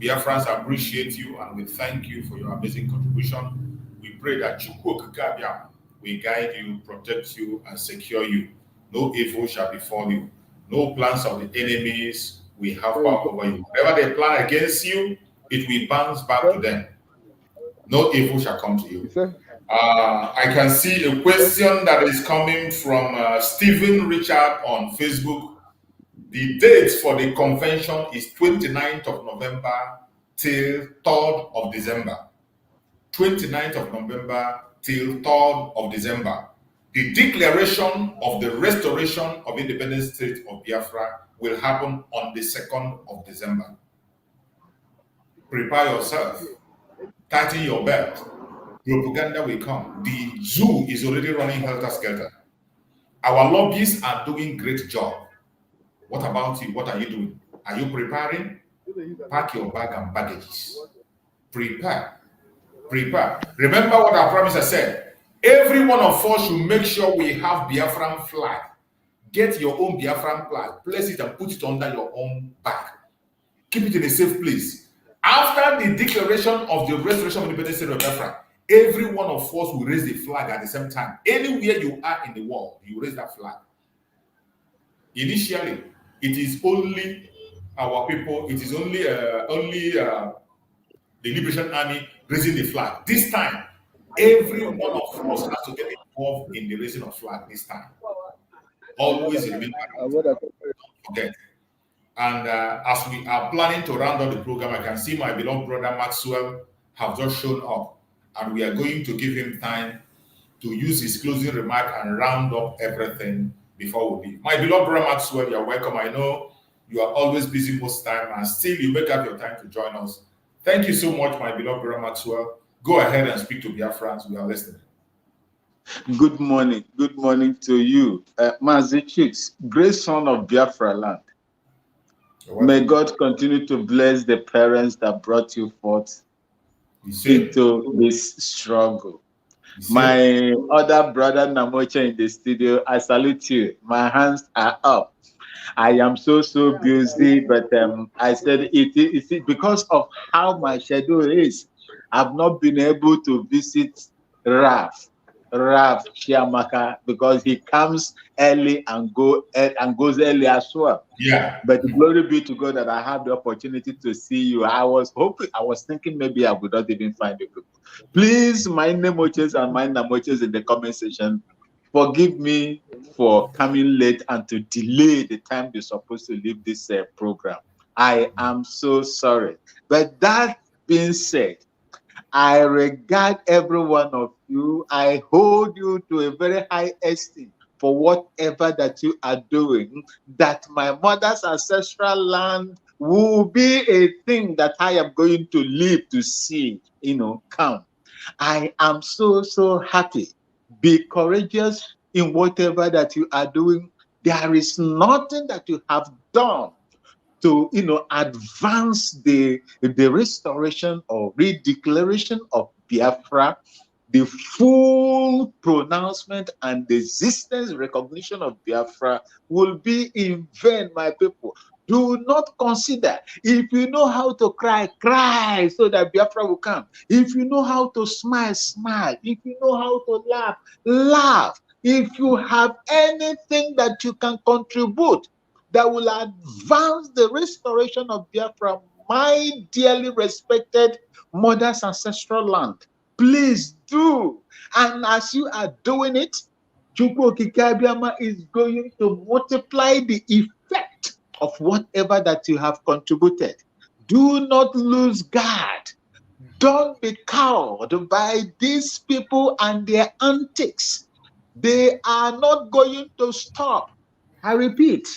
Biafrans appreciate you and we thank you for your amazing contribution. We pray that Chukwu Okike will guide you, protect you, and secure you. No evil shall befall you. No plans of the enemies will have power over you. Whatever they plan against you, it will bounce back to them. No evil shall come to you. I can see a question that is coming from Stephen Richard on Facebook. The date for the convention is 29th of November till 3rd of December. 29th of November till 3rd of December. The declaration of the restoration of independent state of Biafra will happen on the 2nd of December. Prepare yourself. Tighten your belt. Propaganda will come. The zoo is already running helter-skelter. Our lobbyists are doing great job. What about you? What are you doing? Are you preparing? Pack your bag and baggages. Prepare. Prepare. Remember what our promise has said. Every one of us should make sure we have Biafran flag. Get your own Biafran flag. Place it and put it under your own bag. Keep it in a safe place. After the declaration of the restoration of independent state of Biafra, every one of us will raise the flag at the same time. Anywhere you are in the world, you raise that flag. Initially, it is only our people, it is only the Liberation Army raising the flag. This time, every one of us has to get involved in the raising of flag this time. Always remember that. Don't forget. And as we are planning to round up the program, I can see my beloved brother Maxwell have just shown up. And we are going to give him time to use his closing remark and round up everything before we leave. My beloved brother Maxwell, you're welcome. I know you are always busy most time and still you make up your time to join us. Thank you so much, my beloved brother Maxwell. Go ahead and speak to Biafrans. We are listening. Good morning. Good morning to you. Mazi Chicks, great son of Biafra land. May God continue to bless the parents that brought you forth into this struggle. My other brother Namocha in the studio, I salute you. My hands are up. I am so busy, but I said it because of how my schedule is. I've not been able to visit Raf Chiamaka because he comes early and goes early as well. Yeah. But glory be to God that I have the opportunity to see you. I was thinking maybe I would not even find you. Please, my Nemoches and my Namoches in the comment section, forgive me for coming late and to delay the time you're supposed to leave this program. I am so sorry. But that being said, I regard every one of you. I hold you to a very high esteem for whatever that you are doing, that my mother's ancestral land will be a thing that I am going to live to see, come. I am so happy. Be courageous in whatever that you are doing. There is nothing that you have done to, advance the restoration or redeclaration of Biafra, the full pronouncement and the existence recognition of Biafra will be in vain, my people. Do not consider. If you know how to cry, cry so that Biafra will come. If you know how to smile, smile. If you know how to laugh, laugh. If you have anything that you can contribute that will advance the restoration of Biafra, my dearly respected mother's ancestral land, please do. And as you are doing it, Chukwu Okike Abiama is going to multiply the effect of whatever that you have contributed. Do not lose guard. Don't be cowed by these people and their antics. They are not going to stop. I repeat,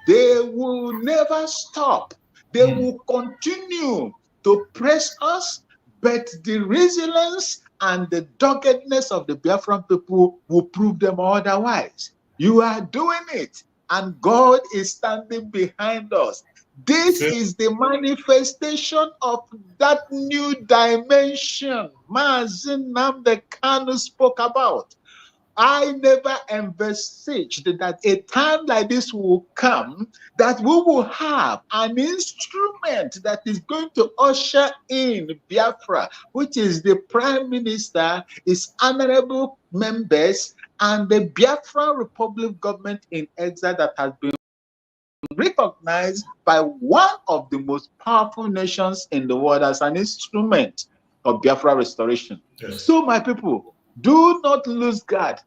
they will never stop. They will continue to press us, but the resilience and the doggedness of the Biafran people will prove them otherwise. You are doing it, and God is standing behind us. This is the manifestation of that new dimension Mazi Nnamdi Kanu spoke about. I never envisaged that a time like this will come, that we will have an instrument that is going to usher in Biafra, which is the Prime Minister, his honorable members, and the Biafran Republic government in exile that has been recognized by one of the most powerful nations in the world as an instrument of Biafra restoration. Yes. So, my people, do not lose guard.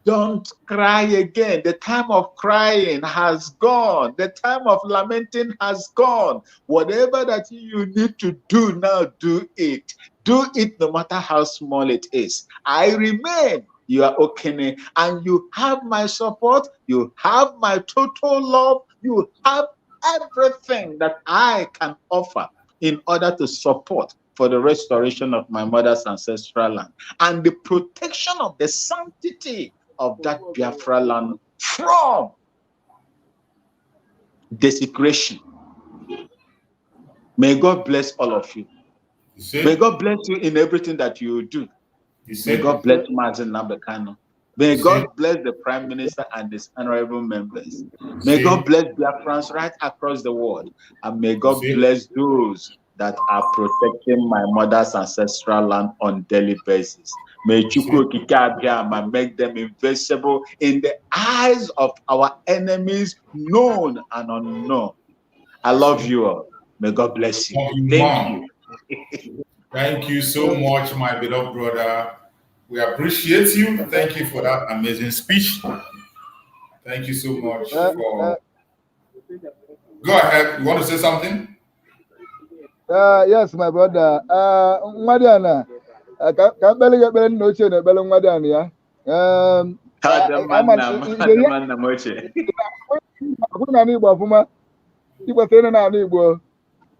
Don't cry again. The time of crying has gone. The time of lamenting has gone. Whatever that you need to do now, do it. Do it no matter how small it is. I remain. You are okay, and you have my support. You have my total love. You have everything that I can offer in order to support for the restoration of my mother's ancestral land and the protection of the sanctity of that Biafra land from desecration. May God bless all of you. May God bless you in everything that you do. May God bless Mazi Nnamdi Kanu. May God bless the Prime Minister and his honorable members. May God bless Biafrans right across the world. And may God bless those that are protecting my mother's ancestral land on daily basis. May Chukwu Okike Abiama make them invincible in the eyes of our enemies, known and unknown. I love you all. May God bless you. Thank you. Thank you so much, my beloved brother. We appreciate you. Thank you for that amazing speech. Thank you so much for... Go ahead. You want to say something? Yes, my brother. Madiana, can barely get better no chain, better Madiana.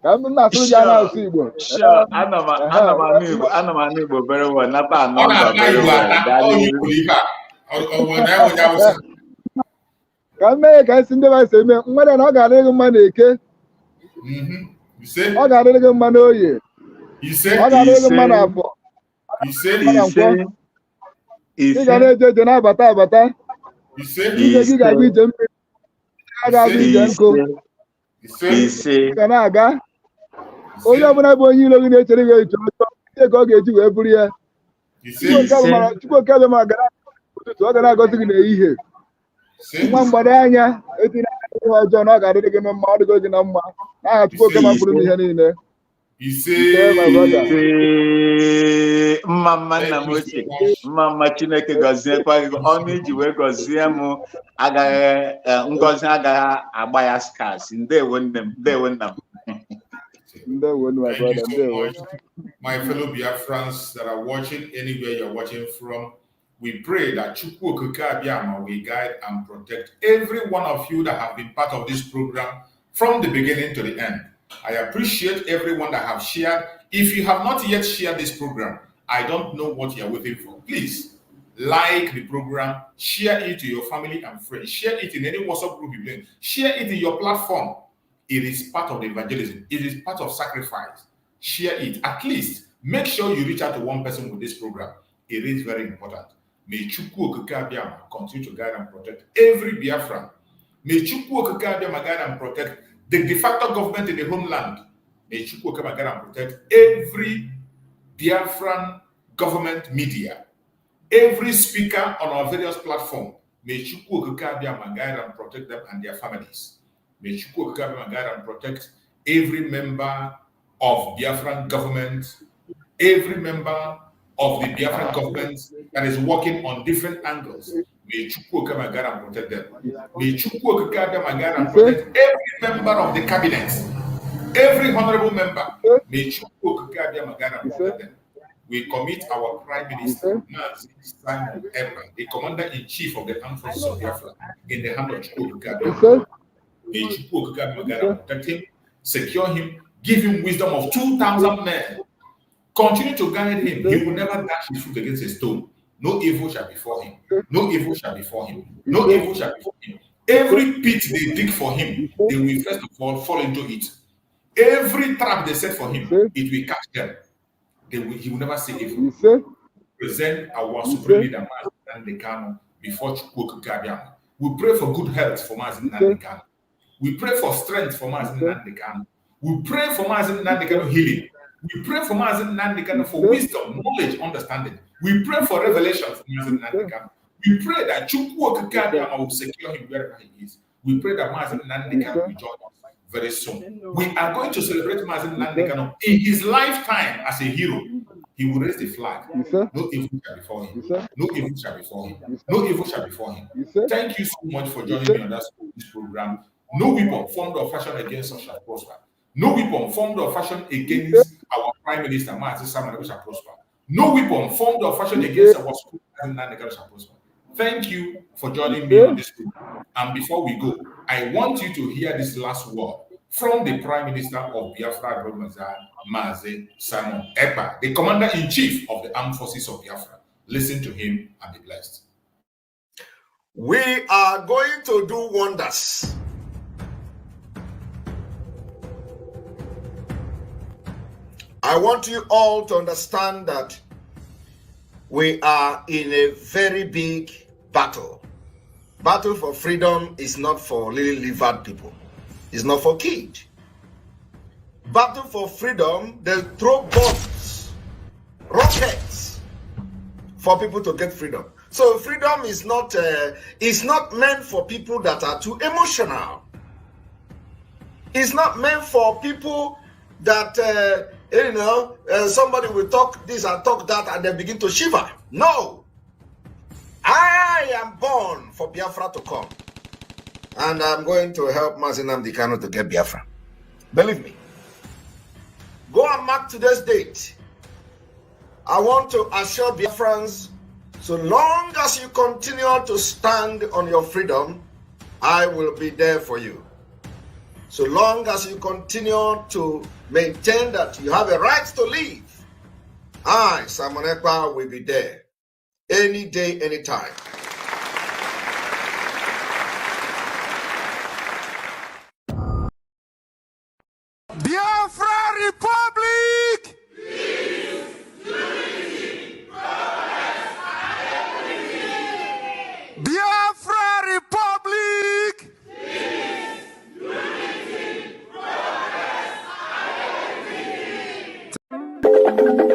Sure, I know my neighbor very well. Not very well. Can make us in the way say, Mother, I got a money. You said, I got a money. You said, I got a money. You said, You got a judge. You said, You got a judge. I got a judge. He said, Oh, yeah, when I born you looking at it, you go get you every year. You go tell my God, so I got to get here. One Badania, 89 John, I got it again, my to go to number. I have to go come up with me in there. He said, Mama Namochi, Mama Chineke Gozia, only you were Goziamo, Aga Ngozaga, Abayas cars, and they win them. Thank you so much, my fellow Biafrans that are watching anywhere you're watching from. We pray that Chukwu Okike Abiama will guide and protect every one of you that have been part of this program from the beginning to the end. I appreciate everyone that have shared. If you have not yet shared this program, I don't know what you're waiting for. Please like the program, share it to your family and friends, share it in any WhatsApp group you're in, share it in your platform. It is part of the evangelism. It is part of sacrifice. Share it. At least make sure you reach out to one person with this program. It is very important. May Chukwu Okike Abiama continue to guide and protect every Biafran. May Chukwu Okike Abiama guide and protect the de facto government in the homeland. May Chukwu Okike Abiama guide and protect every Biafran government media, every speaker on our various platforms. May Chukwu Okike Abiama guide and protect them and their families. May Chukwu Okike Abiama guide and protect every member of Biafran government, every member of the Biafran government that is working on different angles. May Chukwu Okike Abiama guide and protect them. May Chukwu Okike Abiama guide and protect every member of the cabinet, every honorable member. May Chukwu Okike Abiama guide and protect them. We commit our Prime Minister, Mazi Simon Ekpa, the Commander-in-Chief of the Armed Forces of Biafra, in the hand of Chukwu Okike Abiama. May Chukwu Okike Abiama guide and protect him, secure him, give him wisdom of 2,000 men. Continue to guide him. He will never dash his foot against a stone. No evil shall befall him. No evil shall befall him. No evil shall befall him. Every pit they dig for him, they will first of all fall into it. Every trap they set for him, it will catch them. He will never say evil. Present our supreme leader, Mazi Kano, before Chukwu Okike Abiama. We pray for good health for Mazi Kano. We pray for strength for Mazi Kano. We pray for Mazi Kano healing. We pray for Mazi Kano for wisdom, knowledge, understanding. We pray for revelation for Mazi Kano. We pray that Chukwu Okike Abiama will secure him wherever he is. We pray that Mazi Kano will join us very soon. We are going to celebrate Mazi Kano in his lifetime as a hero. He will raise the flag. No evil shall befall him. No evil shall befall him. No evil shall befall him. Thank you so much for joining me on this program. No weapon formed or fashioned against us shall prosper. No weapon formed or fashioned against our Prime Minister, Mazi Simon, shall prosper. No weapon formed or fashioned against our shall prosper. Thank you for joining me on this program. And before we go, I want you to hear this last word from the Prime Minister of Biafra, Mazi Simon Ekpa, the Commander-in-Chief of the Armed Forces of Biafra. Listen to him and be blessed. We are going to do wonders. I want you all to understand that we are in a very big battle. Battle for freedom is not for lily-livered people. It's not for kids. Battle for freedom, they throw bombs, rockets for people to get freedom. So freedom is not meant for people that are too emotional. It's not meant for people that somebody will talk this and talk that and then begin to shiver. No. I am born for Biafra to come. And I'm going to help Mazi Kano to get Biafra. Believe me. Go and mark today's date. I want to assure Biafrans, so long as you continue to stand on your freedom, I will be there for you. So long as you continue to maintain that you have a right to live, I, Simon Ekpa, will be there. Any day, anytime. Biafra Republic! Biafra Republic! Unity, progress, and